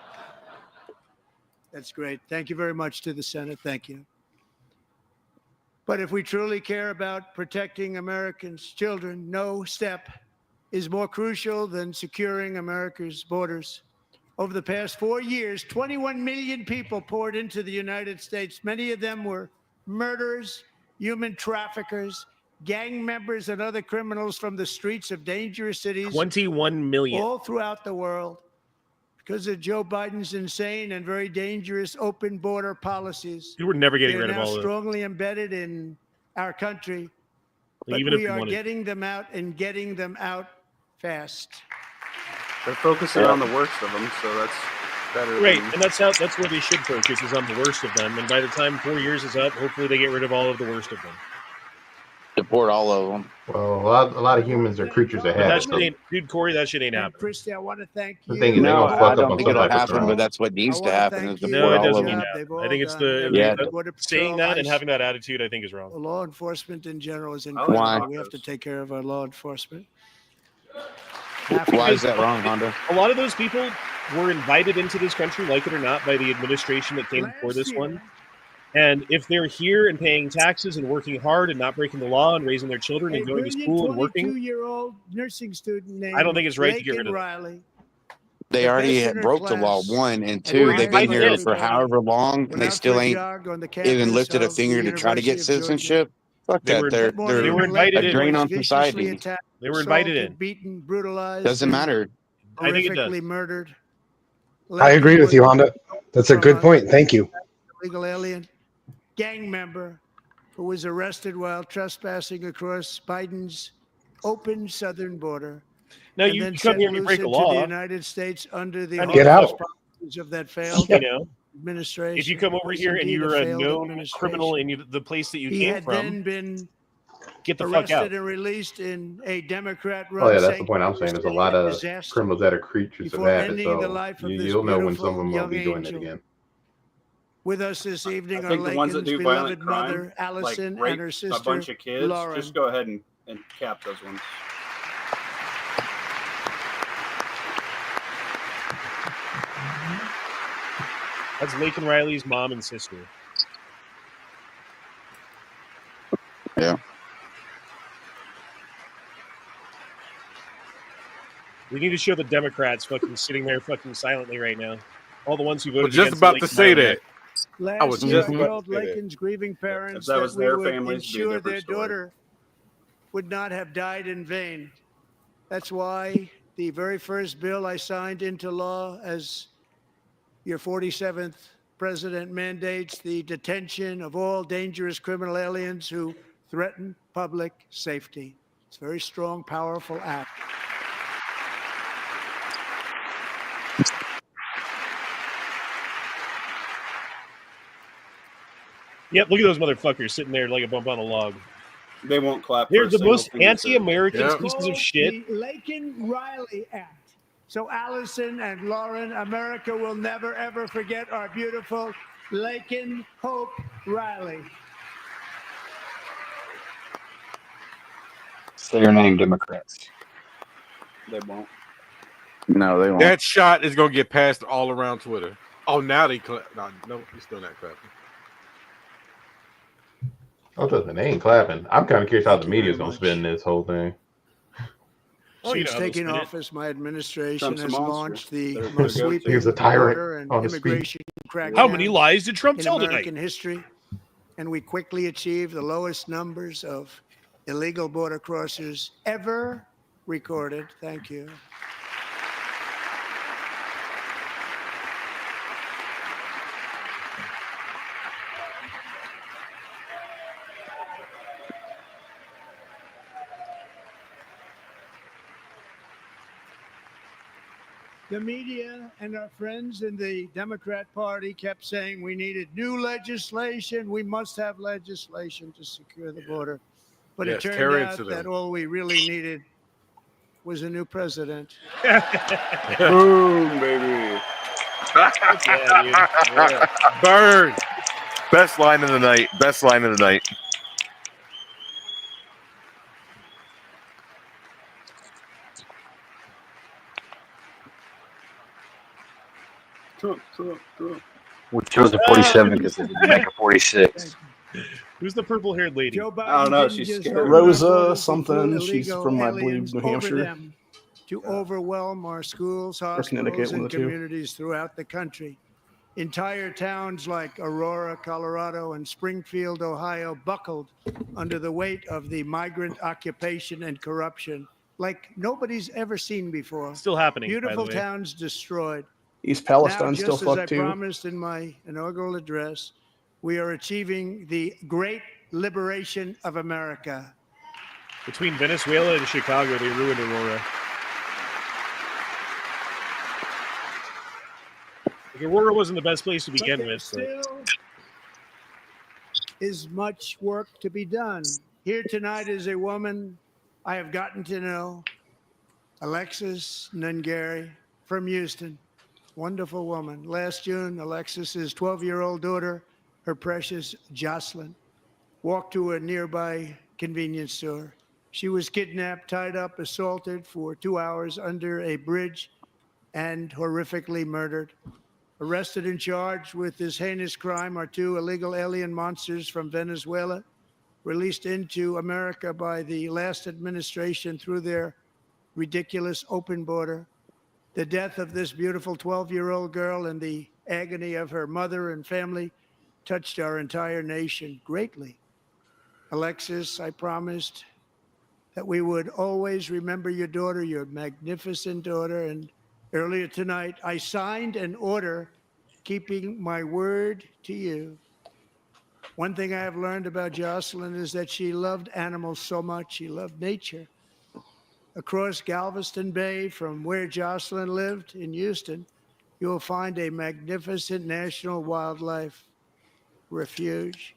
Speaker 12: That's great. Thank you very much to the Senate. Thank you. But if we truly care about protecting Americans' children, no step is more crucial than securing America's borders. Over the past 4 years, 21 million people poured into the United States. Many of them were murderers, human traffickers, gang members, and other criminals from the streets of dangerous cities.
Speaker 4: 21 million.
Speaker 12: All throughout the world. Because of Joe Biden's insane and very dangerous open border policies.
Speaker 4: You were never getting
Speaker 12: They're
Speaker 4: rid of
Speaker 12: now
Speaker 4: all of them.
Speaker 12: strongly embedded in our country. But
Speaker 4: Even if
Speaker 12: we
Speaker 4: you
Speaker 12: are
Speaker 4: wanted.
Speaker 12: getting them out and getting them out fast.
Speaker 6: They're focusing on the worst of them, so that's better.
Speaker 4: Right,
Speaker 6: than-
Speaker 4: and that's where they should focus, is on the worst of them. And by the time 4 years is up, hopefully they get rid of all of the worst of them.
Speaker 16: Deport all of them.
Speaker 14: Well, a lot of humans are creatures of
Speaker 4: But that
Speaker 14: habit.
Speaker 4: shit
Speaker 14: So
Speaker 4: ain't, dude, Corey, that shit ain't
Speaker 12: And
Speaker 4: happening.
Speaker 12: Christy, I want to thank you.
Speaker 14: the thing is, they're
Speaker 16: No,
Speaker 14: gonna
Speaker 16: I
Speaker 14: fuck up
Speaker 16: don't
Speaker 14: on
Speaker 16: think
Speaker 14: some
Speaker 16: it'll
Speaker 14: type of
Speaker 16: happen,
Speaker 14: terms.
Speaker 16: but that's what needs to happen is
Speaker 4: No, it
Speaker 16: deport all
Speaker 4: doesn't
Speaker 16: of
Speaker 4: mean
Speaker 16: them.
Speaker 4: that. I think it's the
Speaker 16: Yeah.
Speaker 4: saying that and having that attitude, I think, is wrong.
Speaker 12: Law enforcement in general is
Speaker 14: Oh,
Speaker 12: incredible.
Speaker 16: Why?
Speaker 12: We have to take care of our law enforcement.
Speaker 16: Why is that wrong, Honda?
Speaker 4: A lot of those people were invited into this country, like it or not, by the administration that came before this one. And if they're here and paying taxes and working hard and not breaking the law and raising their children
Speaker 12: A
Speaker 4: and going to
Speaker 12: brilliant
Speaker 4: school and working,
Speaker 12: 22-year-old nursing student named
Speaker 4: I don't think it's right to get rid
Speaker 12: Laken
Speaker 4: of them.
Speaker 12: Riley.
Speaker 16: They
Speaker 12: The
Speaker 16: already
Speaker 12: best in her
Speaker 16: broke the law,
Speaker 12: class
Speaker 16: one, and
Speaker 12: at
Speaker 16: two,
Speaker 4: We're
Speaker 16: they've been
Speaker 4: invited
Speaker 16: here
Speaker 4: in.
Speaker 16: for however long, and
Speaker 12: Went
Speaker 16: they
Speaker 12: out
Speaker 16: still
Speaker 12: for a
Speaker 16: ain't
Speaker 12: jog on the
Speaker 16: even
Speaker 12: campus
Speaker 16: lifted a
Speaker 12: of the
Speaker 16: finger to try to get
Speaker 12: University of Georgia.
Speaker 16: citizenship. Fuck
Speaker 4: They
Speaker 16: that.
Speaker 4: were-
Speaker 16: They're
Speaker 12: That morning,
Speaker 4: They were invited
Speaker 16: a
Speaker 4: in.
Speaker 16: drain
Speaker 12: was
Speaker 16: on
Speaker 12: viciously
Speaker 16: society.
Speaker 12: attacked,
Speaker 4: They were invited
Speaker 12: assaulted,
Speaker 4: in.
Speaker 12: beaten, brutalized,
Speaker 16: Doesn't
Speaker 12: and
Speaker 16: matter.
Speaker 4: I think it does.
Speaker 12: horrifically murdered.
Speaker 11: I agree with you, Honda. That's a good point. Thank you.
Speaker 12: Illegal alien gang member who was arrested while trespassing across Biden's open southern border.
Speaker 4: No,
Speaker 12: and
Speaker 4: you
Speaker 12: then
Speaker 4: come
Speaker 12: sent
Speaker 4: here and you
Speaker 12: loose
Speaker 4: break a
Speaker 12: into
Speaker 4: law.
Speaker 12: the United States under the
Speaker 11: Get
Speaker 12: heartless
Speaker 11: out.
Speaker 12: policies of that failed
Speaker 4: You know,
Speaker 12: administration.
Speaker 4: if you come over
Speaker 12: It was
Speaker 4: here and
Speaker 12: indeed
Speaker 4: you're a
Speaker 12: failed
Speaker 4: known
Speaker 12: administration.
Speaker 4: criminal in the place that you
Speaker 12: He
Speaker 4: came
Speaker 12: had
Speaker 4: from,
Speaker 12: then been
Speaker 4: get the fuck out.
Speaker 12: arrested and released in a Democrat-run
Speaker 14: Oh yeah, that's the point I'm saying. There's a
Speaker 12: state
Speaker 14: lot of
Speaker 12: disaster
Speaker 14: criminals that are creatures of
Speaker 12: before
Speaker 14: habit,
Speaker 12: ending the
Speaker 14: so
Speaker 12: life of this
Speaker 14: you'll know when some of
Speaker 12: beautiful
Speaker 14: them will
Speaker 12: young
Speaker 14: be doing it
Speaker 12: angel.
Speaker 14: again.
Speaker 12: With us this evening
Speaker 6: I
Speaker 12: are
Speaker 6: think the ones that
Speaker 12: Laken's
Speaker 6: do
Speaker 12: beloved
Speaker 6: violent crime,
Speaker 12: mother,
Speaker 6: like
Speaker 12: Allison,
Speaker 6: rape
Speaker 12: and her
Speaker 6: a
Speaker 12: sister,
Speaker 6: bunch of kids,
Speaker 12: Lauren.
Speaker 6: just go ahead and cap those ones.
Speaker 4: That's Laken Riley's mom and sister.
Speaker 16: Yeah.
Speaker 4: We need to show the Democrats fucking sitting there fucking silently right now. All the ones who voted
Speaker 17: just
Speaker 4: against
Speaker 17: about
Speaker 4: the
Speaker 17: to
Speaker 4: Laken
Speaker 17: say
Speaker 4: Riley
Speaker 17: that.
Speaker 4: Act.
Speaker 17: I was
Speaker 12: Last year,
Speaker 17: just
Speaker 12: I
Speaker 17: about
Speaker 12: told
Speaker 17: to say that.
Speaker 12: Laken's grieving parents
Speaker 6: that
Speaker 12: that
Speaker 6: was
Speaker 12: we
Speaker 6: their
Speaker 12: would
Speaker 6: families, it'd be a
Speaker 12: ensure
Speaker 6: different
Speaker 12: their
Speaker 6: story.
Speaker 12: daughter would not have died in vain. That's why the very first bill I signed into law as your 47th president mandates the detention of all dangerous criminal aliens who threaten public safety. It's a very strong, powerful act.
Speaker 4: Yep, look at those motherfuckers sitting there like a bump on a log.
Speaker 6: They won't clap.
Speaker 4: They're
Speaker 6: for a
Speaker 4: the
Speaker 6: single
Speaker 4: most
Speaker 6: thing you said.
Speaker 4: anti-American
Speaker 17: Yep.
Speaker 4: pieces of shit.
Speaker 12: The Laken Riley Act. So Allison and Lauren, America will never, ever forget our beautiful Laken Hope Riley.
Speaker 8: Say your name, Democrats.
Speaker 6: They won't.
Speaker 16: No, they won't.
Speaker 17: That shot is gonna get passed all around Twitter. Oh, now they clap. No, he's still not clapping.
Speaker 14: Oh, trust me, they ain't clapping. I'm kind of curious how the
Speaker 12: Thank you
Speaker 14: media's
Speaker 12: very
Speaker 14: gonna
Speaker 12: much.
Speaker 14: spin this whole thing.
Speaker 4: Oh, you
Speaker 12: Since
Speaker 4: know how they'll
Speaker 12: taking
Speaker 4: spin it.
Speaker 12: office, my administration
Speaker 6: Trump's a
Speaker 12: has
Speaker 6: monster.
Speaker 12: launched the
Speaker 6: They're
Speaker 12: most
Speaker 6: go-to.
Speaker 12: sweeping
Speaker 14: Here's a tyrant
Speaker 12: border and
Speaker 14: on his feet.
Speaker 12: immigration crackdown
Speaker 4: How many lies did Trump
Speaker 12: in
Speaker 4: tell
Speaker 12: American
Speaker 4: tonight?
Speaker 12: history, and we quickly achieved the lowest numbers of illegal border crossers ever recorded. Thank you. The media and our friends in the Democrat Party kept saying we needed new legislation. We must have legislation to secure the border. But
Speaker 17: Yes,
Speaker 12: it
Speaker 17: tear
Speaker 12: turned
Speaker 17: into
Speaker 12: out
Speaker 17: them.
Speaker 12: that all we really needed was a new president.
Speaker 6: Boom, baby.
Speaker 4: Yeah, dude.
Speaker 6: Yeah.
Speaker 17: Burn.
Speaker 5: Best line of the night. Best line of the night.
Speaker 6: Trump, Trump, Trump.
Speaker 8: We chose a 47 because they didn't make a 46.
Speaker 4: Who's the purple-haired lady?
Speaker 12: Joe Biden
Speaker 6: I don't know,
Speaker 12: didn't
Speaker 6: she's
Speaker 12: just
Speaker 6: scared.
Speaker 12: open
Speaker 11: Rosa
Speaker 12: our borders to
Speaker 11: something.
Speaker 12: flew
Speaker 11: She's
Speaker 12: illegal
Speaker 11: from, I believe,
Speaker 12: aliens
Speaker 11: New
Speaker 12: over
Speaker 11: Hampshire.
Speaker 12: them to overwhelm our schools,
Speaker 11: Connecticut,
Speaker 12: hospitals,
Speaker 11: one
Speaker 12: and
Speaker 11: of the two.
Speaker 12: communities throughout the country. Entire towns like Aurora, Colorado, and Springfield, Ohio, buckled under the weight of the migrant occupation and corruption like nobody's ever seen before.
Speaker 4: Still happening, by the
Speaker 12: Beautiful
Speaker 4: way.
Speaker 12: towns destroyed.
Speaker 11: East
Speaker 12: Now,
Speaker 11: Palestine's still
Speaker 12: just as I
Speaker 11: fucked too.
Speaker 12: promised in my inaugural address, we are achieving the great liberation of America.
Speaker 4: Between Venezuela and Chicago, they ruined Aurora. Like, Aurora wasn't the best place to begin
Speaker 12: But there
Speaker 4: with.
Speaker 12: still is much work to be done. Here tonight is a woman I have gotten to know, Alexis Nungary from Houston. Wonderful woman. Last June, Alexis's 12-year-old daughter, her precious Jocelyn, walked to a nearby convenience store. She was kidnapped, tied up, assaulted for 2 hours under a bridge, and horrifically murdered. Arrested and charged with this heinous crime are 2 illegal alien monsters from Venezuela, released into America by the last administration through their ridiculous open border. The death of this beautiful 12-year-old girl and the agony of her mother and family touched our entire nation greatly. Alexis, I promised that we would always remember your daughter, your magnificent daughter. And earlier tonight, I signed an order keeping my word to you. One thing I have learned about Jocelyn is that she loved animals so much. She loved nature. Across Galveston Bay, from where Jocelyn lived in Houston, you will find a magnificent national wildlife refuge,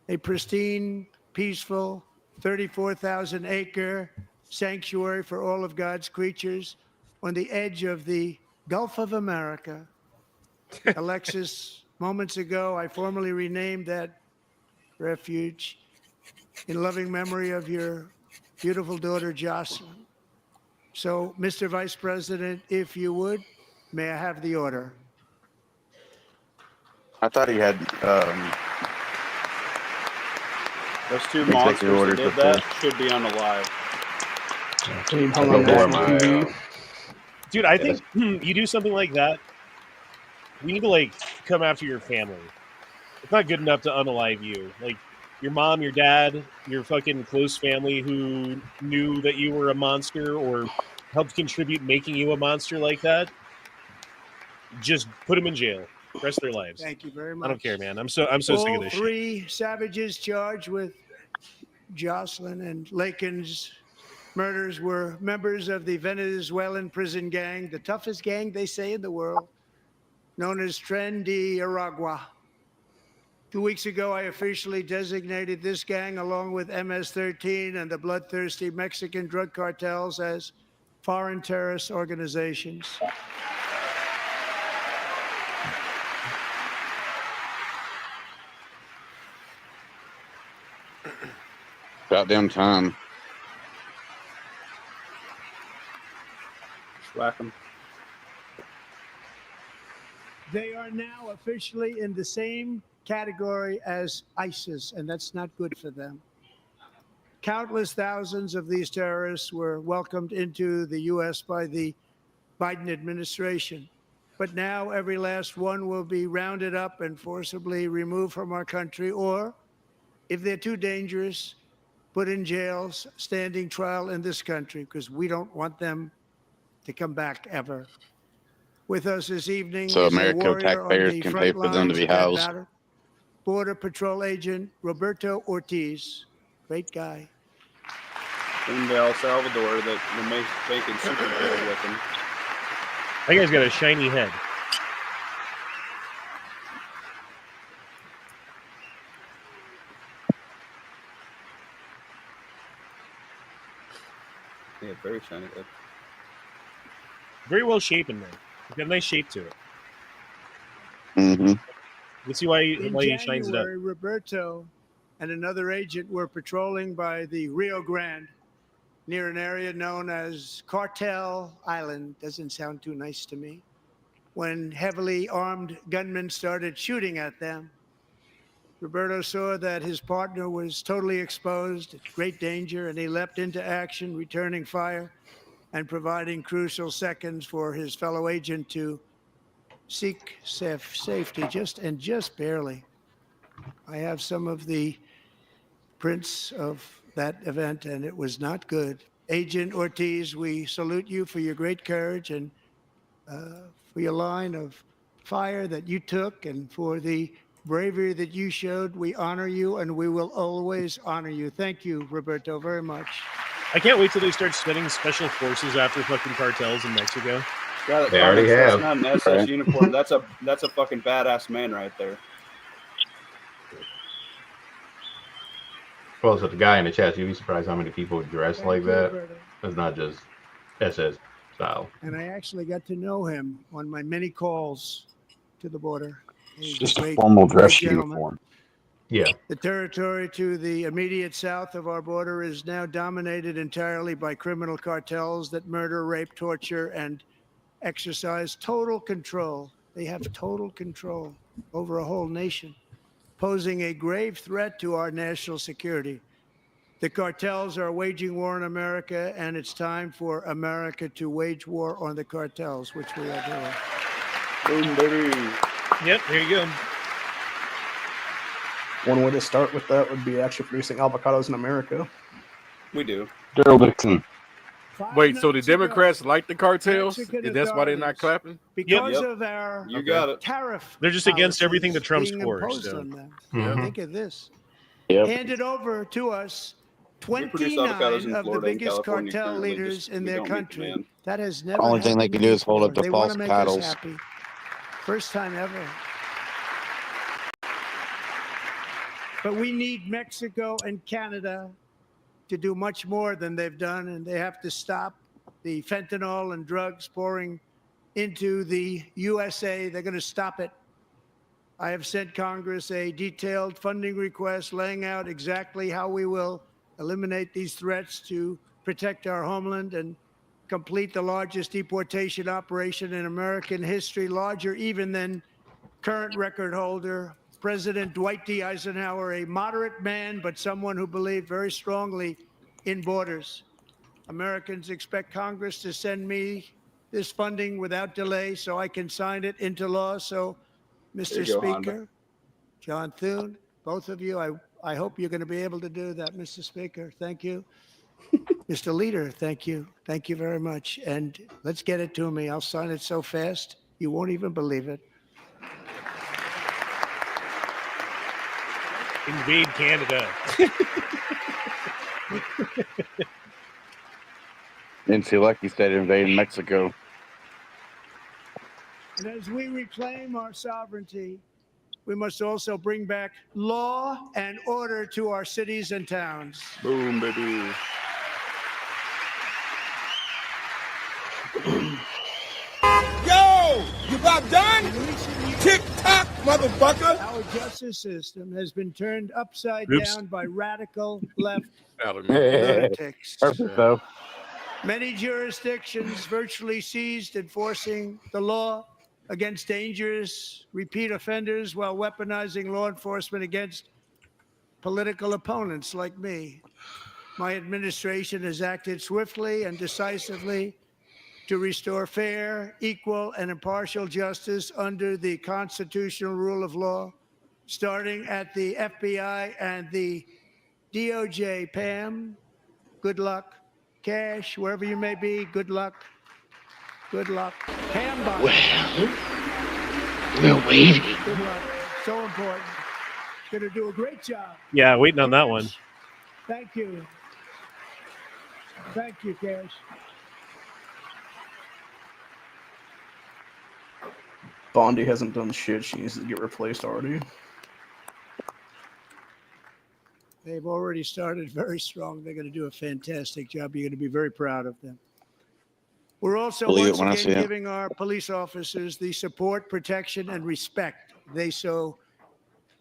Speaker 12: a pristine, peaceful, 34,000-acre sanctuary for all of God's creatures on the edge of the Gulf of America. Alexis, moments ago, I formally renamed that refuge in loving memory of your beautiful daughter, Jocelyn. So, Mr. Vice President, if you would, may I have the order?
Speaker 16: I thought he had
Speaker 6: Those 2
Speaker 16: executive
Speaker 6: monsters that
Speaker 16: orders
Speaker 6: did
Speaker 16: before.
Speaker 6: that should be unalive.
Speaker 11: Can you pull on national TV?
Speaker 4: Dude, I think you do something like that, we need to like come after your family. It's not good enough to unalive you. Like your mom, your dad, your fucking close family who knew that you were a monster or helped contribute making you a monster like that. Just put them in jail. Rest of their lives.
Speaker 12: Thank you very much.
Speaker 4: I don't care, man. I'm so sick of
Speaker 12: All
Speaker 4: this shit.
Speaker 12: 3 savages charged with Jocelyn and Lakin's murders were members of the Venezuelan prison gang, the toughest gang, they say, in the world, known as Tren de Aragua. 2 weeks ago, I officially designated this gang, along with MS-13 and the bloodthirsty Mexican drug cartels, as foreign terrorist organizations.
Speaker 16: About damn time.
Speaker 6: Whack them.
Speaker 12: They are now officially in the same category as ISIS, and that's not good for them. Countless thousands of these terrorists were welcomed into the U.S. by the Biden administration. But now every last one will be rounded up and forcibly removed from our country, or, if they're too dangerous, put in jails, standing trial in this country, because we don't want them to come back ever. With us this evening
Speaker 16: So
Speaker 12: is a
Speaker 16: American
Speaker 12: warrior on
Speaker 16: taxpayers
Speaker 12: the
Speaker 16: can
Speaker 12: front
Speaker 16: pay for them to
Speaker 12: lines
Speaker 16: be
Speaker 12: of that
Speaker 16: housed.
Speaker 12: battle. Border Patrol Agent Roberto Ortiz. Great guy.
Speaker 6: In El Salvador that they're making super good with them.
Speaker 4: That guy's got a shiny head.
Speaker 6: Yeah, very shiny head.
Speaker 4: Very well shapen, man. He's got a nice shape to it.
Speaker 16: Mm-hmm.
Speaker 4: Let's see why he
Speaker 12: In
Speaker 4: shines it up.
Speaker 12: January, Roberto and another agent were patrolling by the Rio Grande near an area known as Cartel Island. Doesn't sound too nice to me. When heavily armed gunmen started shooting at them, Roberto saw that his partner was totally exposed, at great danger, and he leapt into action, returning fire and providing crucial seconds for his fellow agent to seek safety, just barely. I have some of the prints of that event, and it was not good. Agent Ortiz, we salute you for your great courage and for your line of fire that you took, and for the bravery that you showed. We honor you, and we will always honor you. Thank you, Roberto, very much.
Speaker 4: I can't wait till they start spending special forces after fucking cartels in Mexico.
Speaker 6: Yeah,
Speaker 14: They already
Speaker 6: that's
Speaker 14: have.
Speaker 6: not an SS uniform. That's a fucking badass man right there.
Speaker 14: Well, so the guy in the chat, you'd be surprised how many people dress
Speaker 12: Thank
Speaker 14: like
Speaker 12: you,
Speaker 14: that.
Speaker 12: Roberto.
Speaker 14: It's not just SS style.
Speaker 12: And I actually got to know him on my many calls to the border. He's
Speaker 8: Just a
Speaker 12: great-
Speaker 8: formal
Speaker 12: great
Speaker 8: dress
Speaker 12: gentleman.
Speaker 8: uniform.
Speaker 14: Yeah.
Speaker 12: The territory to the immediate south of our border is now dominated entirely by criminal cartels that murder, rape, torture, and exercise total control. They have total control over a whole nation, posing a grave threat to our national security. The cartels are waging war in America, and it's time for America to wage war on the cartels, which we are doing.
Speaker 11: Boom, baby.
Speaker 4: Yep, here you go.
Speaker 18: One way to start with that would be actually producing avocados in America.
Speaker 6: We do.
Speaker 8: Daryl Dixon.
Speaker 17: Wait, so the Democrats like the cartels?
Speaker 12: Mexican
Speaker 17: Is that's why they're not clapping?
Speaker 12: Because of our
Speaker 6: You got it.
Speaker 12: tariff.
Speaker 4: They're just against everything that Trump
Speaker 12: being
Speaker 4: scores.
Speaker 12: imposed
Speaker 4: So.
Speaker 12: on them.
Speaker 11: Mhm.
Speaker 12: Think of this.
Speaker 16: Yep.
Speaker 12: Handed over to us
Speaker 6: produce avocados
Speaker 12: 29
Speaker 6: in
Speaker 12: of the
Speaker 6: Florida and
Speaker 12: biggest
Speaker 6: California
Speaker 12: cartel
Speaker 6: currently,
Speaker 12: leaders
Speaker 6: just
Speaker 12: in
Speaker 6: we
Speaker 12: their
Speaker 6: don't meet
Speaker 12: country.
Speaker 6: demand.
Speaker 12: That has never
Speaker 16: Only thing they
Speaker 12: happened
Speaker 16: can do is hold
Speaker 12: before.
Speaker 16: up the
Speaker 12: They want
Speaker 16: false
Speaker 12: to make us
Speaker 16: paddles.
Speaker 12: happy. First time ever. But we need Mexico and Canada to do much more than they've done, and they have to stop the fentanyl and drugs pouring into the USA. They're going to stop it. I have sent Congress a detailed funding request laying out exactly how we will eliminate these threats to protect our homeland and complete the largest deportation operation in American history, larger even than current record holder President Dwight D. Eisenhower, a moderate man, but someone who believed very strongly in borders. Americans expect Congress to send me this funding without delay so I can sign it into law. So, Mr.
Speaker 6: Go,
Speaker 12: Speaker,
Speaker 6: Honda.
Speaker 12: John Thune, both of you, I hope you're going to be able to do that, Mr. Speaker. Thank you. Mr. Leader, thank you. Thank you very much. And let's get it to me. I'll sign it so fast, you won't even believe it.
Speaker 4: Invade Canada.
Speaker 16: Nancy Lucky said invade Mexico.
Speaker 12: And as we reclaim our sovereignty, we must also bring back law and order to our cities and towns.
Speaker 6: Boom, baby.
Speaker 19: Yo, you about done? Tick tock, motherfucker.
Speaker 12: Our justice system has been turned upside
Speaker 16: Oops.
Speaker 12: down by radical left
Speaker 16: Hey,
Speaker 12: lunatics.
Speaker 16: perfect though.
Speaker 12: Many jurisdictions virtually ceased enforcing the law against dangerous repeat offenders while weaponizing law enforcement against political opponents like me. My administration has acted swiftly and decisively to restore fair, equal, and impartial justice under the constitutional rule of law, starting at the FBI and the DOJ. Pam, good luck. Cash, wherever you may be, good luck. Good luck. Pam,
Speaker 19: Well, we're waiting.
Speaker 12: good luck. So important. Going to do a great job.
Speaker 4: Yeah, waiting on that one.
Speaker 12: Thank you. Thank you, Cash.
Speaker 18: Bondi hasn't done shit. She needs to get replaced already.
Speaker 12: They've already started very strong. They're going to do a fantastic job. You're going to be very proud of them. We're also
Speaker 16: Believe it
Speaker 12: once
Speaker 16: when I see
Speaker 12: again
Speaker 16: it.
Speaker 12: giving our police officers the support, protection, and respect they so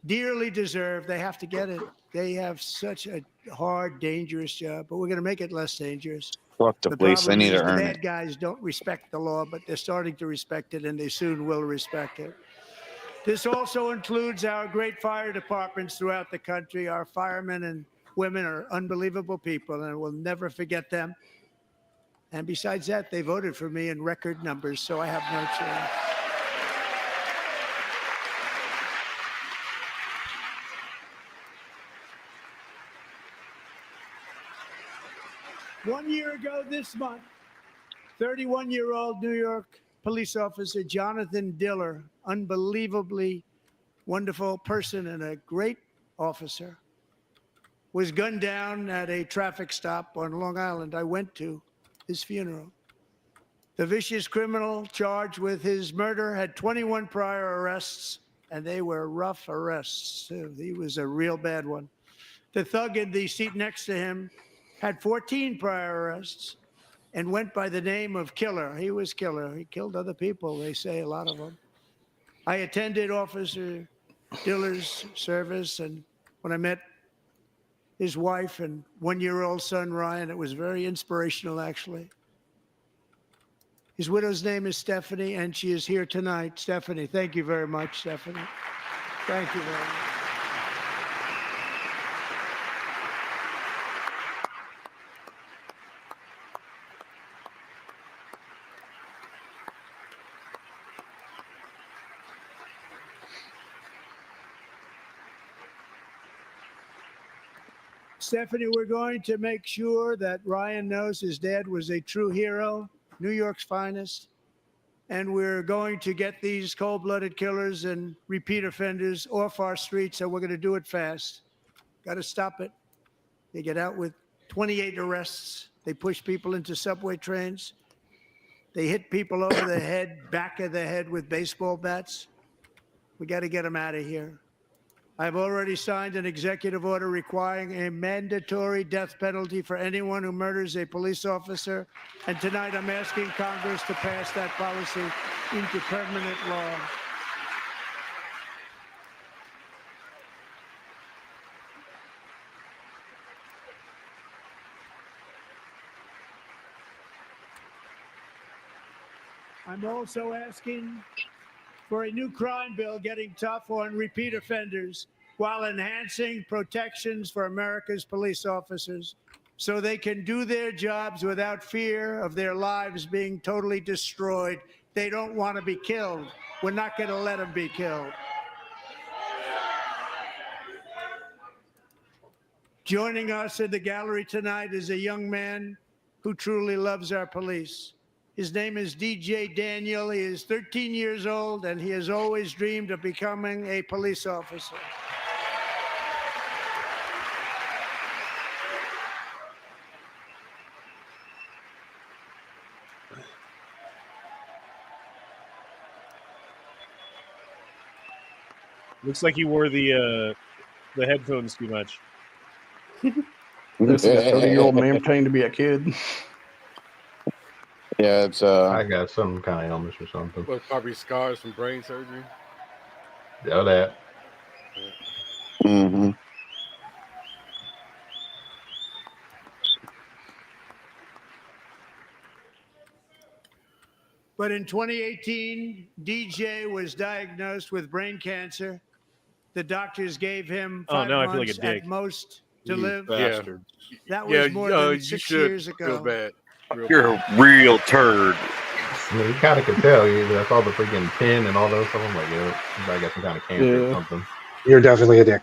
Speaker 12: dearly deserve. They have to get it. They have such a hard, dangerous job, but we're going to make it less dangerous.
Speaker 16: Fuck the police. They
Speaker 12: problem
Speaker 16: need
Speaker 12: is
Speaker 16: to
Speaker 12: the
Speaker 16: earn
Speaker 12: bad
Speaker 16: it.
Speaker 12: guys don't respect the law, but they're starting to respect it, and they soon will respect it. This also includes our great fire departments throughout the country. Our firemen and women are unbelievable people, and we'll never forget them. And besides that, they voted for me in record numbers, so I have no choice. One year ago this month, 31-year-old New York police officer Jonathan Diller, unbelievably wonderful person and a great officer, was gunned down at a traffic stop on Long Island. I went to his funeral. The vicious criminal charged with his murder had 21 prior arrests, and they were rough arrests, too. He was a real bad one. The thug in the seat next to him had 14 prior arrests and went by the name of Killer. He was Killer. He killed other people, they say, a lot of them. I attended Officer Diller's service, and when I met his wife and one-year-old son, Ryan, it was very inspirational, actually. His widow's name is Stephanie, and she is here tonight. Stephanie, thank you very much, Stephanie. Thank you very much. Stephanie, we're going to make sure that Ryan knows his dad was a true hero, New York's finest. And we're going to get these cold-blooded killers and repeat offenders off our streets, and we're going to do it fast. Got to stop it. They get out with 28 arrests. They push people into subway trains. They hit people over the head, back of the head with baseball bats. We got to get them out of here. I've already signed an executive order requiring a mandatory death penalty for anyone who murders a police officer. And tonight I'm asking Congress to pass that policy into permanent law. I'm also asking for a new crime bill getting tough on repeat offenders while enhancing protections for America's police officers so they can do their jobs without fear of their lives being totally destroyed. They don't want to be killed. We're not going to let them be killed. Joining us in the gallery tonight is a young man who truly loves our police. His name is DJ Daniel. He is 13 years old, and he has always dreamed of becoming a police officer.
Speaker 4: Looks like you wore the headphones too much.
Speaker 18: This is a 30-year-old man pretending to be a kid.
Speaker 16: Yeah, it's
Speaker 14: I got some kind of illness or something.
Speaker 17: Well, probably scars from brain surgery.
Speaker 14: Yeah, that.
Speaker 16: Mm-hmm.
Speaker 12: But in 2018, DJ was diagnosed with brain cancer. The doctors gave him 5
Speaker 4: now I feel like a
Speaker 12: months
Speaker 4: dick.
Speaker 12: at most to
Speaker 6: You
Speaker 12: live.
Speaker 6: bastard.
Speaker 12: That was more than 6 years
Speaker 17: Feel
Speaker 12: ago.
Speaker 17: bad.
Speaker 5: You're a real turd.
Speaker 14: I mean, you kind of could tell. I saw the freaking pin and all those stuff. I'm like, yeah, you probably got some kind of cancer or something.
Speaker 11: You're definitely a dick.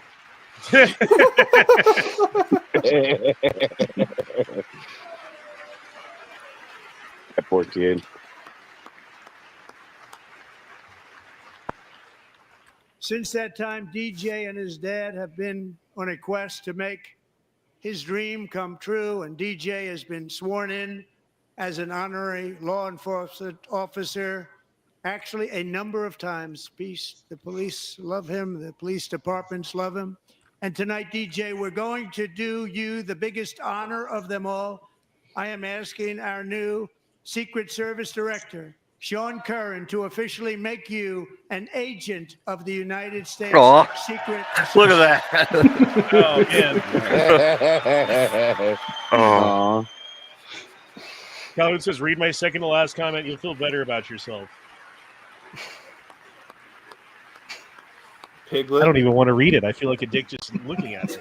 Speaker 16: That poor kid.
Speaker 12: Since that time, DJ and his dad have been on a quest to make his dream come true, and DJ has been sworn in as an honorary law enforcement officer, actually a number of times. The police love him, the police departments love him. And tonight, DJ, we're going to do you the biggest honor of them all. I am asking our new Secret Service Director, Sean Curran, to officially make you an agent of the United States Secret Service.
Speaker 5: Look at that.
Speaker 4: Oh, man. Calvin says, read my second to last comment. You'll feel better about yourself.
Speaker 6: Piglet.
Speaker 4: I don't even want to read it. I feel like a dick just looking at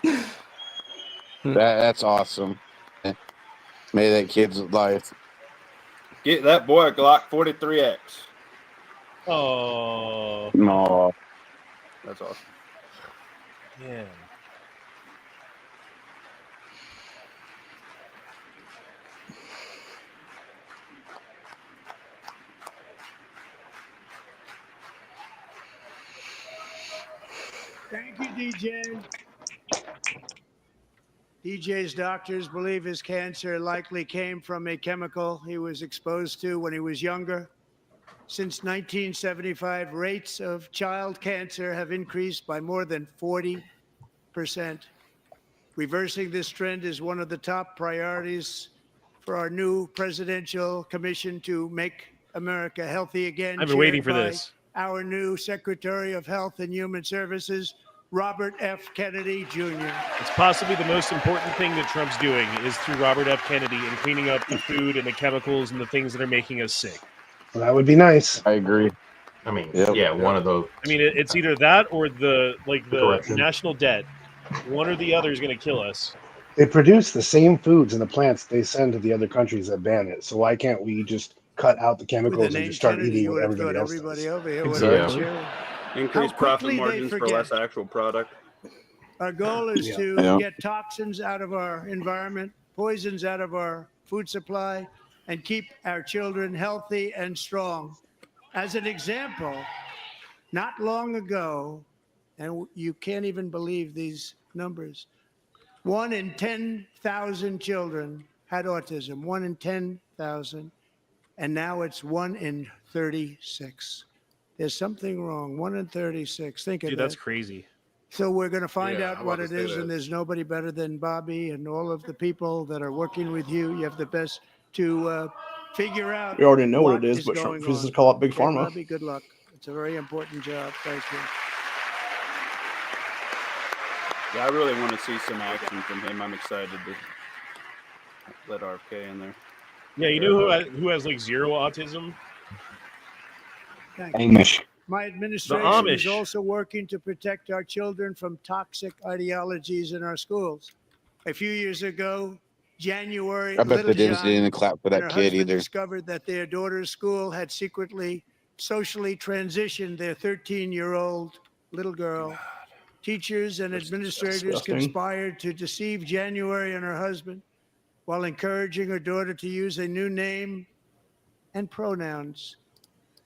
Speaker 4: it.
Speaker 16: That's awesome. May that kid's life.
Speaker 6: Get that boy a Glock 43X.
Speaker 4: Oh.
Speaker 16: No.
Speaker 6: That's awesome.
Speaker 4: Yeah.
Speaker 12: Thank you, DJ. DJ's doctors believe his cancer likely came from a chemical he was exposed to when he was younger. Since 1975, rates of child cancer have increased by more than 40%. Reversing this trend is one of the top priorities for our new presidential commission to make America healthy again.
Speaker 4: I've been waiting
Speaker 12: chaired
Speaker 4: for
Speaker 12: by
Speaker 4: this.
Speaker 12: Our new Secretary of Health and Human Services, Robert F. Kennedy Jr.
Speaker 4: It's possibly the most important thing that Trump's doing is through Robert F. Kennedy and cleaning up the food and the chemicals and the things that are making us sick.
Speaker 11: Well, that would be nice.
Speaker 16: I agree.
Speaker 14: I mean,
Speaker 16: Yep.
Speaker 14: yeah, one of those.
Speaker 4: I mean, it's either that or the
Speaker 14: Correction.
Speaker 4: national debt. One or the other is going to kill us.
Speaker 11: They produce the same foods in the plants they send to the other countries that ban it. So why can't we just cut out the
Speaker 12: With
Speaker 11: chemicals
Speaker 12: the
Speaker 11: and
Speaker 12: name
Speaker 11: just start
Speaker 12: Kennedy,
Speaker 11: eating
Speaker 12: you
Speaker 11: what
Speaker 12: would have
Speaker 11: everybody
Speaker 12: thought
Speaker 11: else
Speaker 12: everybody
Speaker 11: does?
Speaker 12: over here would
Speaker 14: Exactly.
Speaker 12: have cheered.
Speaker 6: Increase
Speaker 12: How
Speaker 6: profit
Speaker 12: quickly they
Speaker 6: margins for
Speaker 12: forget.
Speaker 6: less actual product.
Speaker 12: Our goal is
Speaker 11: Yeah.
Speaker 12: to
Speaker 16: Yeah.
Speaker 12: get toxins out of our environment, poisons out of our food supply, and keep our children healthy and strong. As an example, not long ago, and you can't even believe these numbers, 1 in 10,000 children had autism, 1 in 10,000, and now it's 1 in 36. There's something wrong. 1 in 36. Think of
Speaker 4: Dude,
Speaker 12: that.
Speaker 4: that's crazy.
Speaker 12: So we're going to find
Speaker 17: Yeah,
Speaker 12: out
Speaker 17: I'm
Speaker 12: what
Speaker 17: about
Speaker 12: it
Speaker 17: to say
Speaker 12: is,
Speaker 17: that.
Speaker 12: and there's nobody better than Bobby and all of the people that are working with you. You have the best to figure out.
Speaker 18: We already know what it is, but Trump
Speaker 12: going
Speaker 18: refuses
Speaker 12: on.
Speaker 18: to call out Big
Speaker 12: Okay,
Speaker 18: Pharma.
Speaker 12: Bobby, good luck. It's a very important job. Thank you.
Speaker 6: Yeah, I really want to see some action from him. I'm excited to let RFK in there.
Speaker 4: Yeah, you know who has like zero autism?
Speaker 12: Thank you.
Speaker 8: Amish.
Speaker 12: My administration is
Speaker 4: Amish.
Speaker 12: also working to protect our children from toxic ideologies in our schools. A few years ago, January,
Speaker 16: I bet
Speaker 12: Little
Speaker 16: they didn't
Speaker 12: John
Speaker 16: see any clap for
Speaker 12: and
Speaker 16: that
Speaker 12: her
Speaker 16: kid
Speaker 12: husband
Speaker 16: either.
Speaker 12: discovered that their daughter's school had secretly socially transitioned their 13-year-old little girl. Teachers and administrators
Speaker 18: disgusting.
Speaker 12: conspired to deceive January and her husband while encouraging her daughter to use a new name and pronouns.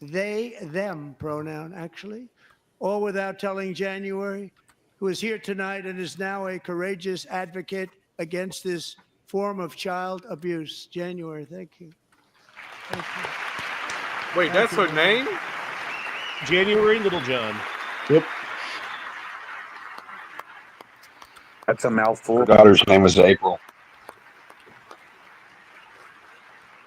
Speaker 12: They, them pronoun, actually, all without telling January, who is here tonight and is now a courageous advocate against this form of child abuse. January, thank you. Thank you.
Speaker 17: Wait, that's her name?
Speaker 4: January Littlejohn.
Speaker 18: Yep.
Speaker 16: That's a mouthful.
Speaker 8: Her daughter's name is April.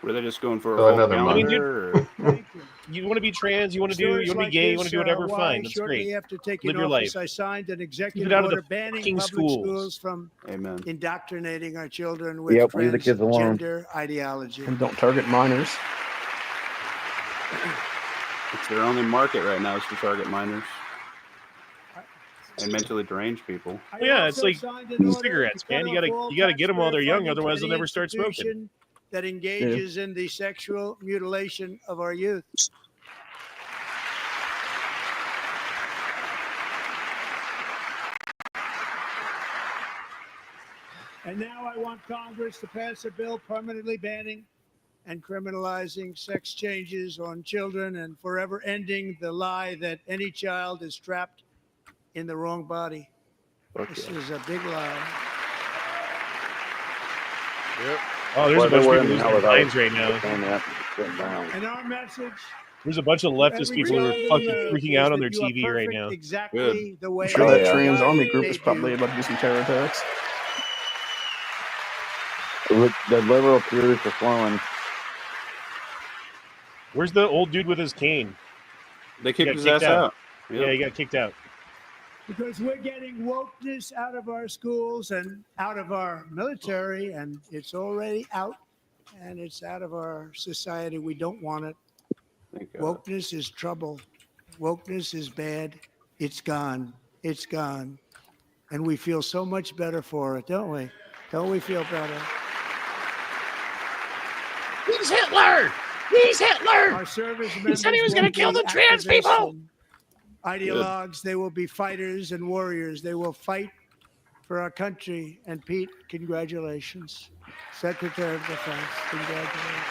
Speaker 6: Were they just going for a
Speaker 14: So
Speaker 6: whole
Speaker 14: another
Speaker 6: calendar?
Speaker 14: month.
Speaker 12: Thank you.
Speaker 4: You want to be trans, you want to do,
Speaker 12: Stories
Speaker 4: you want to be
Speaker 12: like
Speaker 4: gay, you
Speaker 12: this
Speaker 4: want to do
Speaker 12: are
Speaker 4: whatever,
Speaker 12: why
Speaker 4: fine. That's
Speaker 12: shortly
Speaker 4: great.
Speaker 12: after taking
Speaker 4: Live your
Speaker 12: office,
Speaker 4: life.
Speaker 12: I signed an
Speaker 4: Keep
Speaker 12: executive
Speaker 4: it out of
Speaker 12: order
Speaker 4: the
Speaker 12: banning
Speaker 4: fucking
Speaker 12: public
Speaker 4: schools.
Speaker 12: schools from
Speaker 6: Amen.
Speaker 12: indoctrinating our children with
Speaker 16: Yep, leave the kids alone.
Speaker 12: transgender ideology.
Speaker 18: And don't target minors.
Speaker 6: It's their only market right now is to target minors and mentally deranged people.
Speaker 12: I
Speaker 4: Yeah, it's
Speaker 12: also
Speaker 4: like
Speaker 12: signed an order
Speaker 4: cigarettes,
Speaker 12: to cut
Speaker 4: man. You
Speaker 12: off
Speaker 4: gotta
Speaker 12: all
Speaker 4: get them while they're
Speaker 12: taxpayer
Speaker 4: young,
Speaker 12: funding to
Speaker 4: otherwise they'll
Speaker 12: any
Speaker 4: never start smoking.
Speaker 12: institution that engages in the sexual mutilation of our youth. And now I want Congress to pass a bill permanently banning and criminalizing sex changes on children and forever ending the lie that any child is trapped in the wrong body. This is a big lie.
Speaker 17: Yep.
Speaker 4: Oh, there's a bunch of people losing their minds right now.
Speaker 12: And our message.
Speaker 4: There's a bunch of leftist people who are fucking freaking out on their TV right now.
Speaker 12: Exactly the way
Speaker 18: I'm sure that
Speaker 12: they
Speaker 18: trans army
Speaker 12: did.
Speaker 18: group is probably about to do some terror attacks.
Speaker 16: The liberal pews are flowing.
Speaker 4: Where's the old dude with his cane?
Speaker 6: They
Speaker 4: He
Speaker 6: kicked
Speaker 4: got
Speaker 6: his
Speaker 4: kicked
Speaker 6: ass out.
Speaker 4: Yeah, he got kicked out.
Speaker 12: Because we're getting wokeness out of our schools and out of our military, and it's already out, and it's out of our society. We don't want it. Wokeness is trouble. Wokeness is bad. It's gone. It's gone. And we feel so much better for it, don't we? Don't we feel better?
Speaker 19: He's Hitler! He's Hitler!
Speaker 12: Our service
Speaker 19: He
Speaker 12: members
Speaker 19: said he was going
Speaker 12: won't
Speaker 19: to kill
Speaker 12: be
Speaker 19: the trans
Speaker 12: activists
Speaker 19: people!
Speaker 12: and ideologues. They will be fighters and warriors. They will fight for our country. And Pete, congratulations. Secretary of Defense, congratulations.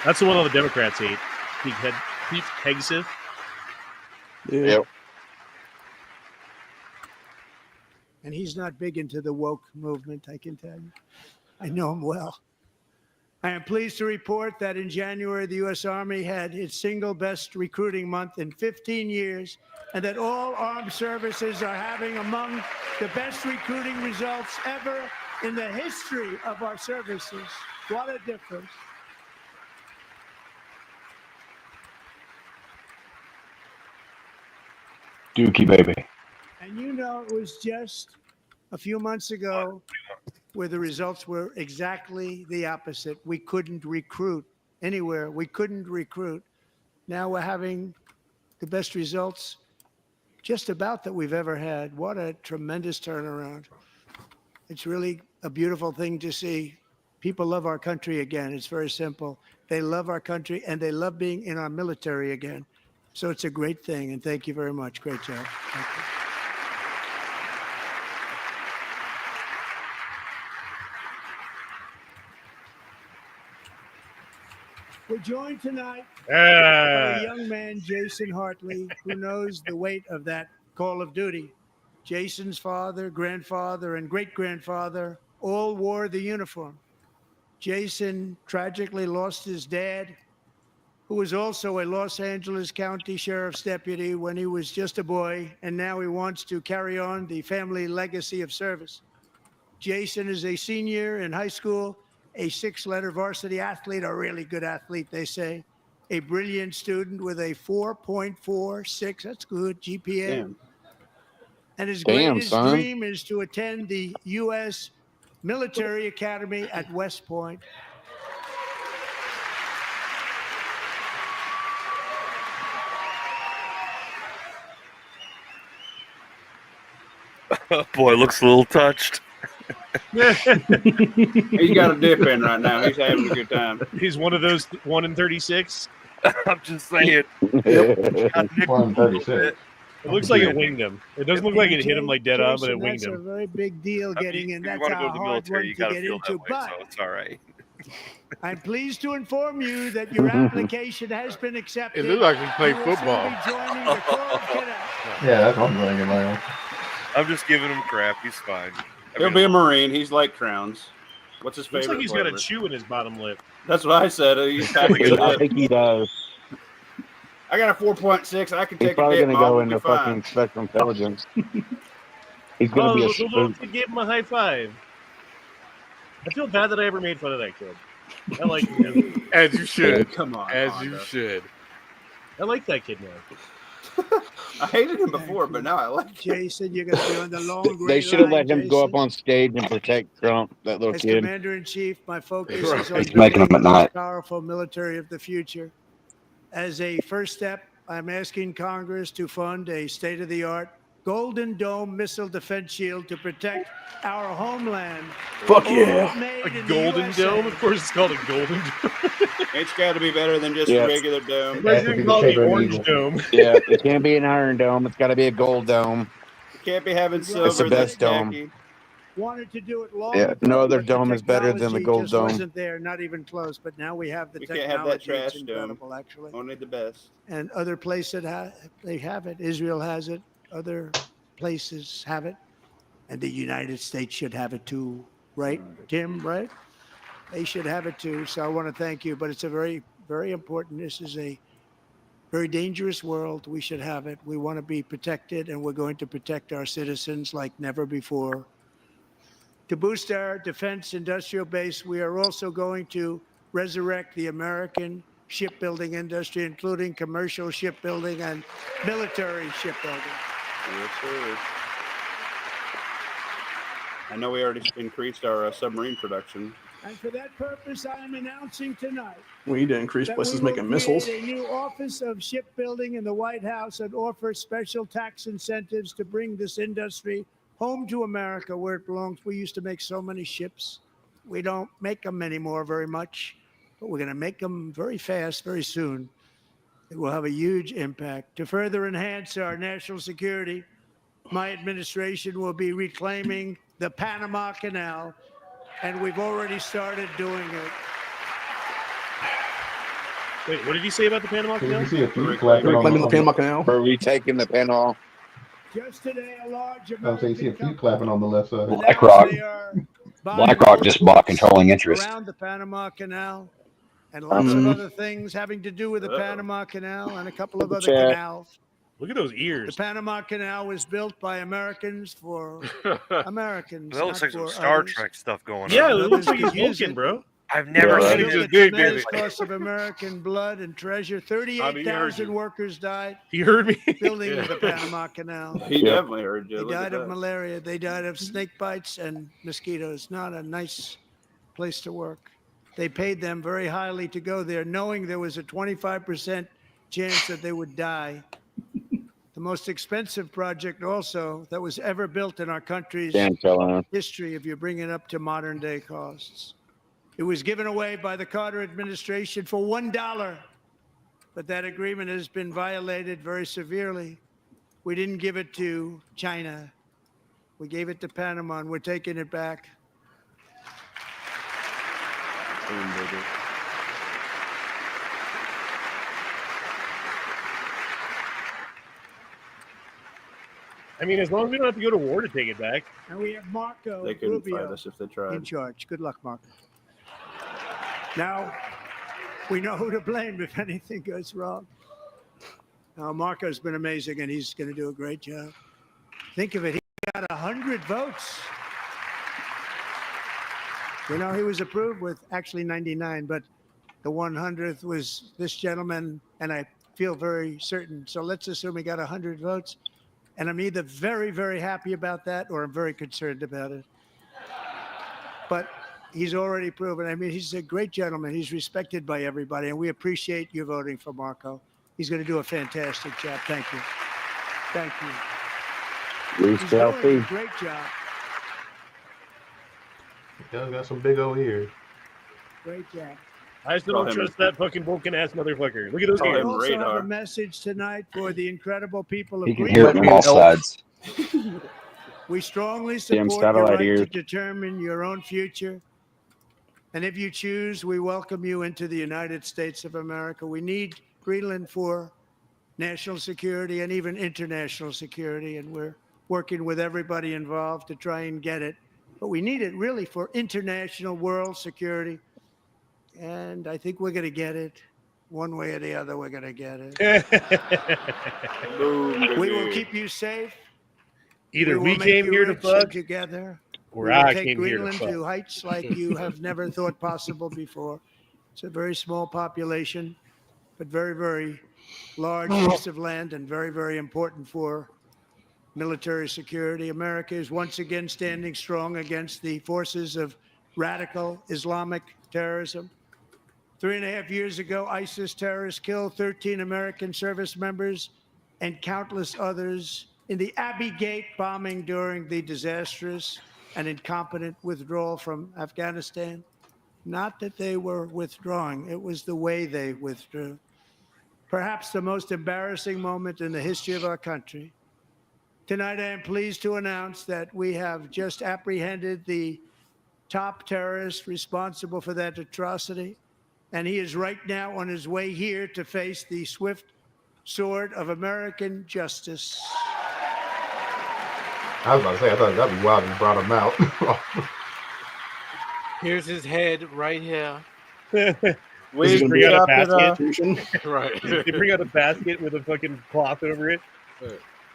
Speaker 4: That's the one all the Democrats hate. Pete Hegseth.
Speaker 16: Yep.
Speaker 12: And he's not big into the woke movement, I can tell you. I know him well. I am pleased to report that in January, the U.S. Army had its single best recruiting month in 15 years, and that all armed services are having among the best recruiting results ever in the history of our services. What a difference.
Speaker 8: Dookie, baby.
Speaker 12: And you know, it was just a few months ago where the results were exactly the opposite. We couldn't recruit anywhere. We couldn't recruit. Now we're having the best results just about that we've ever had. What a tremendous turnaround. It's really a beautiful thing to see. People love our country again. It's very simple. They love our country and they love being in our military again. So it's a great thing. And thank you very much. Great job. Thank you. We're joined tonight by a young man, Jason Hartley, who knows the weight of that call of duty. Jason's father, grandfather, and great-grandfather all wore the uniform. Jason tragically lost his dad, who was also a Los Angeles County Sheriff's deputy when he was just a boy, and now he wants to carry on the family legacy of service. Jason is a senior in high school, a 6-letter varsity athlete, a really good athlete, they say, a brilliant student with a 4.46, that's good, GPA.
Speaker 6: Damn.
Speaker 12: And his
Speaker 16: Damn,
Speaker 12: greatest
Speaker 16: son.
Speaker 12: dream is to attend the U.S. Military Academy at West Point.
Speaker 5: Boy, looks a little touched.
Speaker 6: He's got a dip in right now. He's having a good time.
Speaker 4: He's one of those 1 in 36.
Speaker 5: I'm just saying.
Speaker 14: Yep. 136.
Speaker 4: It looks like it winged him. It doesn't look like it hit him like dead on, but it
Speaker 12: Jason,
Speaker 4: winged
Speaker 12: that's a
Speaker 4: him.
Speaker 12: very big deal getting in.
Speaker 5: If you
Speaker 12: That's
Speaker 5: want to
Speaker 12: a
Speaker 5: go to the
Speaker 12: hard
Speaker 5: military,
Speaker 12: one
Speaker 5: you
Speaker 12: to
Speaker 5: got to
Speaker 12: get
Speaker 5: feel
Speaker 12: into.
Speaker 5: that way,
Speaker 12: But
Speaker 5: so it's all right.
Speaker 12: I'm pleased to inform you that your application has been accepted.
Speaker 17: It looked like he played
Speaker 12: You will soon
Speaker 17: football.
Speaker 12: be joining the Corps of Cadets.
Speaker 14: Yeah, that's what I'm thinking, man.
Speaker 5: I'm just giving him crap. He's fine.
Speaker 6: He'll be a Marine. He's like Crowns. What's his favorite
Speaker 4: Looks like he's
Speaker 6: flavor?
Speaker 4: got a chew in his bottom lip.
Speaker 6: That's what I said. He's packing a
Speaker 16: I
Speaker 6: dip.
Speaker 16: think he does.
Speaker 6: I got a 4.6. I can
Speaker 16: He's
Speaker 6: take a
Speaker 16: probably
Speaker 6: dip,
Speaker 16: going to
Speaker 6: Mom.
Speaker 16: go
Speaker 6: We'll be
Speaker 16: into
Speaker 6: fine.
Speaker 16: fucking spectrum intelligence. He's going to be a
Speaker 4: The little
Speaker 16: spook.
Speaker 4: kid gave him a high five. I feel bad that I ever made fun of that kid. I like him.
Speaker 17: As you should.
Speaker 6: Come on,
Speaker 17: As
Speaker 6: Honda.
Speaker 17: you should.
Speaker 4: I like that kid now.
Speaker 6: I hated him before, but now I like him.
Speaker 12: Jason, you're going to be on the long
Speaker 16: They
Speaker 12: great
Speaker 16: should have
Speaker 12: line,
Speaker 16: let him go
Speaker 12: Jason.
Speaker 16: up on stage and protect Trump, that little
Speaker 12: As
Speaker 16: kid.
Speaker 12: Commander-in-Chief, my focus
Speaker 17: Right.
Speaker 12: is on
Speaker 8: He's making them
Speaker 12: building
Speaker 8: at
Speaker 12: the most
Speaker 8: night.
Speaker 12: powerful military of the future. As a first step, I'm asking Congress to fund a state-of-the-art Golden Dome missile defense shield to protect our homeland.
Speaker 18: Fuck
Speaker 12: All
Speaker 18: yeah.
Speaker 12: made
Speaker 4: A
Speaker 12: in the
Speaker 4: golden
Speaker 12: USA.
Speaker 4: dome? Of course it's called a golden dome.
Speaker 6: It's got to be better than just
Speaker 16: Yeah.
Speaker 6: a regular dome.
Speaker 4: Why
Speaker 14: Has
Speaker 4: is
Speaker 14: to be
Speaker 4: it
Speaker 14: the
Speaker 4: called the
Speaker 14: shape of an
Speaker 4: orange
Speaker 14: eagle.
Speaker 4: dome?
Speaker 16: Yeah, it can't be an iron dome. It's got to be a gold dome.
Speaker 6: You can't be having
Speaker 12: It's the
Speaker 6: silver that's
Speaker 16: best dome.
Speaker 6: tacky.
Speaker 12: Wanted to do it long
Speaker 16: Yeah,
Speaker 12: ago,
Speaker 16: no other
Speaker 12: but the
Speaker 16: dome is better than the
Speaker 12: technology
Speaker 16: gold
Speaker 12: just
Speaker 16: dome.
Speaker 12: wasn't there, not even close. But now we have the
Speaker 6: We
Speaker 12: technology.
Speaker 6: can't have that trash
Speaker 12: it's
Speaker 6: dome.
Speaker 12: incredible, actually.
Speaker 6: Only the best.
Speaker 12: And other places they have it. Israel has it. Other places have it, and the United States should have it too, right, Tim? Right? They should have it too. So I want to thank you. But it's a very, very important. This is a very dangerous world. We should have it. We want to be protected, and we're going to protect our citizens like never before. To boost our defense industrial base, we are also going to resurrect the American shipbuilding industry, including commercial shipbuilding and military shipbuilding.
Speaker 6: Yes, sir. I know we already increased our submarine production.
Speaker 12: And for that purpose, I am announcing tonight
Speaker 18: We need to increase
Speaker 12: that
Speaker 18: places
Speaker 12: we will
Speaker 18: making missiles.
Speaker 12: create a new Office of Shipbuilding in the White House and offer special tax incentives to bring this industry home to America where it belongs. We used to make so many ships. We don't make them anymore very much, but we're going to make them very fast, very soon. It will have a huge impact. To further enhance our national security, my administration will be reclaiming the Panama Canal, and we've already started doing it.
Speaker 4: Wait, what did you say about the Panama
Speaker 14: Did
Speaker 4: Canal?
Speaker 14: you see a few clapping on
Speaker 18: Reclaiming the
Speaker 14: the
Speaker 18: Panama Canal.
Speaker 16: Are we taking the Panama?
Speaker 12: Just today, a large
Speaker 14: Oh, so you see a
Speaker 12: American
Speaker 14: few
Speaker 12: company
Speaker 14: clapping on the left side.
Speaker 8: BlackRock.
Speaker 12: they are buying
Speaker 8: BlackRock just bought controlling interest.
Speaker 12: around the Panama Canal and lots of other things having to do with the Panama Canal and a couple of other
Speaker 16: Chat.
Speaker 12: canals.
Speaker 4: Look at those
Speaker 12: The
Speaker 4: ears.
Speaker 12: Panama Canal was built by Americans for Americans.
Speaker 5: That looks
Speaker 12: not
Speaker 5: like some
Speaker 12: for
Speaker 5: Star
Speaker 12: others.
Speaker 5: Trek stuff going
Speaker 4: Yeah,
Speaker 5: on.
Speaker 4: it looks like he's
Speaker 12: Others could use
Speaker 4: Vulcan,
Speaker 12: it.
Speaker 4: bro.
Speaker 5: I've never
Speaker 17: Yeah,
Speaker 5: seen
Speaker 17: he
Speaker 5: it.
Speaker 17: just did
Speaker 12: Tremendous
Speaker 17: it.
Speaker 12: cost of American blood and treasure.
Speaker 17: Honey, he heard
Speaker 12: 38,000
Speaker 17: you.
Speaker 12: workers died
Speaker 4: You heard me.
Speaker 12: building
Speaker 17: Yeah.
Speaker 12: the Panama Canal.
Speaker 6: He definitely heard you.
Speaker 12: They
Speaker 6: Look at
Speaker 12: died of
Speaker 6: that.
Speaker 12: malaria. They died of snake bites and mosquitoes. Not a nice place to work. They paid them very highly to go there, knowing there was a 25% chance that they would die. The most expensive project also that was ever built in our country's
Speaker 16: Dan Callahan.
Speaker 12: history, if you bring it up to modern day costs. It was given away by the Carter administration for $1, but that agreement has been violated very severely. We didn't give it to China. We gave it to Panama, and we're taking it back.
Speaker 6: Boom, baby.
Speaker 4: I mean, as long as we don't have to go to war to take it back.
Speaker 12: And we have Marco
Speaker 6: They couldn't
Speaker 12: Rubio
Speaker 6: fight us if they
Speaker 12: in
Speaker 6: tried.
Speaker 12: charge. Good luck, Marco. Now, we know who to blame if anything goes wrong. Now, Marco's been amazing, and he's going to do a great job. Think of it. He got 100 votes. You know, he was approved with actually 99, but the 100th was this gentleman, and I feel very certain. So let's assume he got 100 votes. And I'm either very, very happy about that or I'm very concerned about it. But he's already proven. I mean, he's a great gentleman. He's respected by everybody, and we appreciate you voting for Marco. He's going to do a fantastic job. Thank you. Thank you.
Speaker 16: Loose
Speaker 12: He's doing a
Speaker 16: selfie.
Speaker 12: great job.
Speaker 14: Y'all got some big old ears.
Speaker 12: Great job.
Speaker 4: I still
Speaker 6: Call
Speaker 4: don't
Speaker 6: him-
Speaker 4: trust that fucking Vulcan ass motherfucker. Look at those
Speaker 6: Call
Speaker 12: We
Speaker 6: him
Speaker 4: guys.
Speaker 12: also have
Speaker 6: radar.
Speaker 12: a message tonight for the incredible people of
Speaker 8: You can
Speaker 12: Greenland.
Speaker 8: hear it from all sides.
Speaker 12: We strongly
Speaker 16: Damn
Speaker 12: support your
Speaker 16: satellite
Speaker 12: right to
Speaker 16: ears.
Speaker 12: determine your own future. And if you choose, we welcome you into the United States of America. We need Greenland for national security and even international security, and we're working with everybody involved to try and get it. But we need it really for international world security. And I think we're going to get it. One way or the other, we're going to get it.
Speaker 6: Boom,
Speaker 12: We will
Speaker 6: baby.
Speaker 12: keep you safe.
Speaker 4: Either
Speaker 12: will
Speaker 4: we
Speaker 12: make
Speaker 4: came
Speaker 12: you
Speaker 4: here to
Speaker 12: rich and
Speaker 4: fuck,
Speaker 12: together.
Speaker 4: or
Speaker 12: We will
Speaker 4: I
Speaker 12: take
Speaker 4: came here to
Speaker 12: Greenland
Speaker 4: fuck.
Speaker 12: to heights like you have never thought possible before. It's a very small population, but very, very large piece of land and very, very important for military security. America is once again standing strong against the forces of radical Islamic terrorism. 3.5 years ago, ISIS terrorists killed 13 American service members and countless others in the Abbey Gate bombing during the disastrous and incompetent withdrawal from Afghanistan. Not that they were withdrawing, it was the way they withdrew. Perhaps the most embarrassing moment in the history of our country. Tonight, I am pleased to announce that we have just apprehended the top terrorist responsible for that atrocity, and he is right now on his way here to face the swift sword of American justice.
Speaker 14: I was about to say, I thought that'd be wild if you brought him out.
Speaker 17: Here's his head right here.
Speaker 4: We bring out a basket.
Speaker 17: Right.
Speaker 4: They bring out a basket with a fucking cloth over it.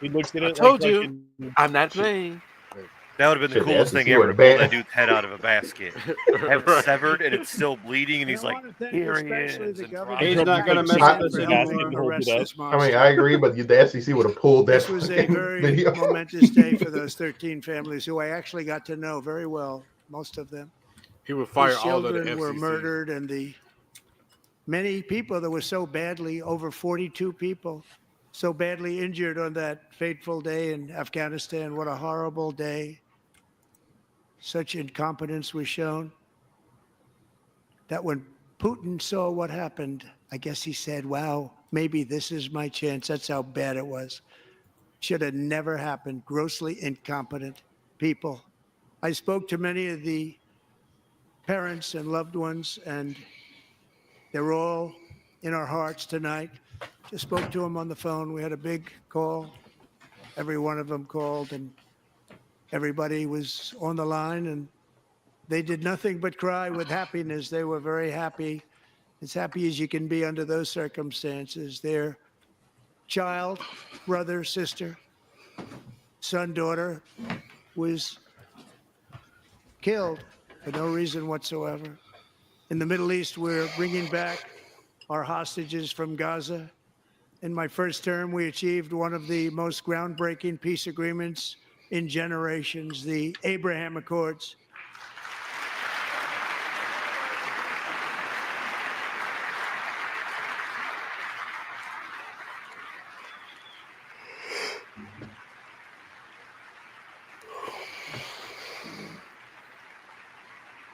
Speaker 4: He looks at it.
Speaker 17: I told
Speaker 4: like
Speaker 17: you,
Speaker 4: fucking-
Speaker 17: I'm not playing.
Speaker 5: That would have been the
Speaker 14: Shit,
Speaker 5: coolest
Speaker 14: the
Speaker 5: thing
Speaker 14: SEC
Speaker 5: ever.
Speaker 14: would've
Speaker 5: To pull
Speaker 14: banned-
Speaker 5: that dude's head out of a basket, have it
Speaker 17: Right.
Speaker 5: severed, and it's still bleeding, and he's
Speaker 12: I
Speaker 5: like,
Speaker 12: wanna thank
Speaker 5: "Here he
Speaker 12: especially
Speaker 5: is."
Speaker 12: the
Speaker 5: and
Speaker 12: government
Speaker 5: drops
Speaker 6: He's
Speaker 5: it.
Speaker 6: not gonna mess
Speaker 14: I-
Speaker 6: with this
Speaker 12: for
Speaker 4: basket
Speaker 12: helping
Speaker 4: and hold
Speaker 12: arrest
Speaker 4: it up.
Speaker 12: this
Speaker 14: I
Speaker 12: monster.
Speaker 14: mean, I agree, but the SEC would have pulled that.
Speaker 12: This was a
Speaker 14: fucking
Speaker 12: very
Speaker 14: video.
Speaker 12: momentous day for those 13 families who I actually got to know very well, most of them.
Speaker 17: He would
Speaker 12: His
Speaker 17: fire all of the
Speaker 12: children were
Speaker 17: FCC.
Speaker 12: murdered, and the many people that were so badly, over 42 people, so badly injured on that fateful day in Afghanistan. What a horrible day. Such incompetence was shown that when Putin saw what happened, I guess he said, wow, maybe this is my chance. That's how bad it was. Should have never happened. Grossly incompetent people. I spoke to many of the parents and loved ones, and they're all in our hearts tonight. Just spoke to them on the phone. We had a big call. Every one of them called, and everybody was on the line, and they did nothing but cry with happiness. They were very happy, as happy as you can be under those circumstances. Their child, brother, sister, son, daughter was killed for no reason whatsoever. In the Middle East, we're bringing back our hostages from Gaza. In my first term, we achieved one of the most groundbreaking peace agreements in generations, the Abraham Accords.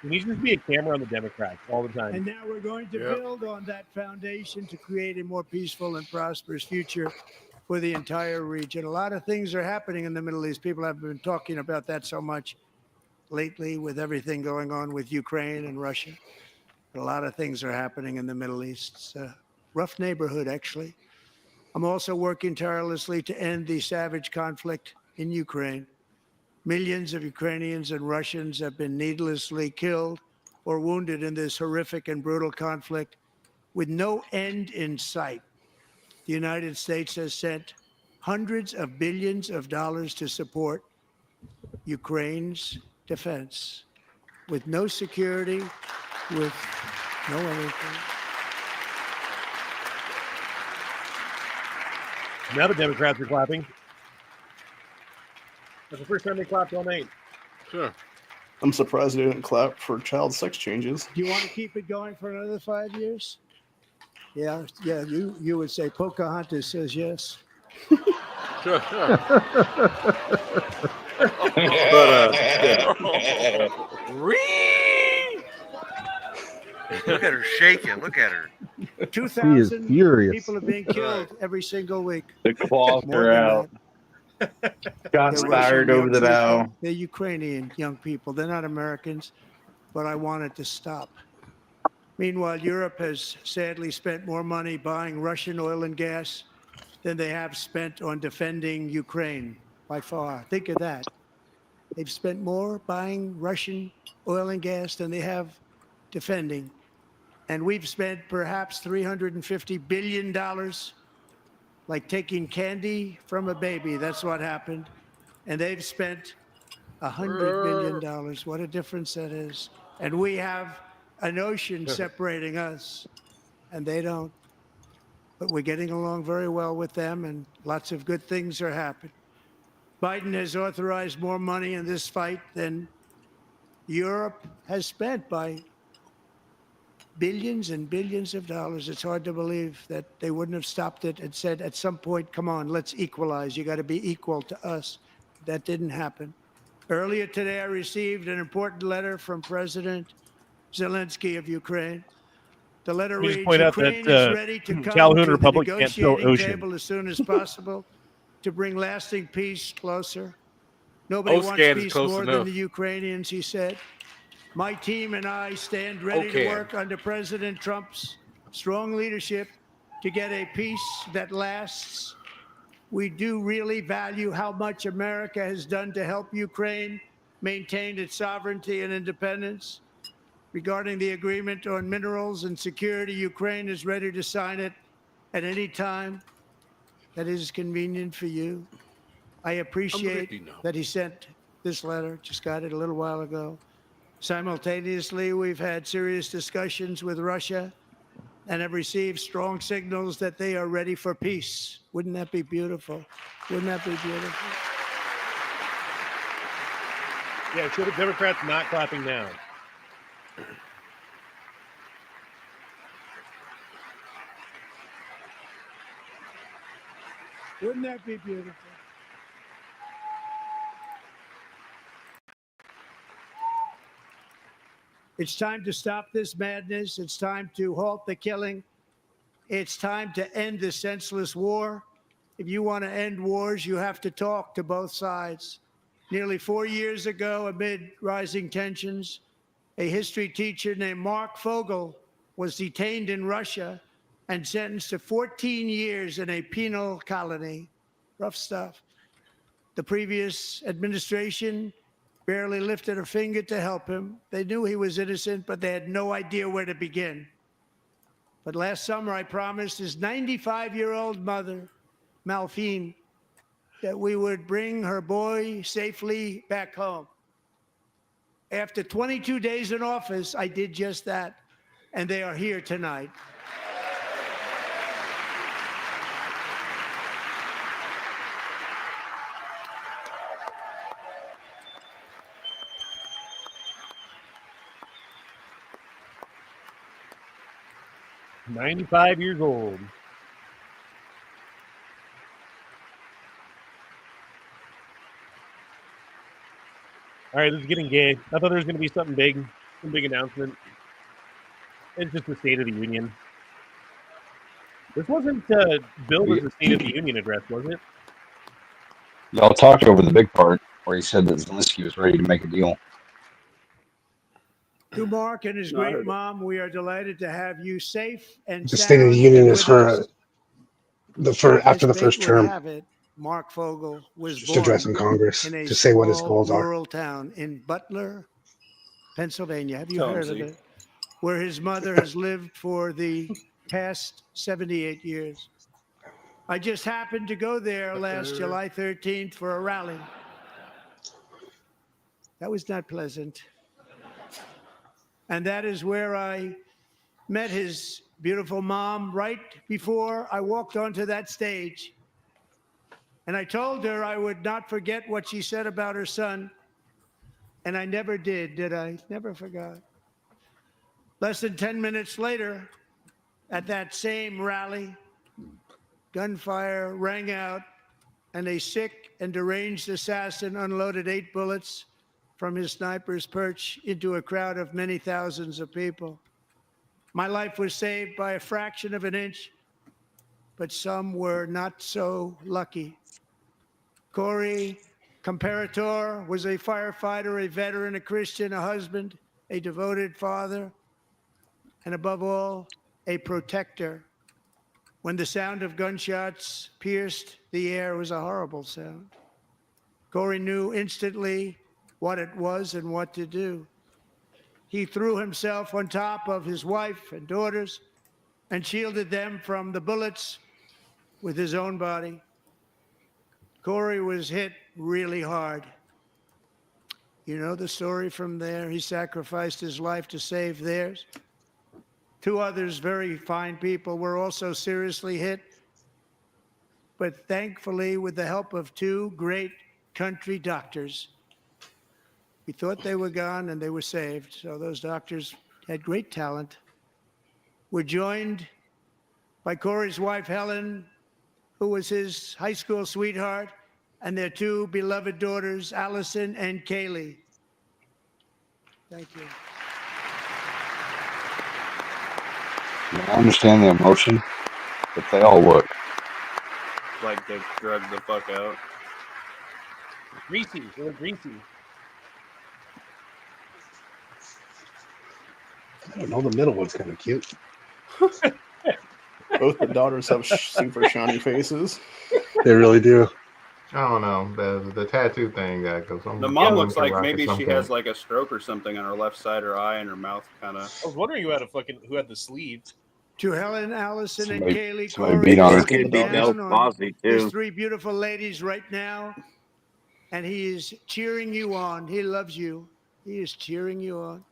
Speaker 4: There needs to be a camera on the Democrats all the time.
Speaker 12: And now we're going to build on that foundation to create a more peaceful and prosperous future for the entire region. A lot of things are happening in the Middle East. People have been talking about that so much lately with everything going on with Ukraine and Russia. A lot of things are happening in the Middle East. It's a rough neighborhood, actually. I'm also working tirelessly to end the savage conflict in Ukraine. Millions of Ukrainians and Russians have been needlessly killed or wounded in this horrific and brutal conflict with no end in sight. The United States has sent hundreds of billions of dollars to support Ukraine's defense with no security, with no anything.
Speaker 4: Now the Democrats are clapping. That's the first time they clapped all night.
Speaker 17: Sure.
Speaker 18: I'm surprised they didn't clap for child sex changes.
Speaker 12: Do you want to keep it going for another 5 years? Yeah, you would say Pocahontas says yes.
Speaker 17: Sure.
Speaker 5: Look at her shaking. Look at her.
Speaker 12: 2,000
Speaker 14: furious.
Speaker 12: people are being killed every single week.
Speaker 7: The claws
Speaker 12: More
Speaker 7: are
Speaker 12: than
Speaker 7: out. Shots
Speaker 12: They're
Speaker 7: fired
Speaker 12: Russian
Speaker 7: over
Speaker 12: young
Speaker 7: the bow.
Speaker 12: people. They're Ukrainian young people. They're not Americans, but I want it to stop. Meanwhile, Europe has sadly spent more money buying Russian oil and gas than they have spent on defending Ukraine by far. Think of that. They've spent more buying Russian oil and gas than they have defending. And we've spent perhaps $350 billion, like taking candy from a baby. That's what happened. And they've spent $100 billion. What a difference that is. And we have an ocean separating us, and they don't. But we're getting along very well with them, and lots of good things are happening. Biden has authorized more money in this fight than Europe has spent by billions and billions of dollars. It's hard to believe that they wouldn't have stopped it and said at some point, come on, let's equalize. You got to be equal to us. That didn't happen. Earlier today, I received an important letter from President Zelensky of Ukraine. The letter
Speaker 4: Let me just
Speaker 12: reads,
Speaker 4: point out
Speaker 12: Ukraine
Speaker 4: that,
Speaker 12: is ready to come
Speaker 4: Calhoun
Speaker 12: to the
Speaker 4: Republic can't spell
Speaker 12: negotiating
Speaker 4: ocean.
Speaker 12: table as soon as possible to bring lasting peace closer. Nobody wants
Speaker 17: OSCAN is
Speaker 12: peace
Speaker 17: close
Speaker 12: more
Speaker 17: enough.
Speaker 12: than the Ukrainians, he said. My team and I stand ready to
Speaker 17: OCAN.
Speaker 12: work under President Trump's strong leadership to get a peace that lasts. We do really value how much America has done to help Ukraine maintain its sovereignty and independence. Regarding the agreement on minerals and security, Ukraine is ready to sign it at any time that is convenient for you. I appreciate that he sent this letter, just got it a little while ago. Simultaneously, we've had serious discussions with Russia and have received strong signals that they are ready for peace. Wouldn't that be beautiful? Wouldn't that be beautiful?
Speaker 4: Yeah, show the Democrats not clapping now.
Speaker 12: Wouldn't that be beautiful? It's time to stop this madness. It's time to halt the killing. It's time to end this senseless war. If you want to end wars, you have to talk to both sides. Nearly 4 years ago, amid rising tensions, a history teacher named Mark Fogel was detained in Russia and sentenced to 14 years in a penal colony. Rough stuff. The previous administration barely lifted a finger to help him. They knew he was innocent, but they had no idea where to begin. But last summer, I promised his 95-year-old mother, Malphine, that we would bring her boy safely back home. After 22 days in office, I did just that. and they are here tonight.
Speaker 4: "95 years old." All right, this is getting gay. I thought there was going to be something big, some big announcement. It's just the State of the Union. This wasn't billed as the State of the Union address, was it?
Speaker 8: Y'all talked over the big part where he said that Zelensky was ready to make a deal.
Speaker 12: To Mark and his
Speaker 6: No, I heard
Speaker 12: great
Speaker 6: it.
Speaker 12: mom, we are delighted to have you safe and
Speaker 11: The State of the
Speaker 12: sound
Speaker 11: Union is
Speaker 12: with
Speaker 11: for
Speaker 12: us.
Speaker 11: after the
Speaker 12: As
Speaker 11: first
Speaker 12: fate would
Speaker 11: term,
Speaker 12: have it, Mark Fogel was
Speaker 11: just addressing
Speaker 12: born
Speaker 11: Congress
Speaker 12: in a
Speaker 11: to say what his
Speaker 12: small
Speaker 11: goals are.
Speaker 12: rural town in Butler, Pennsylvania. Have you
Speaker 6: Tell him,
Speaker 12: heard of
Speaker 6: Z.
Speaker 12: it? Where his mother has lived for the past 78 years. I just happened to go there last July 13th for a rally. That was not pleasant. And that is where I met his beautiful mom right before I walked onto that stage. And I told her I would not forget what she said about her son. And I never did I? Never forgot. Less than 10 minutes later, at that same rally, gunfire rang out, and a sick and deranged assassin unloaded 8 bullets from his sniper's perch into a crowd of many thousands of people. My life was saved by a fraction of an inch, but some were not so lucky. Corey Comparator was a firefighter, a veteran, a Christian, a husband, a devoted father, and above all, a protector. When the sound of gunshots pierced the air, it was a horrible sound. Corey knew instantly what it was and what to do. He threw himself on top of his wife and daughters and shielded them from the bullets with his own body. Corey was hit really hard. You know the story from there. He sacrificed his life to save theirs. 2 others, very fine people, were also seriously hit. But thankfully, with the help of 2 great country doctors, we thought they were gone and they were saved. So those doctors had great talent. We're joined by Corey's wife, Helen, who was his high school sweetheart, and their 2 beloved daughters, Allison and Kaylee. Thank you.
Speaker 8: I understand the emotion, but they all look.
Speaker 6: Like they drugged the fuck out.
Speaker 4: Greasy. They're greasy.
Speaker 11: I don't know. The middle one's kind of cute.
Speaker 18: Both the daughters have super shiny faces.
Speaker 11: They really do.
Speaker 14: I don't know. The tattoo thing, because
Speaker 6: The mom looks like maybe she has like a stroke or something on her left side, her eye and her mouth kind of.
Speaker 4: I was wondering who had the sleeve.
Speaker 12: To Helen, Allison,
Speaker 8: Somebody-
Speaker 12: and Kaylee,
Speaker 8: somebody
Speaker 12: Corey
Speaker 8: beat on her.
Speaker 12: is looking
Speaker 8: Kid beat
Speaker 12: down
Speaker 8: Nell
Speaker 12: on
Speaker 8: Bosley,
Speaker 12: his
Speaker 8: too.
Speaker 12: 3 beautiful ladies right now, and he is cheering you on. He loves you. He is cheering you on.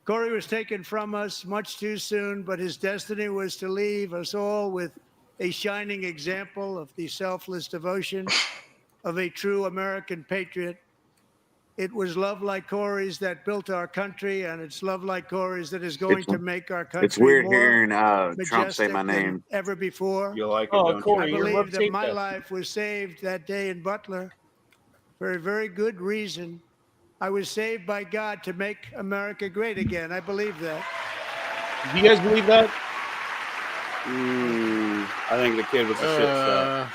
Speaker 12: Corey was taken from us much too soon, but his destiny was to leave us all with a shining example of the selfless devotion of a true American patriot. It was love like Corey's that built our country, and it's love like Corey's that is going to make our country
Speaker 16: It's weird
Speaker 12: more
Speaker 16: hearing Trump say
Speaker 12: majestic
Speaker 16: my
Speaker 12: than
Speaker 16: name.
Speaker 12: ever before.
Speaker 6: You like it,
Speaker 4: Oh,
Speaker 6: don't
Speaker 4: Corey,
Speaker 12: I
Speaker 6: you?
Speaker 4: your
Speaker 12: believe
Speaker 4: love
Speaker 12: that
Speaker 4: saved
Speaker 12: my
Speaker 4: us.
Speaker 12: life was saved that day in Butler for a very good reason. I was saved by God to make America great again. I believe that.
Speaker 4: Do you guys believe that?
Speaker 6: I think the kid was a shit shot.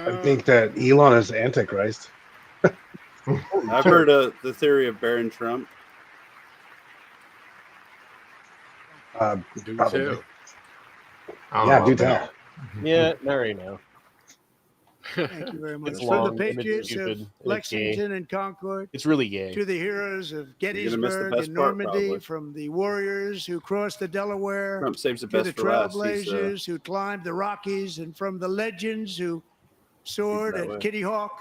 Speaker 11: I think that Elon is Antichrist.
Speaker 6: I've heard the theory of Baron Trump.
Speaker 17: Do
Speaker 11: Probably.
Speaker 17: tell.
Speaker 11: Yeah, do tell.
Speaker 4: Yeah, not right now.
Speaker 12: Thank you very much.
Speaker 4: It's
Speaker 12: From
Speaker 4: long,
Speaker 12: the
Speaker 4: and it's
Speaker 12: Patriots
Speaker 4: stupid,
Speaker 12: of
Speaker 4: and it's
Speaker 12: Lexington and Concord
Speaker 4: It's really gay.
Speaker 12: to the heroes of
Speaker 6: You're gonna miss the
Speaker 12: Gettysburg
Speaker 6: best
Speaker 12: and
Speaker 6: part,
Speaker 12: Normandy,
Speaker 6: probably.
Speaker 12: from the warriors who crossed the Delaware
Speaker 6: Trump saves the
Speaker 12: to the
Speaker 6: best for last. He's,
Speaker 12: trailblazers who climbed the Rockies, and from the legends who soared
Speaker 6: that
Speaker 12: at
Speaker 6: way.
Speaker 12: Kitty Hawk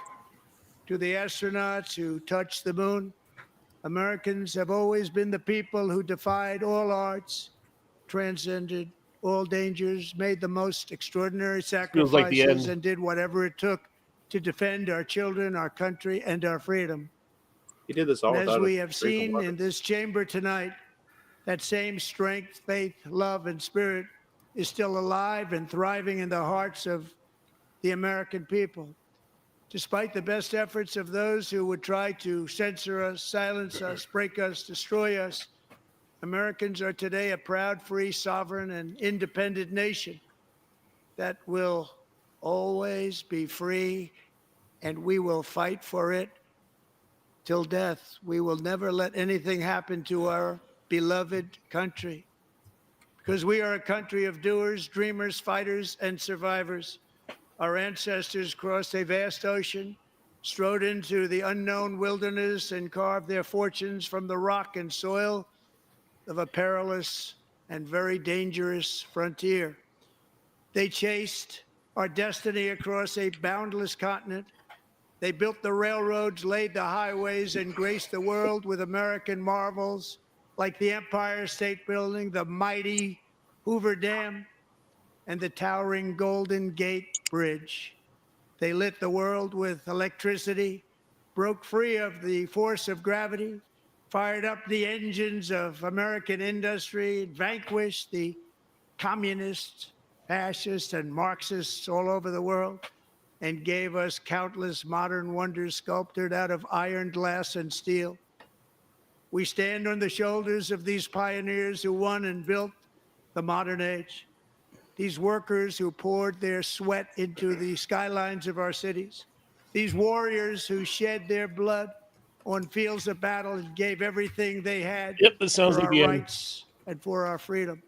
Speaker 12: to the astronauts who touched the moon. Americans have always been the people who defied all odds, transcended all dangers, made the most extraordinary
Speaker 4: Feels like the
Speaker 12: sacrifices,
Speaker 4: end.
Speaker 12: and did whatever it took to defend our children, our country, and our freedom.
Speaker 6: He did this all
Speaker 12: And as
Speaker 6: without
Speaker 12: we
Speaker 6: a
Speaker 12: have
Speaker 6: freaking
Speaker 12: seen
Speaker 6: weapon.
Speaker 12: in this chamber tonight, that same strength, faith, love, and spirit is still alive and thriving in the hearts of the American people. Despite the best efforts of those who would try to censor us, silence us, break us, destroy us, Americans are today a proud, free, sovereign, and independent nation that will always be free, and we will fight for it till death. We will never let anything happen to our beloved country, because we are a country of doers, dreamers, fighters, and survivors. Our ancestors crossed a vast ocean, strode into the unknown wilderness, and carved their fortunes from the rock and soil of a perilous and very dangerous frontier. They chased our destiny across a boundless continent. They built the railroads, laid the highways, and graced the world with American marvels like the Empire State Building, the mighty Hoover Dam, and the towering Golden Gate Bridge. They lit the world with electricity, broke free of the force of gravity, fired up the engines of American industry, vanquished the communists, fascists, and Marxists all over the world, and gave us countless modern wonders sculptured out of iron, glass, and steel. We stand on the shoulders of these pioneers who won and built the modern age. These workers who poured their sweat into the skylines of our cities. These warriors who shed their blood on fields of battle and gave everything they had
Speaker 4: Yep, that sounds
Speaker 12: for
Speaker 4: like
Speaker 12: our
Speaker 4: the end.
Speaker 12: rights and for our freedom.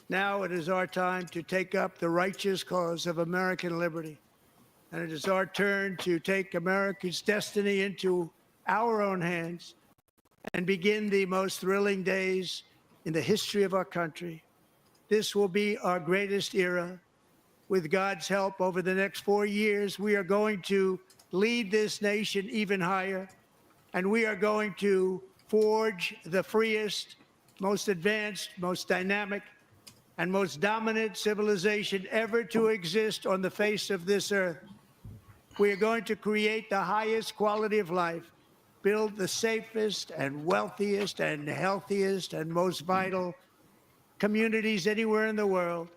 Speaker 12: Now it is our time to take up the righteous cause of American liberty. And it is our turn to take America's destiny into our own hands and begin the most thrilling days in the history of our country. This will be our greatest era. With God's help, over the next 4 years, we are going to lead this nation even higher, and we are going to forge the freest, most advanced, most dynamic, and most dominant civilization ever to exist on the face of this earth. We are going to create the highest quality of life, build the safest and wealthiest and healthiest and most vital communities anywhere in the world.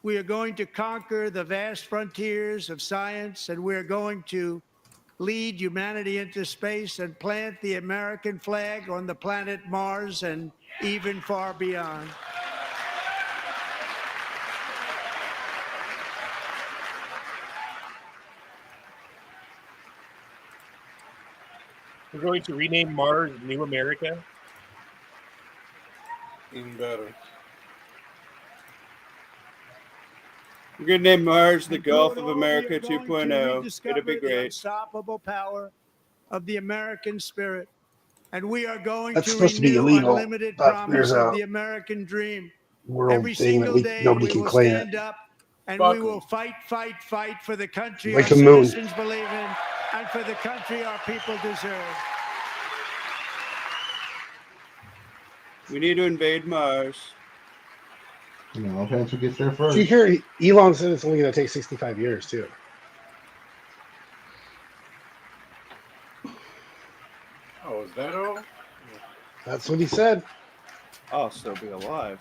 Speaker 12: We are going to conquer the vast frontiers of science, and we're going to lead humanity into space and plant the American flag on the planet Mars and even far beyond.
Speaker 4: We're going to rename Mars New America.
Speaker 17: Even better.
Speaker 6: We're gonna name Mars the
Speaker 12: And
Speaker 6: Gulf
Speaker 12: through
Speaker 6: of
Speaker 12: it all, we are
Speaker 6: America
Speaker 12: going to
Speaker 6: 2.0.
Speaker 12: rediscover
Speaker 6: It'll be
Speaker 12: the
Speaker 6: great.
Speaker 12: unstoppable power of the American spirit. And we are going
Speaker 11: That's
Speaker 12: to
Speaker 11: supposed to be
Speaker 12: renew
Speaker 11: illegal,
Speaker 12: unlimited
Speaker 11: but there's
Speaker 12: promise of
Speaker 11: a
Speaker 12: the American dream.
Speaker 11: world
Speaker 12: Every
Speaker 11: thing that
Speaker 12: single day
Speaker 11: nobody
Speaker 12: we
Speaker 11: can
Speaker 12: will
Speaker 11: claim it.
Speaker 12: stand up and
Speaker 17: Fuck
Speaker 12: we
Speaker 17: 'em.
Speaker 12: will fight for the country
Speaker 11: Like
Speaker 12: our
Speaker 11: the moon.
Speaker 12: citizens believe in and for the country our people deserve.
Speaker 6: We need to invade Mars.
Speaker 14: You know, depends who gets there
Speaker 11: Did
Speaker 14: first.
Speaker 11: you hear Elon said it's only going to take 65 years too?
Speaker 17: Oh, is that all?
Speaker 11: That's what he said.
Speaker 6: I'll still be alive.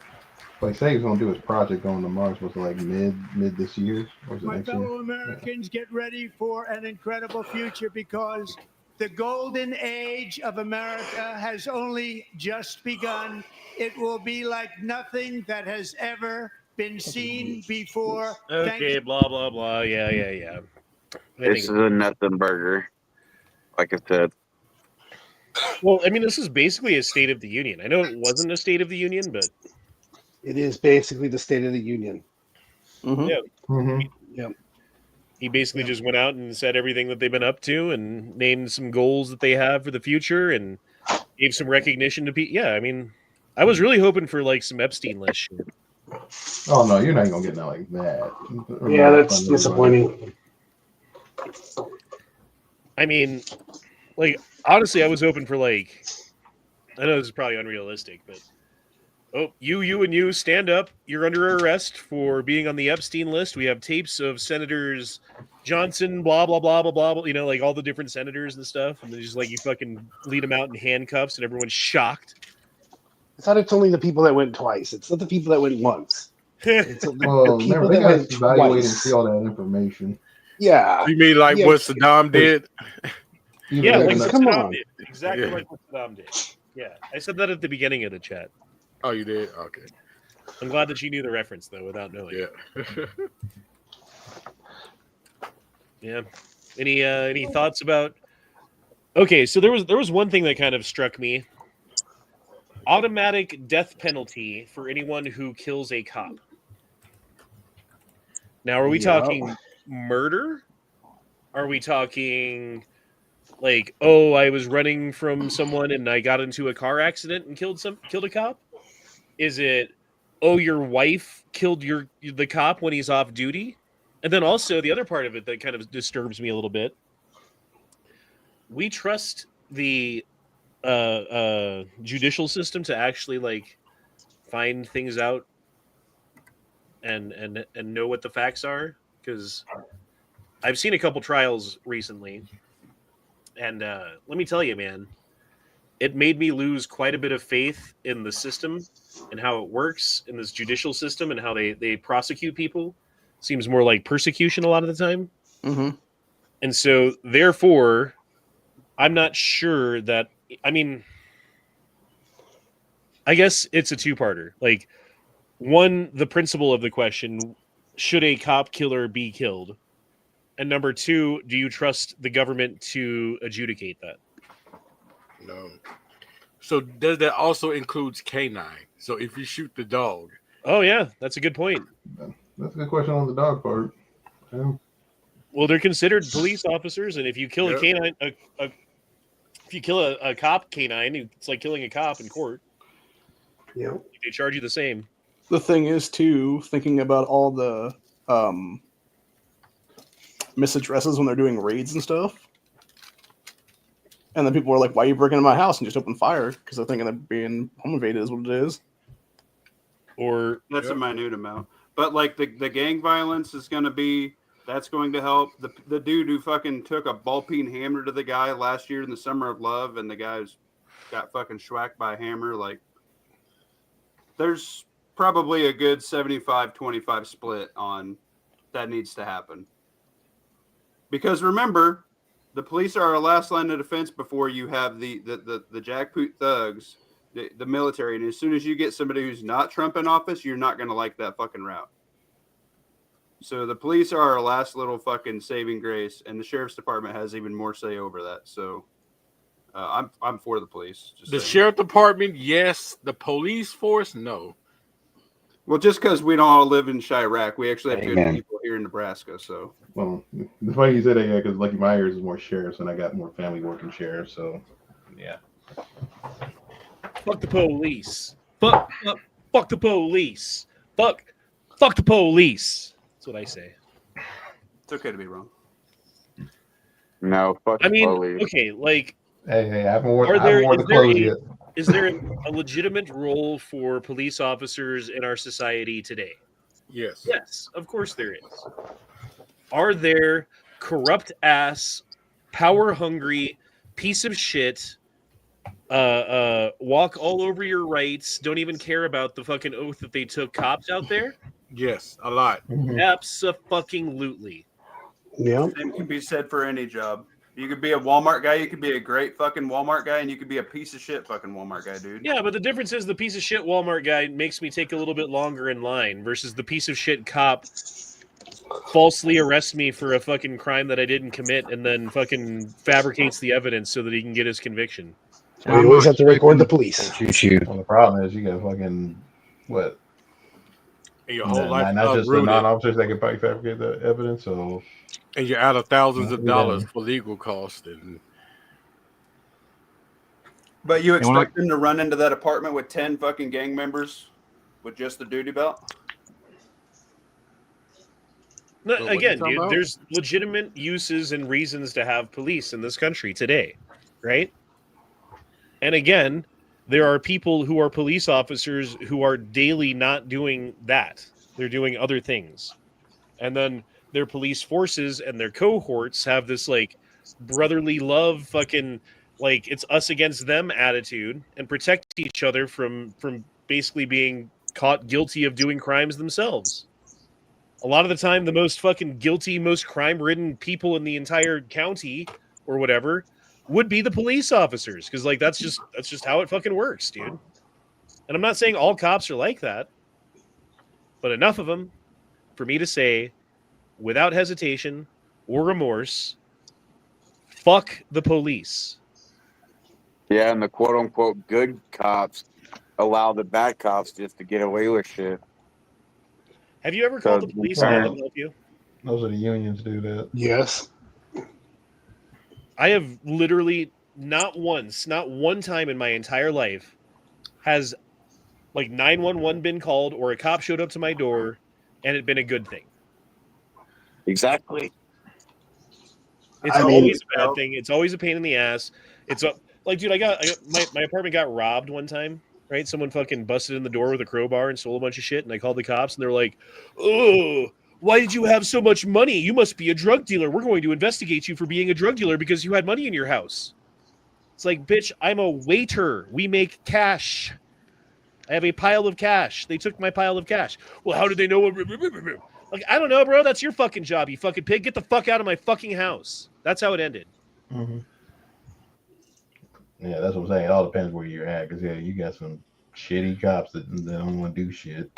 Speaker 14: But say he's gonna do his project going to Mars was like mid this year or was it
Speaker 12: My
Speaker 14: next year?
Speaker 12: fellow Americans, get ready for an incredible future, because the golden age of America has only just begun. It will be like nothing that has ever been seen before. Thank
Speaker 4: Okay, blah blah blah. Yeah. I
Speaker 16: This is a nothing burger. Like I said.
Speaker 4: Well, I mean, this is basically a State of the Union. I know it wasn't a State of the Union, but
Speaker 11: It is basically the State of the Union.
Speaker 4: yeah,
Speaker 11: Yep.
Speaker 4: he basically just went out and said everything that they've been up to and named some goals that they have for the future and gave some recognition to people. Yeah, I mean, I was really hoping for like some Epstein list shit.
Speaker 14: Oh no, you're not gonna get nothing like that.
Speaker 11: Yeah, that's disappointing.
Speaker 4: I mean, Like, honestly, I was hoping for like, I know this is probably unrealistic, but you and you stand up. You're under arrest for being on the Epstein list. We have tapes of Senators Johnson, blah blah blah blah blah. You know, like all the different senators and stuff, and then just like you fucking lead them out in handcuffs, and everyone's shocked.
Speaker 11: I thought it's only the people that went twice. It's not the people that went once. It's the
Speaker 14: Well,
Speaker 11: people
Speaker 14: remember, they
Speaker 11: that
Speaker 14: got
Speaker 11: went
Speaker 14: to evaluate and
Speaker 11: twice.
Speaker 14: see all that information.
Speaker 11: Yeah.
Speaker 17: You mean like
Speaker 11: Yeah,
Speaker 17: what Saddam did?
Speaker 4: Yeah, like what
Speaker 11: come
Speaker 4: Saddam
Speaker 11: on.
Speaker 4: did. Exactly
Speaker 17: Yeah.
Speaker 4: like what Saddam did. Yeah, I said that at the beginning of the chat.
Speaker 17: Oh, you did? Okay.
Speaker 4: I'm glad that you knew the reference though, without knowing.
Speaker 17: Yeah.
Speaker 4: Yeah. Any thoughts about? Okay, so there was one thing that kind of struck me. Automatic death penalty for anyone who kills a cop. Now, are we talking murder? Are we talking like, oh, I was running from someone and I got into a car accident and killed a cop? Is it, oh, your wife killed the cop when he's off duty? And then also the other part of it that kind of disturbs me a little bit. We trust the judicial system to actually like find things out and know what the facts are, because I've seen a couple trials recently, and let me tell you, man, it made me lose quite a bit of faith in the system and how it works in this judicial system and how they prosecute people. Seems more like persecution a lot of the time.
Speaker 18: Mm-hmm.
Speaker 4: And so therefore I'm not sure that, I mean, I guess it's a two-parter. Like, one, the principle of the question, should a cop killer be killed? And number two, do you trust the government to adjudicate that?
Speaker 17: No. So does that also includes canine? So if you shoot the dog.
Speaker 4: Oh, yeah, that's a good point.
Speaker 14: That's a good question on the dog part. Yeah.
Speaker 4: Well, they're considered police officers, and if you kill a canine, if you kill a cop canine, it's like killing a cop in court.
Speaker 11: Yeah,
Speaker 4: they charge you the same.
Speaker 18: The thing is, too, thinking about all the misaddresses when they're doing raids and stuff, and then people are like, "Why are you breaking into my house?" and just open fire because they're thinking that being home invaded is what it is.
Speaker 4: Or
Speaker 6: that's a minute amount, but like the gang violence is going to be. That's going to help. The dude who fucking took a ball-peen hammer to the guy last year in the Summer of Love, and the guy's got fucking schwacked by a hammer. Like, there's probably a good 75-25 split on that needs to happen. Because remember, the police are our last line of defense before you have the jackboot thugs, the military. And as soon as you get somebody who's not Trump in office, you're not going to like that fucking route. So the police are our last little fucking saving grace, and the sheriff's department has even more say over that. So I'm for the police.
Speaker 17: The sheriff department, yes. The police force, no.
Speaker 6: Well, just because we don't all live in Chirac, we actually have good
Speaker 8: Amen.
Speaker 6: people here in Nebraska. So
Speaker 14: Well, the funny you say that, yeah, because Lucky Myers is more sheriffs, and I got more family working sheriffs. So yeah.
Speaker 4: Fuck the police. Fuck the police. Fuck the police. That's what I say.
Speaker 6: it's okay to be wrong.
Speaker 16: No, fuck
Speaker 4: I mean,
Speaker 16: police.
Speaker 4: okay, like,
Speaker 14: Hey, I haven't worn
Speaker 4: is
Speaker 14: the clothes yet.
Speaker 4: is there a legitimate role for police officers in our society today?
Speaker 17: Yes.
Speaker 4: Yes, of course there is. Are there corrupt ass, power hungry piece of shit, walk all over your rights, don't even care about the fucking oath that they took cops out there?
Speaker 17: Yes, a lot.
Speaker 4: Abso-fucking-lutely.
Speaker 11: Yeah.
Speaker 6: Same can be said for any job. You could be a Walmart guy, you could be a great fucking Walmart guy, and you could be a piece of shit fucking Walmart guy, dude.
Speaker 4: Yeah, but the difference is the piece of shit Walmart guy makes me take a little bit longer in line versus the piece of shit cop falsely arrests me for a fucking crime that I didn't commit and then fucking fabricates the evidence so that he can get his conviction.
Speaker 11: We always have to record the police.
Speaker 14: Well, the problem is you got fucking what?
Speaker 17: And your whole life
Speaker 14: not just the
Speaker 17: uprooted.
Speaker 14: non-officers that can probably fabricate the evidence. So
Speaker 17: And you're out of thousands of
Speaker 14: Yeah.
Speaker 17: dollars for legal costs. And
Speaker 6: But you
Speaker 14: And when
Speaker 6: expect them to run into that apartment with 10 fucking gang members with just the duty belt?
Speaker 4: No,
Speaker 17: So what
Speaker 4: again,
Speaker 17: you talking
Speaker 4: dude,
Speaker 17: about?
Speaker 4: there's legitimate uses and reasons to have police in this country today. right? And again, there are people who are police officers who are daily not doing that. They're doing other things. And then their police forces and their cohorts have this like brotherly love fucking like it's us against them attitude and protect each other from basically being caught guilty of doing crimes themselves. A lot of the time, the most fucking guilty, most crime-ridden people in the entire county or whatever would be the police officers, because like that's just how it fucking works, dude. And I'm not saying all cops are like that, but enough of them for me to say, without hesitation or remorse, fuck the police.
Speaker 16: Yeah, and the quote unquote good cops allow the bad cops just to get away with shit.
Speaker 4: Have you ever called the police and had them help you?
Speaker 14: Those are the unions do that.
Speaker 11: Yes.
Speaker 4: I have literally not one time in my entire life has like 911 been called or a cop showed up to my door and it'd been a good thing.
Speaker 16: Exactly.
Speaker 4: It's always a bad thing. It's always a pain in the ass. It's like, dude, I got my apartment got robbed one time, right? Someone fucking busted in the door with a crowbar and stole a bunch of shit, and I called the cops, and they're like, "Oh, why did you have so much money? You must be a drug dealer. We're going to investigate you for being a drug dealer because you had money in your house." It's like, bitch, I'm a waiter. We make cash. I have a pile of cash. They took my pile of cash. Well, how did they know? Like, I don't know, bro. That's your fucking job, you fucking pig. Get the fuck out of my fucking house. That's how it ended.
Speaker 14: Mm-hmm. Yeah, that's what I'm saying. It all depends where you're at, because yeah, you got some shitty cops that don't want to do shit.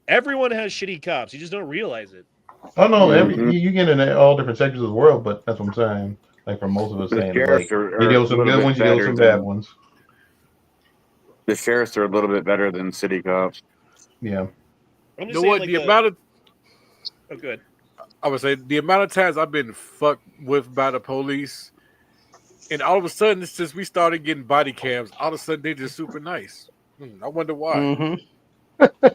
Speaker 4: Everyone has shitty cops. You just don't realize it.
Speaker 14: Oh no, you get in all different sectors of the world, but that's what I'm saying. Like for most of us, saying like, you deal with some good ones, you deal with some bad ones.
Speaker 16: The sheriffs are a little bit better than city cops.
Speaker 14: Yeah.
Speaker 4: I'm
Speaker 17: You know what?
Speaker 4: like
Speaker 17: The amount of
Speaker 4: oh, good.
Speaker 17: I would say the amount of times I've been fucked with by the police, and all of a sudden, since we started getting body cams, all of a sudden they're just super nice. I wonder why.
Speaker 18: Mm-hmm.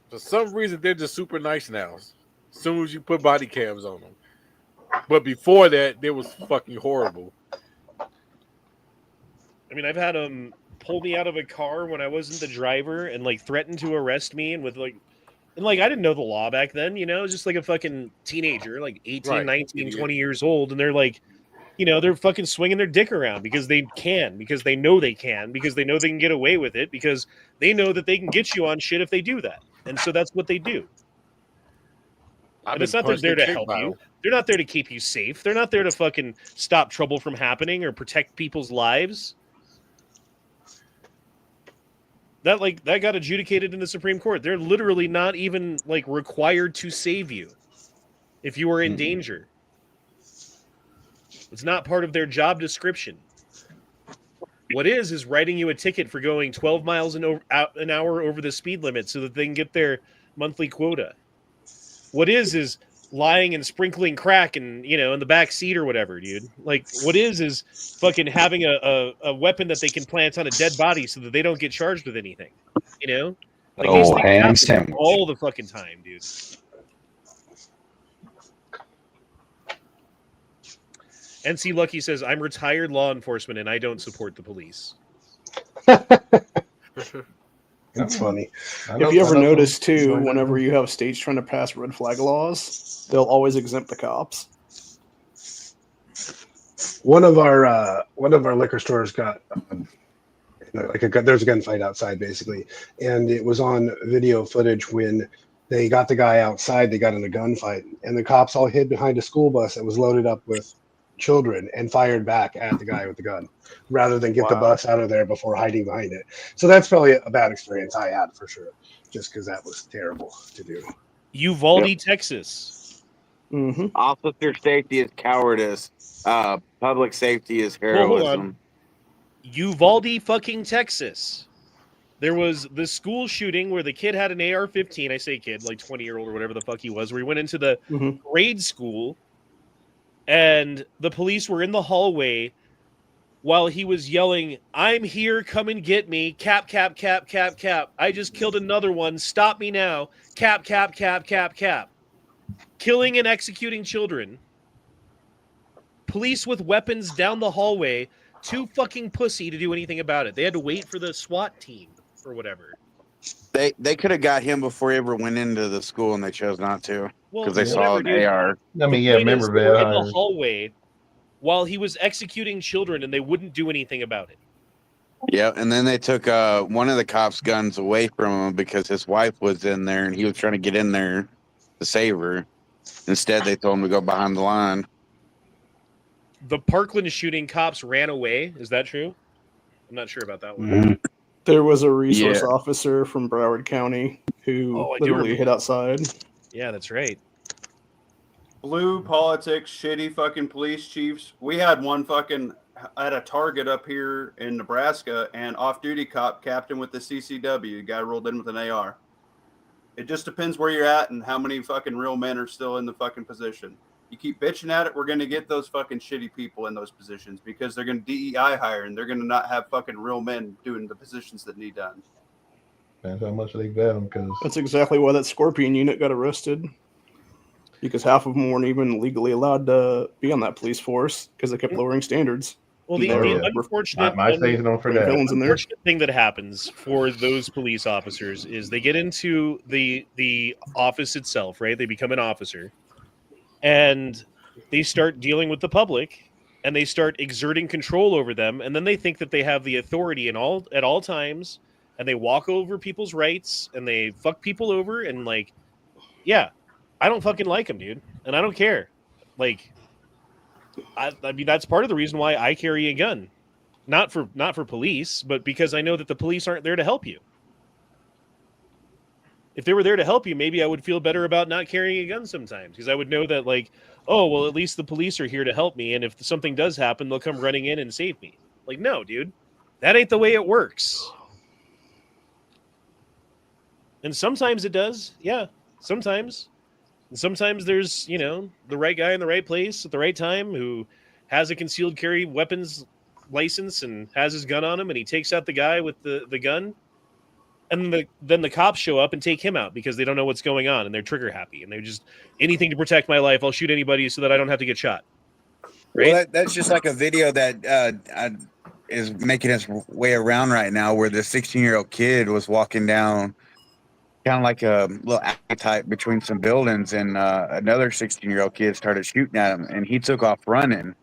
Speaker 17: For some reason, they're just super nice now. As soon as you put body cams on them, but before that, they was fucking horrible.
Speaker 4: I mean, I've had them pull me out of a car when I wasn't the driver and like threaten to arrest me and I didn't know the law back then, you know, just like a fucking teenager, like 18,
Speaker 17: Right.
Speaker 4: 19, 20 years old. And they're like, you know, they're fucking swinging their dick around because they can, because they know they can, because they know they can get away with it, because they know that they can get you on shit if they do that. And so that's what they do. And it's not that they're there to help you. They're not there to keep you safe. They're not there to fucking stop trouble from happening or protect people's lives. That got adjudicated in the Supreme Court. They're literally not even like required to save you if you are in danger. It's not part of their job description. What is writing you a ticket for going 12 miles an hour over the speed limit so that they can get their monthly quota. What is lying and sprinkling crack and in the back seat or whatever, dude. Like what is fucking having a weapon that they can plant on a dead body so that they don't get charged with anything. Like these things
Speaker 8: ham
Speaker 4: happen
Speaker 8: sandwich.
Speaker 4: all the fucking time, dude. NC Lucky says, I'm retired law enforcement and I don't support the police.
Speaker 11: That's funny.
Speaker 18: If you ever notice too, whenever you have states trying to pass red flag laws, they'll always exempt the cops.
Speaker 11: One of our liquor stores got there's a gunfight outside basically, and it was on video footage when they got the guy outside. They got in a gunfight, and the cops all hid behind a school bus that was loaded up with children and fired back at the guy with the gun rather than get the bus out of there before hiding behind it. So that's probably a bad experience I had for sure, just because that was terrible to do.
Speaker 4: Uvalde, Texas.
Speaker 18: Mm-hmm.
Speaker 16: Officer safety is cowardice. Public safety is heroism.
Speaker 4: Uvalde, fucking Texas. There was the school shooting where the kid had an AR-15. I say kid, like 20-year-old or whatever the fuck he was, where he went into the grade school. And the police were in the hallway while he was yelling, I'm here, come and get me. Cap, cap, cap, cap, cap. I just killed another one. Stop me now. Cap, cap, cap, cap, cap. Killing and executing children. police with weapons down the hallway, too fucking pussy to do anything about it. They had to wait for the SWAT team or whatever.
Speaker 16: They could have got him before he ever went into the school, and they chose not to because they saw
Speaker 4: whatever,
Speaker 16: an
Speaker 4: dude.
Speaker 16: AR.
Speaker 14: I
Speaker 4: The
Speaker 14: mean, yeah,
Speaker 4: point
Speaker 14: remember
Speaker 4: is, they were in the
Speaker 14: hires.
Speaker 4: hallway while he was executing children, and they wouldn't do anything about it.
Speaker 16: Yeah, and then they took one of the cops' guns away from him because his wife was in there, and he was trying to get in there to save her. Instead, they told him to go behind the line.
Speaker 4: The Parkland shooting, cops ran away. Is that true? I'm not sure about that one.
Speaker 6: Mm-hmm.
Speaker 18: There was a resource officer from Broward County who
Speaker 4: I do
Speaker 18: literally hid outside.
Speaker 4: Yeah, that's right.
Speaker 6: Blue politics, shitty fucking police chiefs. We had one fucking at a Target up here in Nebraska, and off-duty cop captain with the CCW guy rolled in with an AR. It just depends where you're at and how many fucking real men are still in the fucking position. You keep bitching at it, we're going to get those fucking shitty people in those positions because they're going to DEI hire and they're going to not have fucking real men doing the positions that need done.
Speaker 14: That's how much they vet them, because
Speaker 18: That's exactly why that Scorpion unit got arrested. Because half of them weren't even legally allowed to be on that police force because they kept lowering standards.
Speaker 4: Well, the unfortunate, unfortunate thing that happens for those police officers is they get into the office itself, right? They become an officer, and they start dealing with the public, and they start exerting control over them, and then they think that they have the authority at all times, and they walk over people's rights, and they fuck people over, and like, yeah, I don't fucking like them, dude, and I don't care. Like, I mean, that's part of the reason why I carry a gun. Not for police, but because I know that the police aren't there to help you. If they were there to help you, maybe I would feel better about not carrying a gun sometimes, because I would know that, like, oh, well, at least the police are here to help me, and if something does happen, they'll come running in and save me. Like, no, dude, that ain't the way it works. And sometimes it does, yeah, sometimes. And sometimes there's, you know, the right guy in the right place at the right time who has a concealed carry weapons license and has his gun on him, and he takes out the guy with the gun, and then the cops show up and take him out because they don't know what's going on, and they're trigger happy, and they're just, anything to protect my life, I'll shoot anybody so that I don't have to get shot. Right?
Speaker 16: Well, that's just like a video that is making its way around right now, where the 16-year-old kid was walking down kind of like a little appetite between some buildings, and another 16-year-old kid started shooting at him, and he took off running.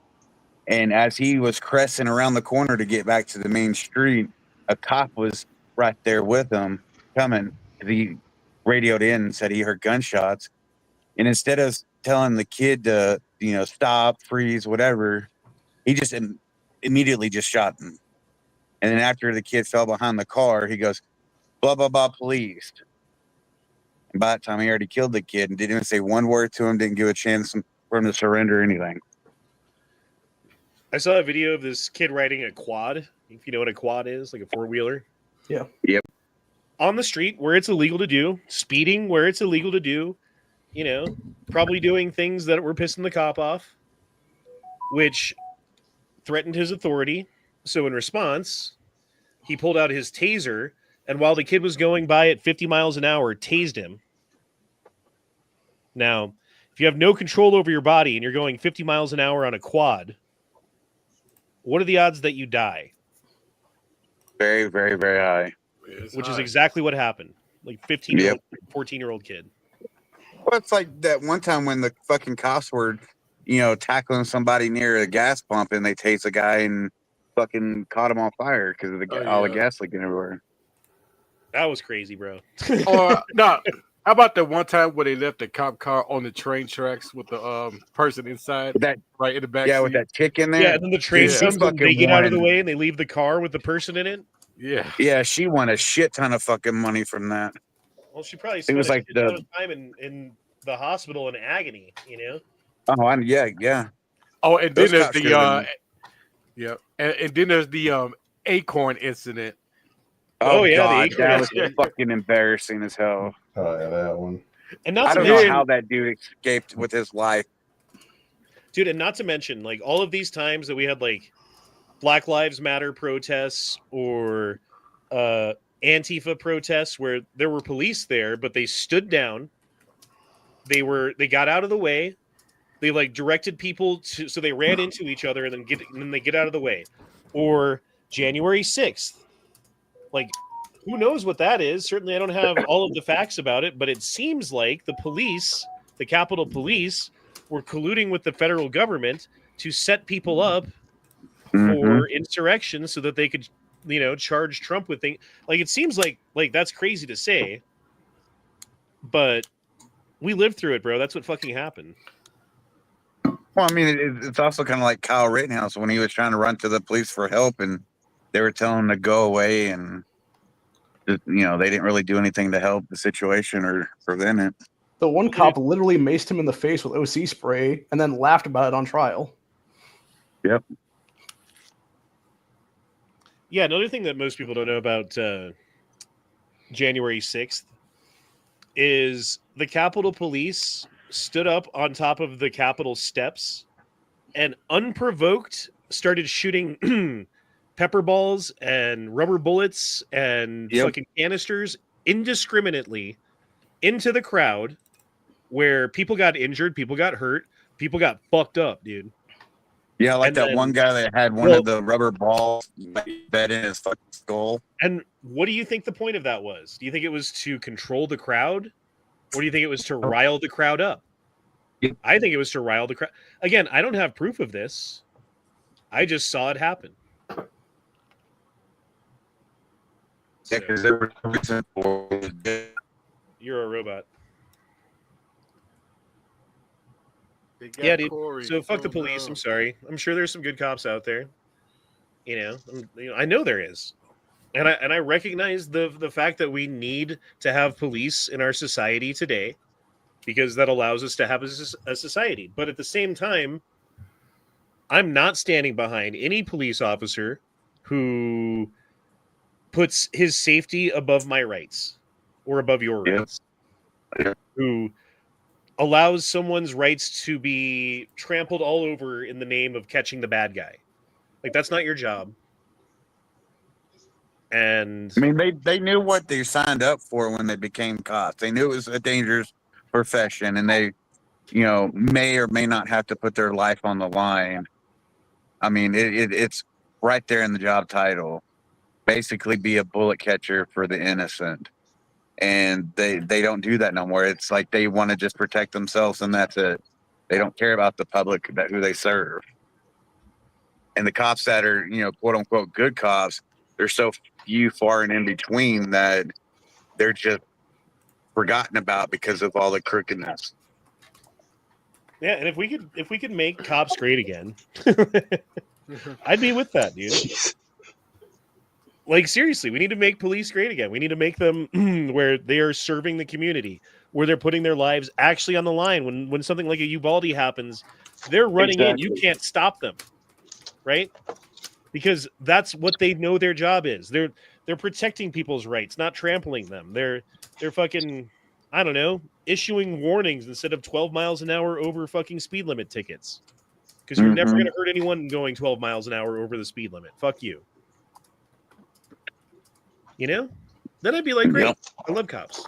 Speaker 16: And as he was cresting around the corner to get back to the main street, a cop was right there with him coming. He radioed in and said he heard gunshots. And instead of telling the kid to, you know, stop, freeze, whatever, he just immediately just shot him. And then after the kid fell behind the car, he goes, blah, blah, blah, police. And by that time, he already killed the kid and didn't even say one word to him, didn't give a chance for him to surrender anything.
Speaker 4: I saw a video of this kid riding a quad, if you know what a quad is, like a four-wheeler.
Speaker 18: Yeah.
Speaker 16: Yep.
Speaker 4: On the street where it's illegal to do, speeding where it's illegal to do, you know, probably doing things that were pissing the cop off, which threatened his authority. So in response, he pulled out his taser, and while the kid was going by at 50 miles an hour, tased him. Now, if you have no control over your body and you're going 50 miles an hour on a quad, what are the odds that you die?
Speaker 16: Very, very, very high.
Speaker 4: Which is exactly what happened. Like 15-year-old, 14-year-old kid.
Speaker 16: Well, it's like that one time when the fucking cops were, you know, tackling somebody near a gas pump, and they tased a guy and fucking caught him on fire because of all the gas leaking everywhere.
Speaker 4: That was crazy, bro.
Speaker 17: Or no, how about the one time where they left the cop car on the train tracks with the person inside,
Speaker 16: that
Speaker 17: right in the back?
Speaker 16: Yeah,
Speaker 17: seat?
Speaker 16: with that chick in there.
Speaker 4: Yeah, and then the train comes and they get out of the way and they leave the car with the person in it.
Speaker 17: Yeah.
Speaker 16: Yeah, she won a shit ton of fucking money from that.
Speaker 4: Well, she probably
Speaker 16: It
Speaker 4: spent
Speaker 16: was
Speaker 4: a
Speaker 16: like
Speaker 4: shit ton of time in the hospital in agony, you know?
Speaker 16: Oh, yeah.
Speaker 17: Oh, and then
Speaker 16: Those
Speaker 17: there's
Speaker 16: cops
Speaker 17: the
Speaker 16: should've
Speaker 17: yeah, and then there's the Acorn incident.
Speaker 16: Oh yeah,
Speaker 4: God,
Speaker 16: that was fucking embarrassing as hell.
Speaker 14: Oh yeah, that one.
Speaker 4: And not
Speaker 16: I
Speaker 4: to
Speaker 16: don't know
Speaker 4: mention,
Speaker 16: how that dude escaped with his life.
Speaker 4: dude, and not to mention, like, all of these times that we had, like, Black Lives Matter protests or Antifa protests where there were police there, but they stood down. They got out of the way. They like directed people to, so they ran into each other and then they get out of the way. Or January 6th. Like, who knows what that is? Certainly I don't have all of the facts about it, but it seems like the police, the Capitol Police, were colluding with the federal government to set people up for insurrection so that they could, charge Trump with things. Like, it seems like that's crazy to say, but we lived through it, bro. That's what fucking happened.
Speaker 16: Well, I mean, it's also kind of like Kyle Rittenhouse when he was trying to run to the police for help, and they were telling him to go away, and they didn't really do anything to help the situation or prevent it.
Speaker 18: The one cop literally maced him in the face with OC spray and then laughed about it on trial.
Speaker 16: Yep.
Speaker 4: Yeah, another thing that most people don't know about January 6th is the Capitol Police stood up on top of the Capitol steps and unprovoked started shooting pepper balls and rubber bullets and fucking canisters indiscriminately into the crowd, where people got injured, people got hurt, people got fucked up, dude.
Speaker 16: Yeah, like that one guy that had one of the rubber balls bed in his fucking skull.
Speaker 4: And what do you think the point of that was? Do you think it was to control the crowd? Or do you think it was to rile the crowd up? I think it was to rile the crowd. Again, I don't have proof of this. I just saw it happen.
Speaker 16: Yeah, because there was a reason for it.
Speaker 4: You're a robot. Yeah, dude. So fuck the police. I'm sorry. I'm sure there's some good cops out there. I know there is, and I recognize the fact that we need to have police in our society today, because that allows us to have a society. But at the same time, I'm not standing behind any police officer who puts his safety above my rights or above your rights. Who allows someone's rights to be trampled all over in the name of catching the bad guy. Like, that's not your job. And
Speaker 16: I mean, they knew what they signed up for when they became cops. They knew it was a dangerous profession, and they, may or may not have to put their life on the line. I mean, it's right there in the job title. Basically, be a bullet catcher for the innocent. And they don't do that no more. It's like they want to just protect themselves, and that's it. They don't care about the public who they serve. And the cops that are, quote unquote good cops, they're so few, far and in between that they're just forgotten about because of all the crookedness.
Speaker 4: Yeah, and if we could make cops great again, I'd be with that, dude. Like, seriously, we need to make police great again. We need to make them where they are serving the community, where they're putting their lives actually on the line. When something like a Uvalde happens, they're running in. You can't stop them, right? Because that's what they know their job is. They're protecting people's rights, not trampling them. They're fucking, I don't know, issuing warnings instead of 12 miles an hour over fucking speed limit tickets. Because you're never going to hurt anyone going 12 miles an hour over the speed limit. Fuck you. Then I'd be like, great, I love cops.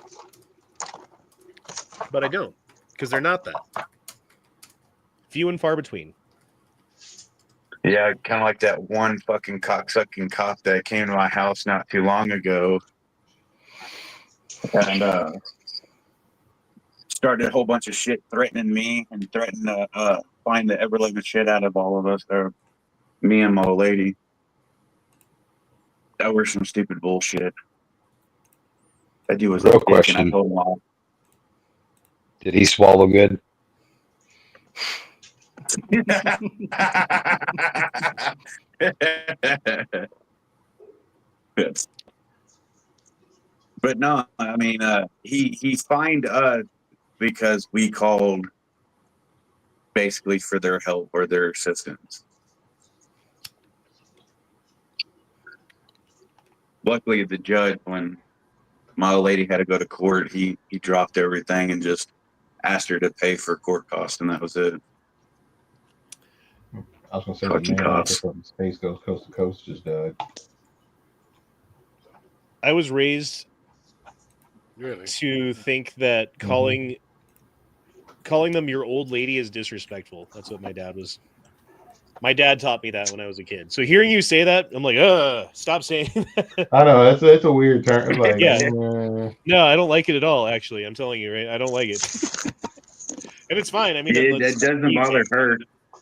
Speaker 4: But I don't, because they're not that. Few and far between.
Speaker 16: Yeah, kind of like that one fucking cocksucking cop that came to my house not too long ago and started a whole bunch of shit threatening me and threatening to find the ever-living shit out of all of us, or me and my old lady. That was some stupid bullshit. That dude was
Speaker 8: Real
Speaker 16: a dick,
Speaker 8: question.
Speaker 16: and I told him off.
Speaker 8: Did he swallow good?
Speaker 16: But no, I mean, he fined us because we called basically for their help or their assistance. Luckily, the judge, when my old lady had to go to court, he dropped everything and just asked her to pay for court costs, and that was it.
Speaker 14: I was gonna say the man from Space Ghost Coast to Coast just died.
Speaker 4: I was raised to think that calling calling them your old lady is disrespectful. That's what my dad was. My dad taught me that when I was a kid. So hearing you say that, I'm like, stop saying that.
Speaker 14: I know that's a weird term. It's like,
Speaker 4: yeah. No, I don't like it at all. Actually, I'm telling you, right? I don't like it, and it's fine. I mean,
Speaker 7: It doesn't bother her.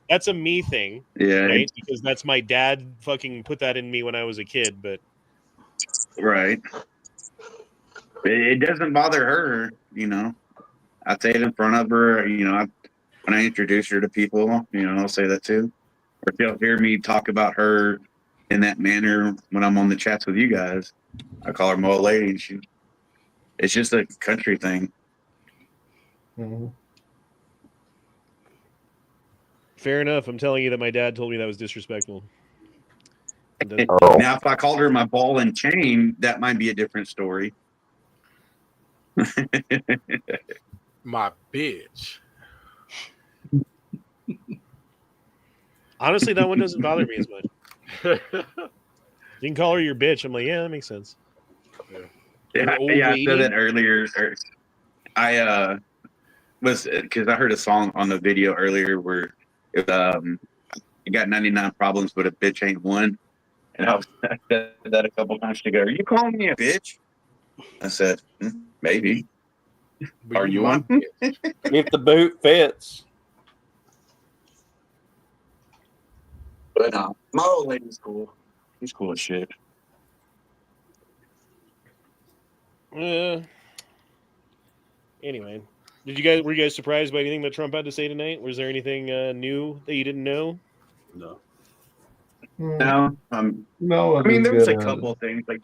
Speaker 4: That's a me thing,
Speaker 7: Yeah.
Speaker 4: right? Because that's my dad fucking put that in me when I was a kid. But
Speaker 7: right, it doesn't bother her. You know, I say it in front of her. You know, when I introduce her to people, you know, I'll say that too. Or she'll hear me talk about her in that manner when I'm on the chats with you guys. I call her my old lady, and it's just a country thing.
Speaker 14: Mm-hmm.
Speaker 4: Fair enough. I'm telling you that my dad told me that was disrespectful.
Speaker 7: Now, if I called her my ball and chain, that might be a different story.
Speaker 17: My bitch.
Speaker 4: Honestly, that one doesn't bother me as much. You can call her your bitch. I'm like, yeah, that makes sense.
Speaker 7: Yeah, I said that earlier. I was because I heard a song on the video earlier where it you got 99 problems, but a bitch ain't one. And I said that a couple times to go, are you calling me a bitch? I said, maybe. Are you one?
Speaker 6: If the boot fits.
Speaker 7: But my old lady's cool. She's cool as shit.
Speaker 4: Anyway, were you guys surprised by anything that Trump had to say tonight? Was there anything new that you didn't know?
Speaker 6: No.
Speaker 7: No.
Speaker 14: No.
Speaker 7: I mean, there was a couple of things like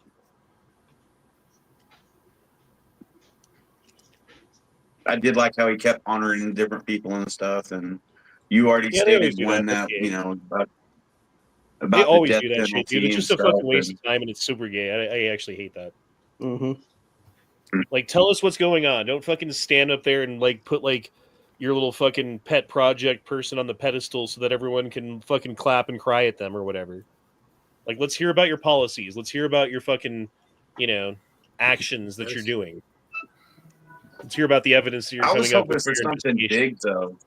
Speaker 7: I did like how he kept honoring different people and stuff, and you already stated one that you know about
Speaker 4: they always
Speaker 7: the
Speaker 4: do
Speaker 7: death
Speaker 4: that shit, dude.
Speaker 7: penalty
Speaker 4: It's
Speaker 7: and
Speaker 4: just a
Speaker 7: stuff.
Speaker 4: fucking waste of time, and it's super gay. I actually hate that.
Speaker 6: Mm-hmm.
Speaker 4: Like, tell us what's going on. Don't fucking stand up there and like put like your little fucking pet project person on the pedestal so that everyone can fucking clap and cry at them or whatever. Like, let's hear about your policies. Let's hear about your fucking, actions that you're doing. Let's hear about the evidence that you're
Speaker 7: I was
Speaker 4: coming up
Speaker 7: hoping
Speaker 4: with
Speaker 7: for
Speaker 4: for your
Speaker 7: something
Speaker 4: investigation.
Speaker 7: big, though.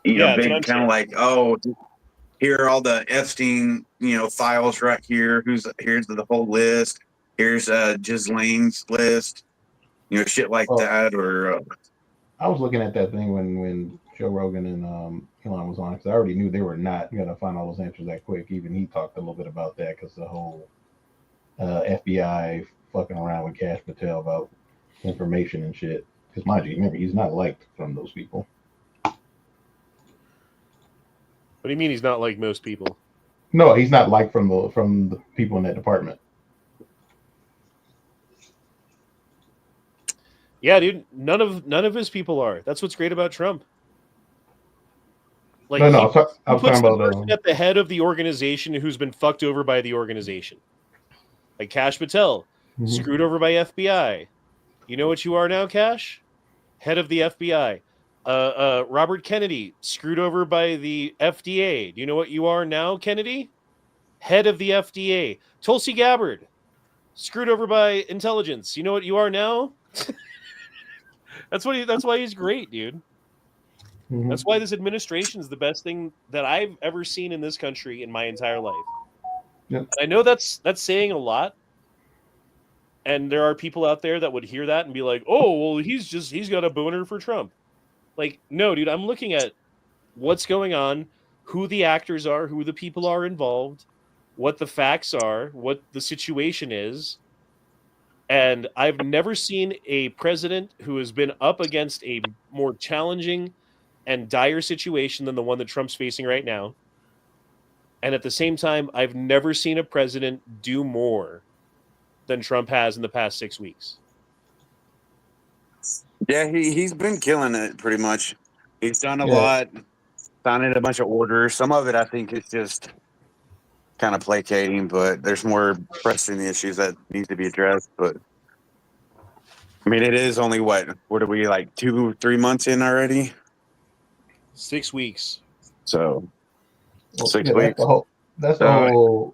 Speaker 7: Big, kind of like, here are all the Epstein, files right here. Here's the whole list. Here's Ghislaine's list. Shit like that. Or
Speaker 14: I was looking at that thing when Joe Rogan and Elon was on, because I already knew they were not going to find all those answers that quick. Even he talked a little bit about that, because the whole FBI fucking around with Cash Patel about information and shit. Because mind you, remember, he's not liked from those people.
Speaker 4: What do you mean he's not like most people?
Speaker 14: No, he's not liked from the people in that department.
Speaker 4: Yeah, dude. None of his people are. That's what's great about Trump. Like,
Speaker 14: I was
Speaker 4: he
Speaker 14: talking
Speaker 4: puts the
Speaker 14: about
Speaker 4: person at the head of the organization who's been fucked over by the organization. Like Cash Patel, screwed over by FBI. You know what you are now, Cash? Head of the FBI. Robert Kennedy, screwed over by the FDA. Do you know what you are now, Kennedy? Head of the FDA. Tulsi Gabbard, screwed over by intelligence. You know what you are now? That's why he's great, dude. That's why this administration is the best thing that I've ever seen in this country in my entire life.
Speaker 14: Yep.
Speaker 4: I know that's saying a lot. And there are people out there that would hear that and be like, "Oh, well, he's got a boner for Trump." Like, no, dude, I'm looking at what's going on, who the actors are, who the people are involved, what the facts are, what the situation is. And I've never seen a president who has been up against a more challenging and dire situation than the one that Trump's facing right now. And at the same time, I've never seen a president do more than Trump has in the past 6 weeks.
Speaker 16: Yeah, he's been killing it pretty much. He's done a
Speaker 14: Yeah.
Speaker 16: lot, signing a bunch of orders. Some of it I think is just kind of placating, but there's more pressing issues that need to be addressed. But I mean, it is only what are we, like 2-3 months in already?
Speaker 4: 6 weeks.
Speaker 16: So 6
Speaker 14: yeah,
Speaker 16: weeks.
Speaker 14: That's the whole.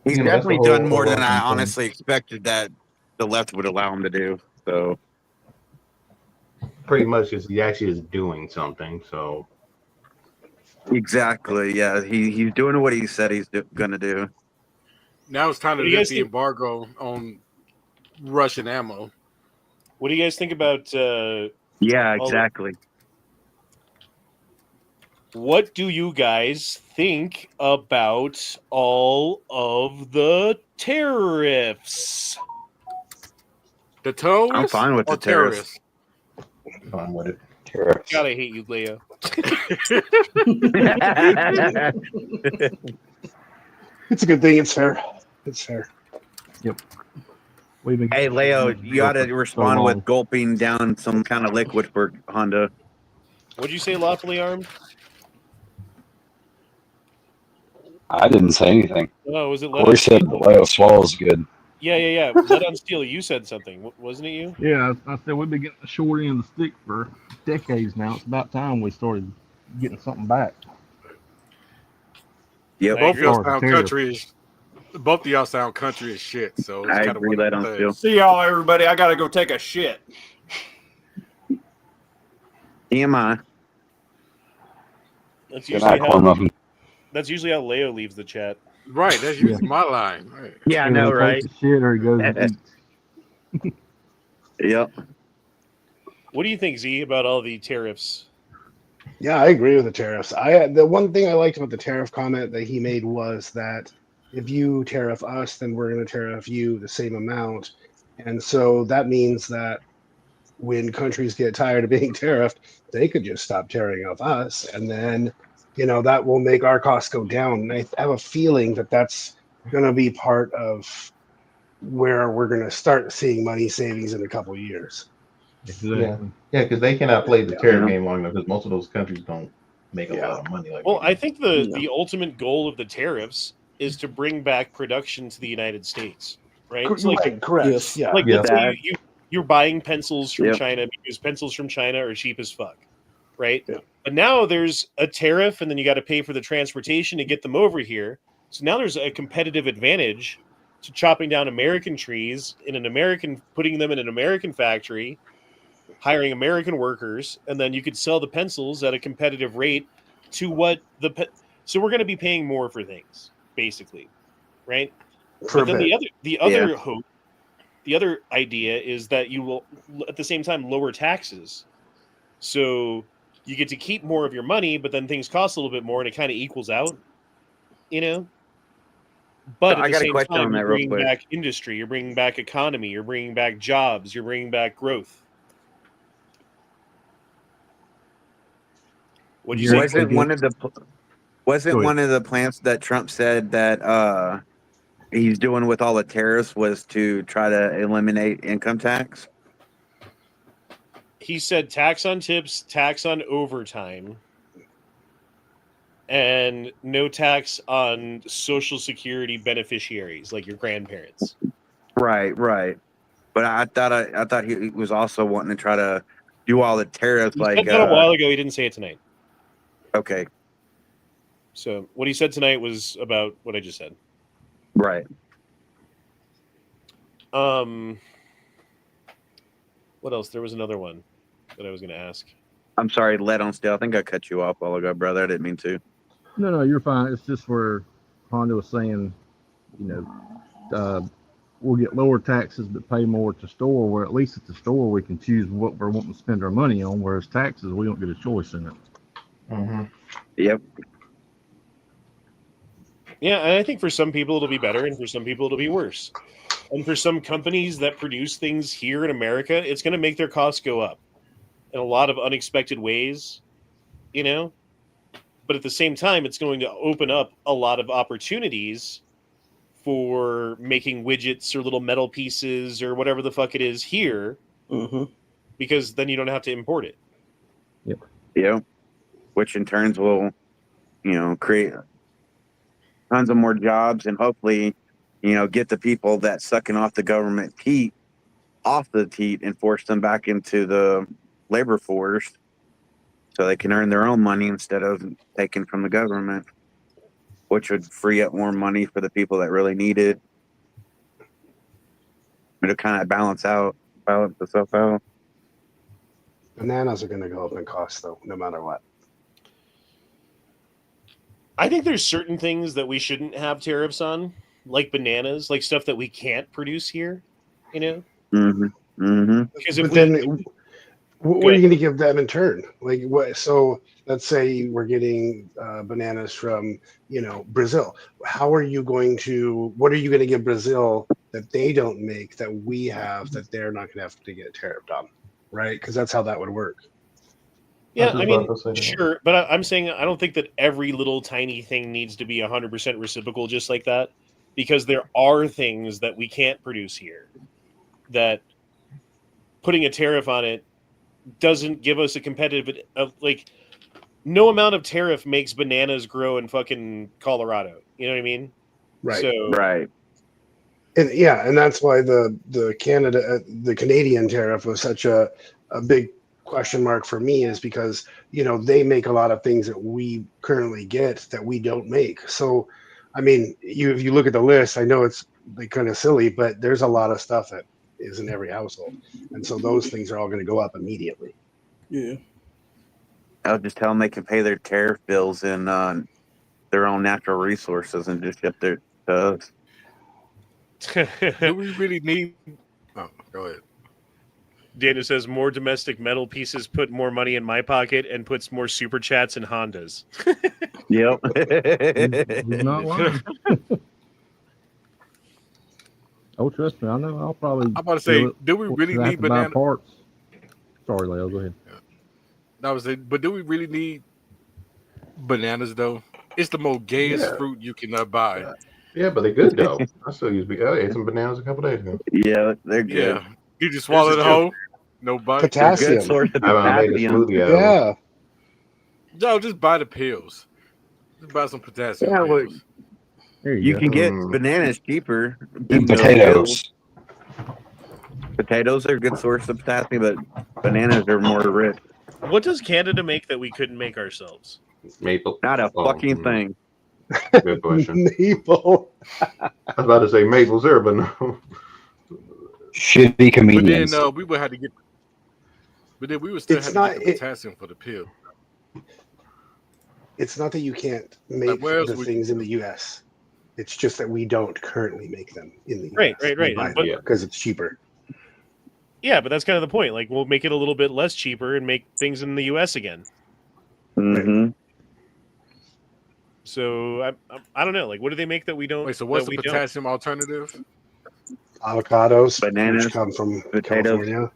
Speaker 16: He's
Speaker 14: that's the
Speaker 16: definitely
Speaker 14: whole
Speaker 16: done more than I
Speaker 14: overarching thing.
Speaker 16: honestly expected that the left would allow him to do. So
Speaker 20: pretty much because he actually is doing something. So
Speaker 16: Exactly. Yeah, he's doing what he said he's gonna do.
Speaker 17: Now it's time to
Speaker 4: What do you
Speaker 17: lift
Speaker 4: guys
Speaker 17: the
Speaker 4: think?
Speaker 17: embargo on Russian ammo.
Speaker 4: What do you guys think about?
Speaker 16: Yeah,
Speaker 4: all-
Speaker 16: exactly.
Speaker 4: What do you guys think about all of the tariffs?
Speaker 17: The terrorists
Speaker 16: I'm fine with
Speaker 17: or
Speaker 16: the tariffs.
Speaker 14: Fine with it.
Speaker 8: Tariffs.
Speaker 4: God, I hate you, Leo.
Speaker 11: It's a good thing. It's fair. It's fair.
Speaker 21: Yep. We've been
Speaker 16: Hey, Leo, you ought to
Speaker 21: so
Speaker 16: respond
Speaker 21: long.
Speaker 16: with gulping down some kind of liquid for Honda.
Speaker 4: What'd you say, lawfully armed?
Speaker 8: I didn't say anything.
Speaker 4: Oh, was it lead
Speaker 8: Corey
Speaker 4: on
Speaker 8: said
Speaker 4: steel?
Speaker 8: Leo swallows good.
Speaker 4: Yeah. Lead on steel. You said something, wasn't it you?
Speaker 21: Yeah, I said we've been getting the short end of the stick for decades now. It's about time we started getting something back.
Speaker 16: Yep.
Speaker 17: Both of y'all
Speaker 21: As far as
Speaker 17: sound
Speaker 21: the tariff.
Speaker 17: country as both of y'all sound country as shit. So it's
Speaker 16: I
Speaker 17: kind of
Speaker 16: agree,
Speaker 17: one
Speaker 16: lead
Speaker 17: of
Speaker 16: on
Speaker 17: the
Speaker 16: steel.
Speaker 17: things.
Speaker 6: See y'all, everybody. I gotta go take a shit.
Speaker 16: TMI.
Speaker 4: That's
Speaker 8: Good
Speaker 4: usually
Speaker 8: night, corn
Speaker 4: how.
Speaker 8: muffin.
Speaker 4: That's usually how Leo leaves the chat.
Speaker 17: Right, that's usually my line. Right.
Speaker 16: Yeah, I
Speaker 21: Either
Speaker 16: know,
Speaker 21: he
Speaker 16: right?
Speaker 21: takes the shit or he goes and eats.
Speaker 16: Yep.
Speaker 4: What do you think, Z, about all the tariffs?
Speaker 11: Yeah, I agree with the tariffs. The one thing I liked about the tariff comment that he made was that if you tariff us, then we're going to tariff you the same amount, and so that means that when countries get tired of being tariffed, they could just stop tearing off us, and then that will make our costs go down. And I have a feeling that that's going to be part of where we're going to start seeing money savings in a couple of years.
Speaker 21: Exactly.
Speaker 14: Yeah, because they cannot play the tariff
Speaker 11: Yeah.
Speaker 14: game long enough because most of those countries don't make a lot of money like
Speaker 4: Well,
Speaker 14: we
Speaker 4: I
Speaker 14: do.
Speaker 4: think the ultimate goal of the tariffs is to bring back production to the United States, right? So like,
Speaker 11: Correct.
Speaker 18: Yes.
Speaker 11: Yeah.
Speaker 4: like let's
Speaker 16: That-
Speaker 4: say you're buying pencils from
Speaker 16: Yep.
Speaker 4: China because pencils from China are cheap as fuck, right?
Speaker 11: Yeah.
Speaker 4: But now there's a tariff, and then you got to pay for the transportation to get them over here. So now there's a competitive advantage to chopping down American trees putting them in an American factory, hiring American workers, and then you could sell the pencils at a competitive rate to what so we're going to be paying more for things, basically, right?
Speaker 11: For
Speaker 4: But
Speaker 11: a
Speaker 4: then
Speaker 11: bit.
Speaker 4: the other hope, the other idea is that you will at the same time lower taxes, so you get to keep more of your money, but then things cost a little bit more, and it kind of equals out, But
Speaker 16: So
Speaker 4: at
Speaker 16: I
Speaker 4: the
Speaker 16: got a
Speaker 4: same
Speaker 16: question
Speaker 4: time,
Speaker 16: on
Speaker 4: you're
Speaker 16: that real
Speaker 4: bringing
Speaker 16: quick.
Speaker 4: back industry, you're bringing back economy, you're bringing back jobs, you're bringing back growth. What'd you say?
Speaker 16: Wasn't one of the
Speaker 21: Go ahead.
Speaker 16: one of the plans that Trump said that he's doing with all the tariffs was to try to eliminate income tax?
Speaker 4: He said tax on tips, tax on overtime, and no tax on Social Security beneficiaries like your grandparents.
Speaker 16: Right. But I thought he was also wanting to try to do all the tariffs
Speaker 4: He
Speaker 16: like
Speaker 4: said that a while ago. He didn't say it tonight.
Speaker 16: okay.
Speaker 4: So what he said tonight was about what I just said.
Speaker 16: Right.
Speaker 4: What else? There was another one that I was going to ask.
Speaker 16: I'm sorry, lead on steel. I think I cut you off a while ago, brother. I didn't mean to.
Speaker 21: No, you're fine. It's just where Honda was saying, we'll get lower taxes but pay more to store, where at least at the store we can choose what we're wanting to spend our money on, whereas taxes, we don't get a choice in it.
Speaker 14: Mm-hmm.
Speaker 16: Yep.
Speaker 4: Yeah, and I think for some people it'll be better, and for some people it'll be worse. And for some companies that produce things here in America, it's going to make their costs go up in a lot of unexpected ways, But at the same time, it's going to open up a lot of opportunities for making widgets or little metal pieces or whatever the fuck it is here, because then you don't have to import it.
Speaker 16: Yep. Which in turns will, create tons of more jobs and hopefully, get the people that sucking off the government teat off the teat and force them back into the labor force so they can earn their own money instead of taking from the government, which would free up more money for the people that really need it. It'll kind of balance itself out.
Speaker 11: Bananas are going to go up in cost, though, no matter what.
Speaker 4: I think there's certain things that we shouldn't have tariffs on, like bananas, like stuff that we can't produce here. You know, because if
Speaker 11: But then, what are you
Speaker 4: ahead.
Speaker 11: going to give them in turn? Like what? So let's say we're getting bananas from Brazil. How are you going to? What are you going to give Brazil that they don't make that we have that they're not going to have to get tariffed on, right? Because that's how that would work.
Speaker 4: Yeah, I mean, sure, but I'm saying I don't think that every little tiny thing needs to be 100% reciprocal just like that, because there are things that we can't produce here that putting a tariff on it doesn't give us a competitive like no amount of tariff makes bananas grow in fucking Colorado. You know what I mean?
Speaker 11: Right.
Speaker 4: So
Speaker 16: Right.
Speaker 11: And yeah, and that's why the Canadian tariff was such a big question mark for me, is because they make a lot of things that we currently get that we don't make. So I mean, if you look at the list, I know it's like kind of silly, but there's a lot of stuff that is in every household, and so those things are all going to go up immediately.
Speaker 18: Yeah.
Speaker 16: I'll just tell them they can pay their tariff bills in their own natural resources and just ship their to us.
Speaker 17: Do we really need? Oh, go ahead.
Speaker 4: Dana says more domestic metal pieces put more money in my pocket and puts more super chats in Hondas.
Speaker 16: Yep.
Speaker 21: He's not lying. Oh, trust me, I know. I'll probably.
Speaker 17: I'm about to say, do we really
Speaker 21: have
Speaker 17: need
Speaker 21: to buy
Speaker 17: banana?
Speaker 21: parts? Sorry, Leo. Go ahead.
Speaker 17: I was saying, but do we really need bananas though? It's the most gayest fruit you can buy.
Speaker 20: Yeah, but they're good though. I still use. I ate some bananas a couple days ago.
Speaker 16: Yeah, they're good.
Speaker 17: Yeah. Did you swallow the whole? No bite.
Speaker 11: Potassium.
Speaker 16: Good source of
Speaker 20: I made a
Speaker 16: potassium.
Speaker 20: smoothie out of them.
Speaker 11: Yeah.
Speaker 17: No, just buy the pills. Just buy some potassium
Speaker 16: Yeah, well,
Speaker 17: pills.
Speaker 16: you can get bananas cheaper than
Speaker 8: Eat
Speaker 16: those
Speaker 8: potatoes.
Speaker 16: pills. Potatoes are a good source of potassium, but bananas are more rich.
Speaker 4: What does Canada make that we couldn't make ourselves?
Speaker 20: Maple.
Speaker 16: Not a fucking thing.
Speaker 20: Good question.
Speaker 11: Maple.
Speaker 20: I was about to say maple syrup, but no.
Speaker 8: Shitty
Speaker 17: But
Speaker 8: comedians.
Speaker 17: then we would have to get. But then we would still
Speaker 11: It's
Speaker 17: have to
Speaker 11: not-
Speaker 17: get the potassium for the pill.
Speaker 11: It's not that you can't make
Speaker 17: where else
Speaker 11: the
Speaker 17: would-
Speaker 11: things in the U.S. It's just that we don't currently make them in the
Speaker 4: Right,
Speaker 11: U.S.
Speaker 4: right. But
Speaker 11: because it's cheaper.
Speaker 4: yeah, but that's kind of the point. Like, we'll make it a little bit less cheaper and make things in the U.S. again.
Speaker 16: Mm-hmm.
Speaker 4: So I don't know. Like, what do they make that we don't?
Speaker 17: Wait, so what's
Speaker 4: that
Speaker 17: the
Speaker 4: we don't?
Speaker 17: potassium alternative?
Speaker 11: Avocados,
Speaker 16: Bananas,
Speaker 11: which come from
Speaker 16: potatoes.
Speaker 11: California.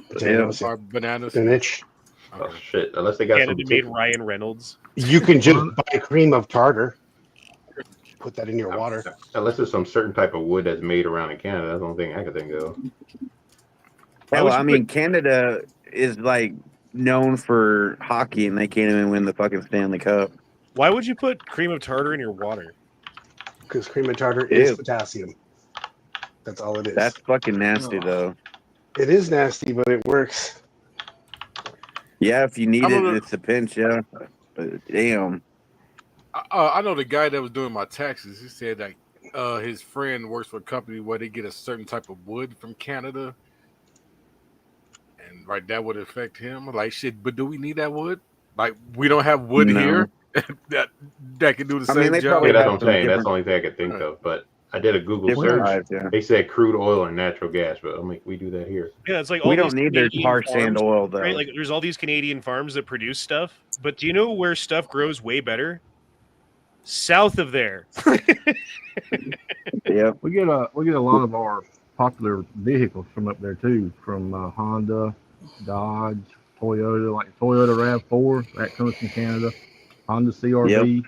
Speaker 11: Potatoes,
Speaker 17: Or bananas?
Speaker 11: spinach.
Speaker 20: Oh shit! Unless they got
Speaker 4: Canada
Speaker 20: some.
Speaker 4: made Ryan Reynolds.
Speaker 11: You can just buy cream of tartar. Put that in your water.
Speaker 20: Unless it's some certain type of wood that's made around in Canada, that's the only thing I could think of.
Speaker 16: Well, I mean, Canada is like known for hockey, and they can't even win the fucking Stanley Cup.
Speaker 4: Why would you put cream of tartar in your water?
Speaker 11: Because cream of tartar is
Speaker 16: Ew.
Speaker 11: potassium. That's all it is.
Speaker 16: That's fucking nasty, though.
Speaker 11: It is nasty, but it works.
Speaker 16: Yeah, if you need
Speaker 17: I don't
Speaker 16: it,
Speaker 17: know.
Speaker 16: it's a pinch, yeah. But damn.
Speaker 17: I know the guy that was doing my taxes. He said that his friend works for a company where they get a certain type of wood from Canada, and right, that would affect him. Like shit, but do we need that wood? Like we don't have wood
Speaker 16: No.
Speaker 17: here that can do the
Speaker 16: I
Speaker 17: same
Speaker 16: mean, they
Speaker 17: job.
Speaker 16: probably
Speaker 20: Yeah, that's
Speaker 16: have
Speaker 20: what I'm
Speaker 16: some
Speaker 20: saying. That's
Speaker 16: different-
Speaker 20: the only thing I could think of. But I did a Google
Speaker 16: Different
Speaker 20: search.
Speaker 16: types, yeah.
Speaker 20: They said crude oil and natural gas, but I'm like, we do that here.
Speaker 4: Yeah, it's like
Speaker 16: We
Speaker 4: all
Speaker 16: don't
Speaker 4: these
Speaker 16: need their
Speaker 4: Canadian
Speaker 16: tar sand
Speaker 4: farms,
Speaker 16: oil, though.
Speaker 4: right? Like, there's all these Canadian farms that produce stuff, but do you know where stuff grows way better? South of there.
Speaker 16: Yep.
Speaker 21: We get a lot of our popular vehicles from up there too, from Honda, Dodge, Toyota, like Toyota RAV4 that comes from Canada, Honda CRV,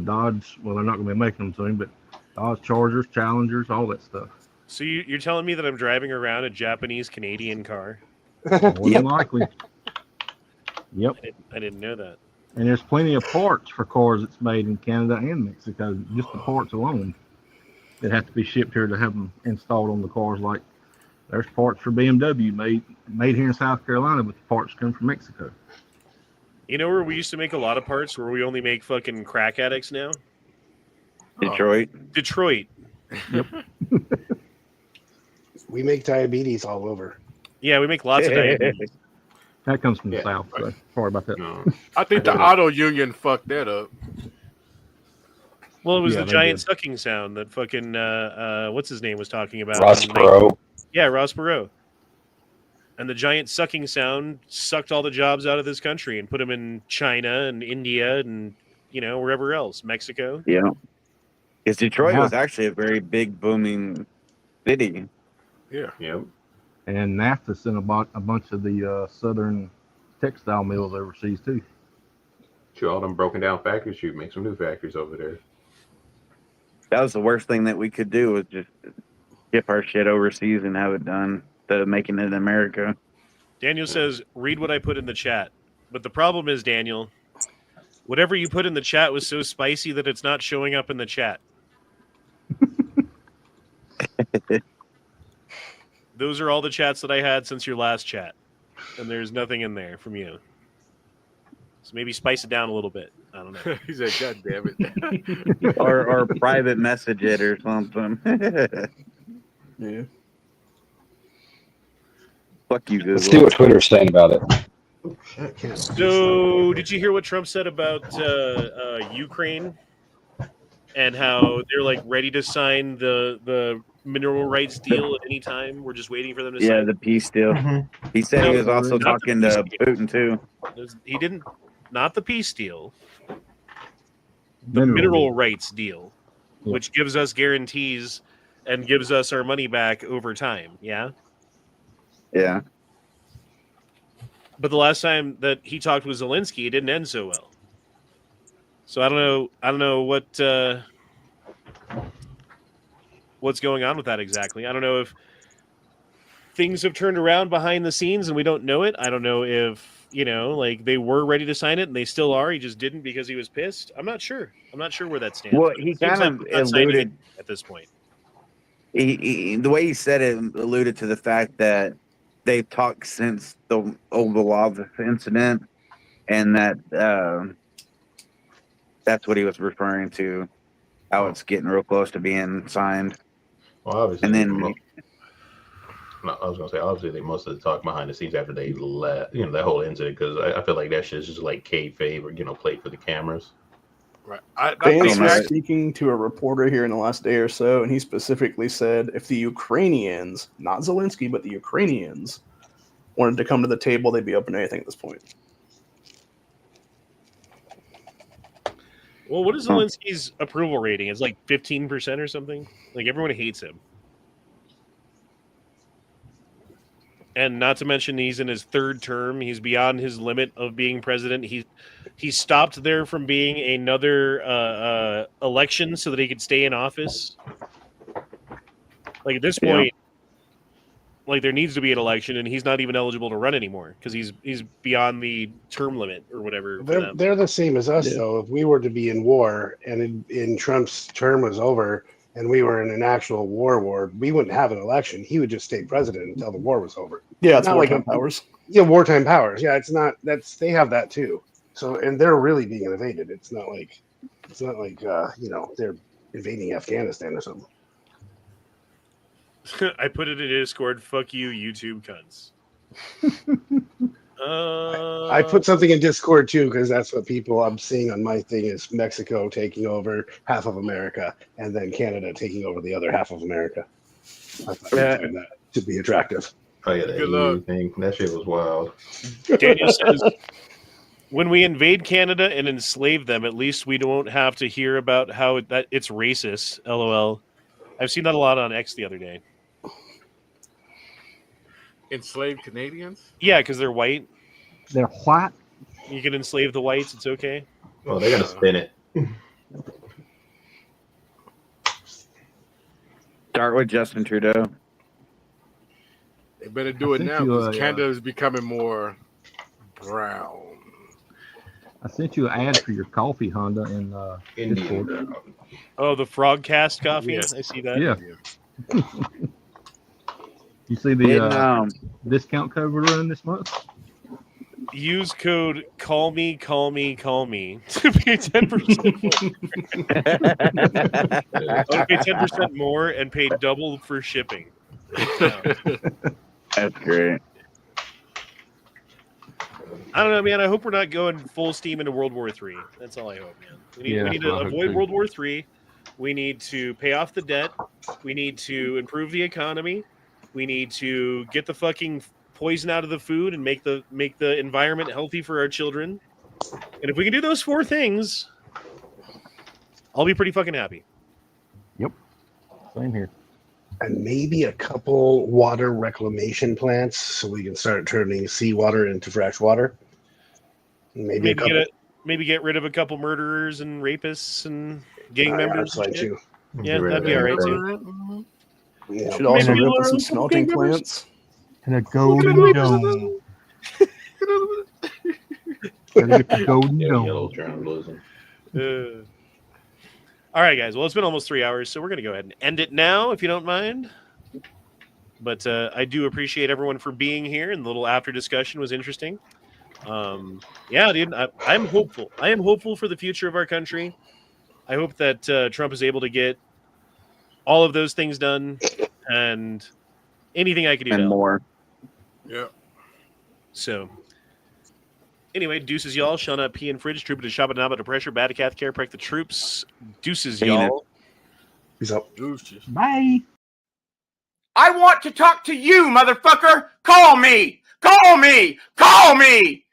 Speaker 21: Dodge. Well, they're not going to be making them soon, but Dodge Chargers, Challengers, all that stuff.
Speaker 4: So you're telling me that I'm driving around a Japanese Canadian car?
Speaker 21: More than likely. Yep.
Speaker 4: I didn't know that.
Speaker 21: And there's plenty of parts for cars that's made in Canada and Mexico. Just the parts alone that have to be shipped here to have them installed on the cars. Like there's parts for BMW made here in South Carolina, but the parts come from Mexico.
Speaker 4: You know where we used to make a lot of parts where we only make fucking crack addicts now?
Speaker 16: Detroit.
Speaker 4: Detroit.
Speaker 21: Yep.
Speaker 11: We make diabetes all over.
Speaker 4: Yeah, we make lots of diabetes.
Speaker 21: That comes from the South. So sorry about that.
Speaker 20: No.
Speaker 17: I think the auto union fucked that up.
Speaker 4: Well, it was
Speaker 21: Yeah,
Speaker 4: the
Speaker 21: they
Speaker 4: giant
Speaker 21: did.
Speaker 4: sucking sound that fucking what's his name was talking about.
Speaker 8: Ross
Speaker 4: in
Speaker 8: Perot.
Speaker 4: Yeah, Ross Perot. And the giant sucking sound sucked all the jobs out of this country and put them in China and India and wherever else, Mexico.
Speaker 16: Yeah, because Detroit
Speaker 21: Yeah.
Speaker 16: was actually a very big booming city.
Speaker 17: Yeah.
Speaker 20: Yep.
Speaker 21: And NAFTA sent a bunch of the southern textile mills overseas too.
Speaker 20: Sure, all them broken down factories, should make some new factories over there.
Speaker 16: That was the worst thing that we could do, was just ship our shit overseas and have it done instead of making it in America.
Speaker 4: Daniel says, read what I put in the chat. But the problem is, Daniel, whatever you put in the chat was so spicy that it's not showing up in the chat. Those are all the chats that I had since your last chat. And there's nothing in there from you. So maybe spice it down a little bit. I don't know.
Speaker 17: He said, God damn it.
Speaker 16: or private message it or something.
Speaker 18: Yeah.
Speaker 16: Fuck you, Google.
Speaker 8: Let's see what Twitter's saying about it.
Speaker 4: So, did you hear what Trump said about Ukraine and how they're like ready to sign the mineral rights deal at any time? We're just waiting for them to sign.
Speaker 16: Yeah, the peace deal. He said he was also talking to Putin too.
Speaker 4: He didn't, not the peace deal, the mineral rights deal, which gives us guarantees and gives us our money back over time. Yeah.
Speaker 16: Yeah.
Speaker 4: But the last time that he talked with Zelensky, it didn't end so well. So I don't know what's going on with that exactly. I don't know if things have turned around behind the scenes and we don't know it. I don't know if, like they were ready to sign it and they still are. He just didn't because he was pissed. I'm not sure. I'm not sure where that stands.
Speaker 16: Well,
Speaker 4: But
Speaker 16: he
Speaker 4: it seems
Speaker 16: kind
Speaker 4: like
Speaker 16: of
Speaker 4: we're not signing
Speaker 16: alluded
Speaker 4: it at this point.
Speaker 16: The way he said it alluded to the fact that they've talked since the Ovalov incident, and that that's what he was referring to, how it's getting real close to being signed.
Speaker 20: Well, obviously,
Speaker 16: and then
Speaker 20: I was gonna say, obviously, they most of the talk behind the scenes after they left, that whole incident, because I feel like that shit's just like kayfabe or played for the cameras.
Speaker 17: Right.
Speaker 18: Vance was speaking to a reporter here in the last day or so, and he specifically said if the Ukrainians, not Zelensky, but the Ukrainians, wanted to come to the table, they'd be open to anything at this point.
Speaker 4: Well, what is Zelensky's approval rating? It's like 15% or something. Like everyone hates him. And not to mention he's in his third term. He's beyond his limit of being president. He stopped there from being another election so that he could stay in office. Like at this point, like there needs to be an election, and he's not even eligible to run anymore because he's beyond the term limit or whatever.
Speaker 11: They're the same as us, though. If we were to be in war and in Trump's term was over and we were in an actual war, we wouldn't have an election. He would just stay president until the war was over.
Speaker 18: Yeah, it's
Speaker 11: not
Speaker 18: wartime powers.
Speaker 11: Yeah, wartime powers. Yeah, it's not. They have that too. So, and they're really being invaded. It's not like they're invading Afghanistan or something.
Speaker 4: I put it in Discord. Fuck you, YouTube cunts.
Speaker 11: I put something in Discord too because that's what people I'm seeing on my thing is Mexico taking over half of America and then Canada taking over the other half of America. I thought you'd find that to be attractive.
Speaker 20: Oh yeah, that EU thing. That shit was wild.
Speaker 4: Daniel says, when we invade Canada and enslave them, at least we don't have to hear about how that it's racist. LOL. I've seen that a lot on X the other day.
Speaker 17: Enslaved Canadians?
Speaker 4: Yeah, because they're white.
Speaker 21: They're white?
Speaker 4: You can enslave the whites. It's okay.
Speaker 20: Well, they're going to spin it.
Speaker 16: Start with Justin Trudeau.
Speaker 17: They better do it now because Canada is becoming more brown.
Speaker 21: I sent you an ad for your coffee, Honda, in Discord.
Speaker 4: Oh, the Frogcast coffee?
Speaker 21: Yeah.
Speaker 4: I see that.
Speaker 21: Yeah. You see the discount code we're running this month?
Speaker 4: Use code call me to pay 10% more. I'll pay 10% more and pay double for shipping.
Speaker 16: That's great.
Speaker 4: I don't know, man. I hope we're not going full steam into World War III. That's all I hope, man. We need to avoid World War III. We need to pay off the debt. We need to improve the economy. We need to get the fucking poison out of the food and make the environment healthy for our children. And if we can do those 4 things, I'll be pretty fucking happy.
Speaker 21: Yep. Same here.
Speaker 11: And maybe a couple water reclamation plants so we can start turning seawater into fresh water. Maybe
Speaker 4: get rid of a couple murderers and rapists and gang members.
Speaker 11: That's fine too.
Speaker 4: Yeah, that'd be all right too.
Speaker 11: Yeah.
Speaker 18: Should also rip with some smelting plants.
Speaker 21: And a golden dome. Golden dome.
Speaker 4: All right, guys. Well, it's been almost 3 hours, so we're going to go ahead and end it now, if you don't mind. But I do appreciate everyone for being here, and the little after discussion was interesting. Yeah, dude, I'm hopeful. I am hopeful for the future of our country. I hope that Trump is able to get all of those things done, and anything I could do
Speaker 16: and
Speaker 4: to help.
Speaker 16: more.
Speaker 17: Yeah.
Speaker 4: So, anyway, deuces, y'all. Shauna P. and Fridge, Trooper to Shabanaba to Pressure, Batacath, Care, Prec the Troops. Deuces, y'all.
Speaker 11: Peace out.
Speaker 17: Deuces.
Speaker 21: Bye.
Speaker 19: I want to talk to you, motherfucker. Call me. Call me. Call me.